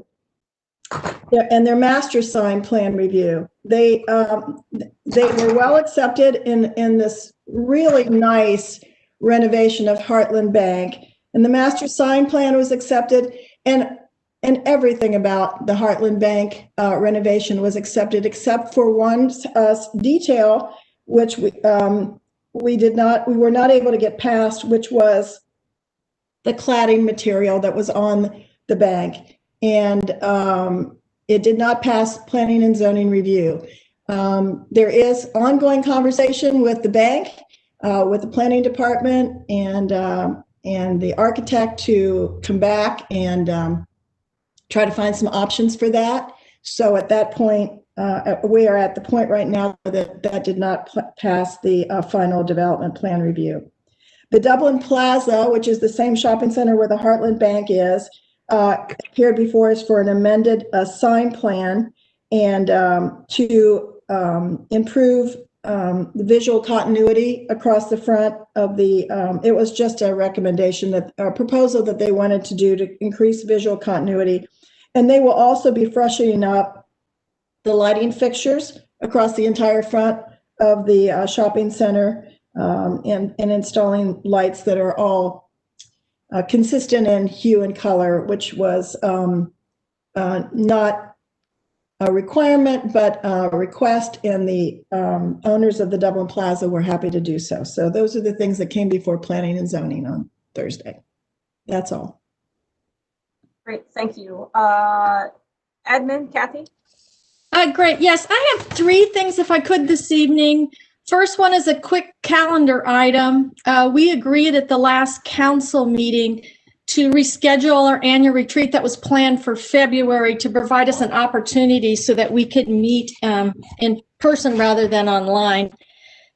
and their master sign plan review. They were well accepted in this really nice renovation of Heartland Bank, and the master sign plan was accepted, and everything about the Heartland Bank renovation was accepted, except for one detail, which we were not able to get past, which was the cladding material that was on the bank, and it did not pass planning and zoning review. There is ongoing conversation with the bank, with the planning department, and the architect to come back and try to find some options for that. So at that point, we are at the point right now that did not pass the final development plan review. The Dublin Plaza, which is the same shopping center where the Heartland Bank is, appeared before us for an amended sign plan and to improve the visual continuity across the front of the, it was just a recommendation, that a proposal that they wanted to do to increase visual continuity. And they will also be freshening up the lighting fixtures across the entire front of the shopping center, and installing lights that are all consistent in hue and color, which was not a requirement, but a request, and the owners of the Dublin Plaza were happy to do so. So those are the things that came before Planning and Zoning on Thursday. That's all. Great, thank you. Admin, Kathy? Great. Yes, I have three things, if I could, this evening. First one is a quick calendar item. We agreed at the last council meeting to reschedule our annual retreat that was planned for February to provide us an opportunity so that we could meet in person rather than online.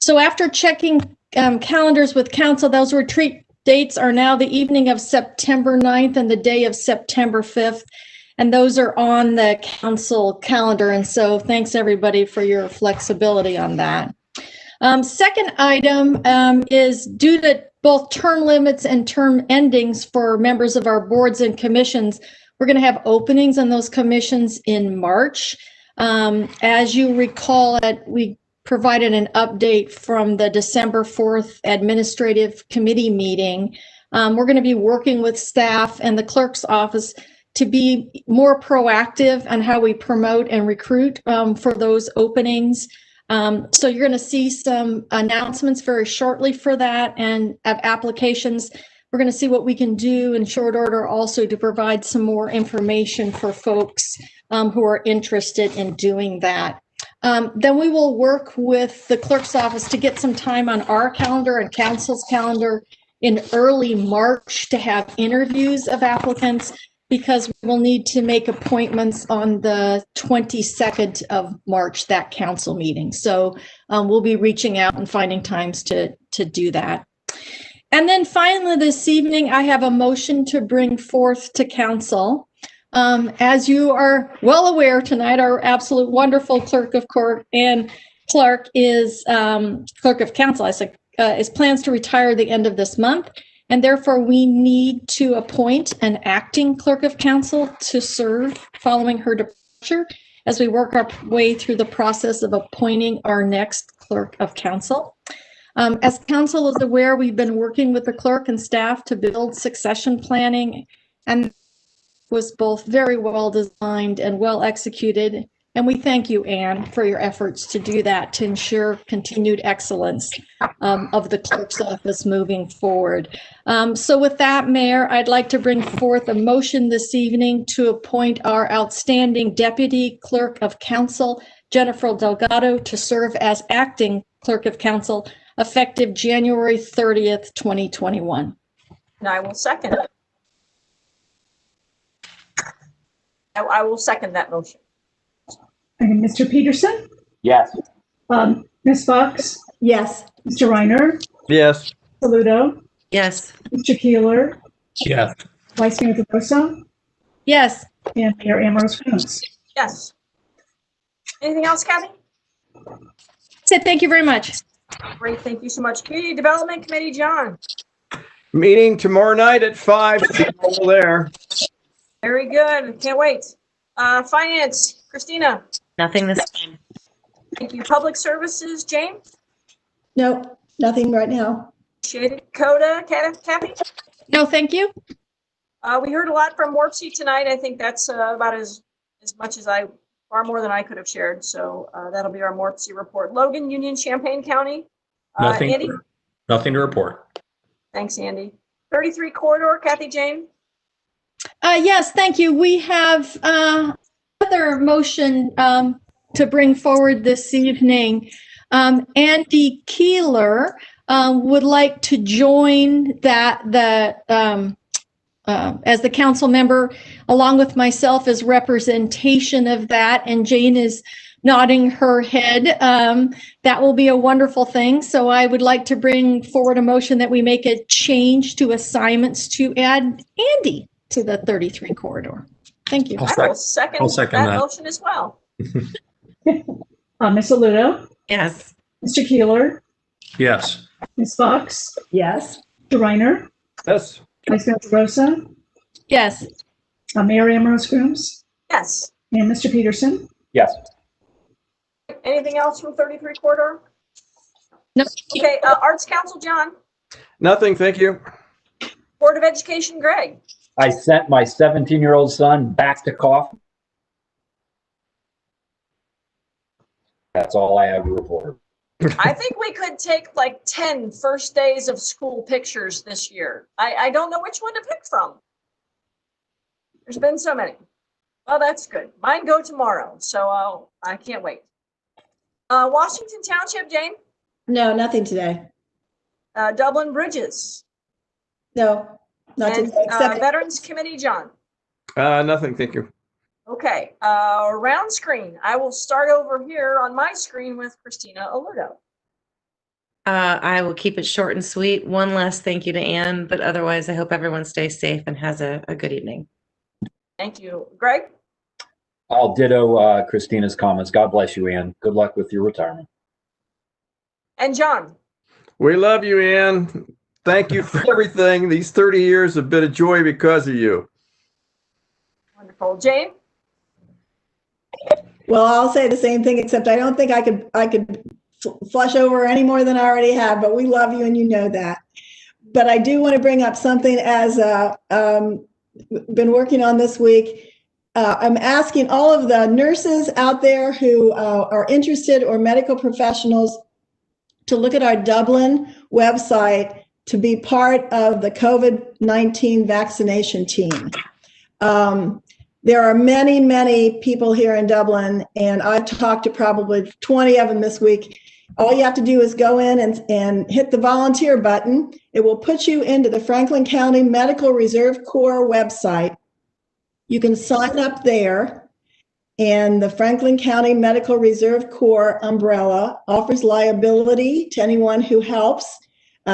So after checking calendars with council, those retreat dates are now the evening of September 9th and the day of September 5th. And those are on the council calendar. And so thanks everybody for your flexibility on that. Second item is due to both term limits and term endings for members of our boards and commissions, We're going to have openings on those commissions in March. As you recall, we provided an update from the December 4th Administrative Committee meeting. We're going to be working with staff and the clerk's office to be more proactive on how we promote and recruit for those openings. So you're going to see some announcements very shortly for that, and applications. We're going to see what we can do in short order also to provide some more information for folks who are interested in doing that. Then we will work with the clerk's office to get some time on our calendar and council's calendar in early March to have interviews of applicants, because we'll need to make appointments on the 22nd of March, that council meeting. So we'll be reaching out and finding times to do that. And then finally this evening, I have a motion to bring forth to council. As you are well aware tonight, our absolute wonderful clerk of court and Clark is clerk of council, is plans to retire at the end of this month. And therefore, we need to appoint an acting clerk of council to serve following her departure as we work our way through the process of appointing our next clerk of council. As council is aware, we've been working with the clerk and staff to build succession planning, and was both very well designed and well executed. And we thank you, Anne, for your efforts to do that, to ensure continued excellence of the clerk's office moving forward. So with that, Mayor, I'd like to bring forth a motion this evening to appoint our outstanding Deputy Clerk of Council, Jennifer Delgado, to serve as acting Clerk of Council effective January 30th, 2021. And I will second it. I will second that motion. And Mr. Peterson? Yes. Ms. Fox? Yes. Mr. Reiner? Yes. Saludo? Yes. Mr. Keeler? Yes. Vice Mayor DeRosa? Yes. And Mayor Ambrose Jones? Yes. Anything else, Kathy? So thank you very much. Great, thank you so much. Community Development Committee, John. Meeting tomorrow night at 5. See you all there. Very good. Can't wait. Finance, Christina. Nothing this time. Thank you. Public Services, James. No, nothing right now. Appreciate it. Coda, Kathy. No, thank you. We heard a lot from Warpsy tonight. I think that's about as much as far more than I could have shared. So that'll be our Warpsy report. Logan, Union, Champaign County. Andy. Nothing to report. Thanks, Andy. 33 Corridor, Kathy Jane. Yes, thank you. We have another motion to bring forward this evening. Andy Keeler would like to join as the council member, along with myself, as representation of that. And Jane is nodding her head. That will be a wonderful thing. So I would like to bring forward a motion that we make a change to assignments to add Andy to the 33 corridor. Thank you. I will second that motion as well. Ms. Saludo? Yes. Mr. Keeler? Yes. Ms. Fox? Yes. Mr. Reiner? Yes. Vice Mayor DeRosa? Yes. Mayor Ambrose Jones? Yes. And Mr. Peterson? Yes. Anything else from 33 Corridor? No. Okay, Arts Council, John. Nothing, thank you. Board of Education, Greg. I sent my 17-year-old son back to coffee. That's all I have to report. I think we could take like 10 first days of school pictures this year. I don't know which one to pick from. There's been so many. Well, that's good. Mine go tomorrow, so I can't wait. Washington Township, Jane? No, nothing today. Dublin Bridges? No, not And today. Veterans Committee, John? Nothing, thank you. Okay, round screen. I will start over here on my screen with Christina Aludo. I will keep it short and sweet. One last thank you to Anne, but otherwise I hope everyone stays safe and has a good evening. Thank you. Greg? I'll ditto Christina's comments. God bless you, Ann. Good luck with your retirement. And John? We love you, Ann. Thank you for everything. These 30 years have been a joy because of you. Wonderful. Jane? Well, I'll say the same thing, except I don't think I could flush over any more than I already have, but we love you and you know that. But I do want to bring up something as been working on this week. I'm asking all of the nurses out there who are interested or medical professionals to look at our Dublin website to be part of the COVID-19 vaccination team. There are many, many people here in Dublin, and I've talked to probably 20 of them this week. All you have to do is go in and hit the volunteer button. It will put you into the Franklin County Medical Reserve Corps website. You can sign up there, and the Franklin County Medical Reserve Corps umbrella offers liability to anyone who helps,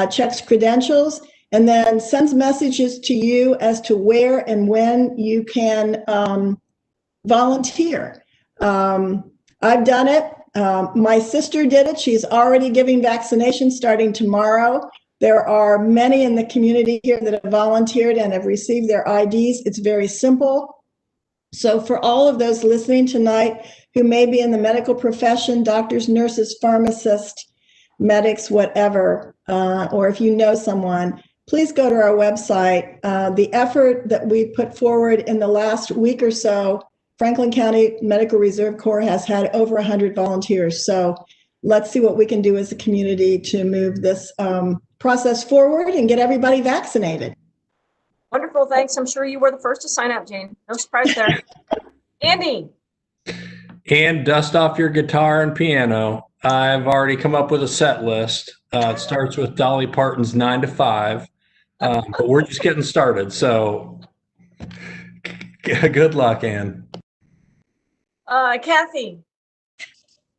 checks credentials, and then sends messages to you as to where and when you can volunteer. I've done it. My sister did it. She's already giving vaccinations starting tomorrow. There are many in the community here that have volunteered and have received their IDs. It's very simple. So for all of those listening tonight who may be in the medical profession, doctors, nurses, pharmacists, medics, whatever, or if you know someone, please go to our website. The effort that we put forward in the last week or so, Franklin County Medical Reserve Corps has had over 100 volunteers. So let's see what we can do as a community to move this process forward and get everybody vaccinated. Wonderful, thanks. I'm sure you were the first to sign up, Jane. No surprise there. Andy? And dust off your guitar and piano. I've already come up with a set list. It starts with Dolly Parton's 9 to 5, but we're just getting started. So good luck, Ann. Kathy?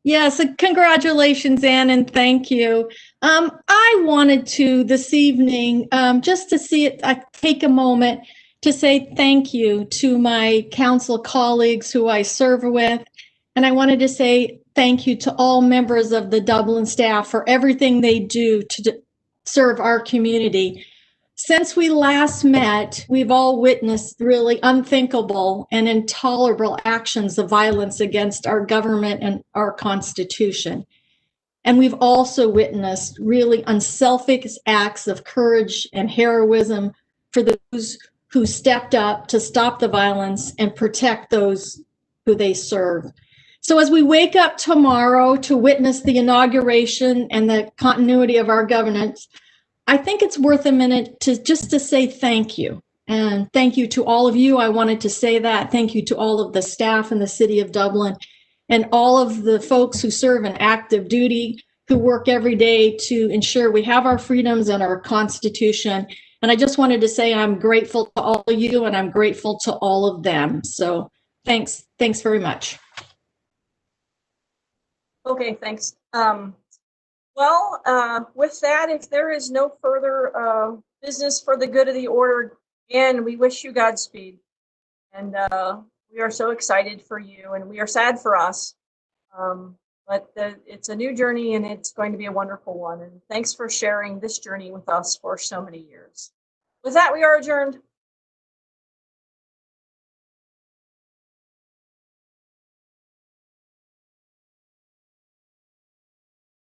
Yes, congratulations, Ann, and thank you. I wanted to this evening, just to see it, I take a moment to say thank you to my council colleagues who I serve with. And I wanted to say thank you to all members of the Dublin staff for everything they do to serve our community. Since we last met, we've all witnessed really unthinkable and intolerable actions of violence against our government and our Constitution. And we've also witnessed really unselfish acts of courage and heroism for those who stepped up to stop the violence and protect those who they serve. So as we wake up tomorrow to witness the inauguration and the continuity of our governance, I think it's worth a minute to say thank you. And thank you to all of you. I wanted to say that. Thank you to all of the staff in the city of Dublin and all of the folks who serve in active duty, who work every day to ensure we have our freedoms and our Constitution. And I just wanted to say I'm grateful to all of you and I'm grateful to all of them. So thanks very much. Okay, thanks. With that, if there is no further business for the good of the order, and we wish you Godspeed. And we are so excited for you, and we are sad for us. But it's a new journey, and it's going to be a wonderful one. And thanks for sharing this journey with us for so many years. With that, we are adjourned.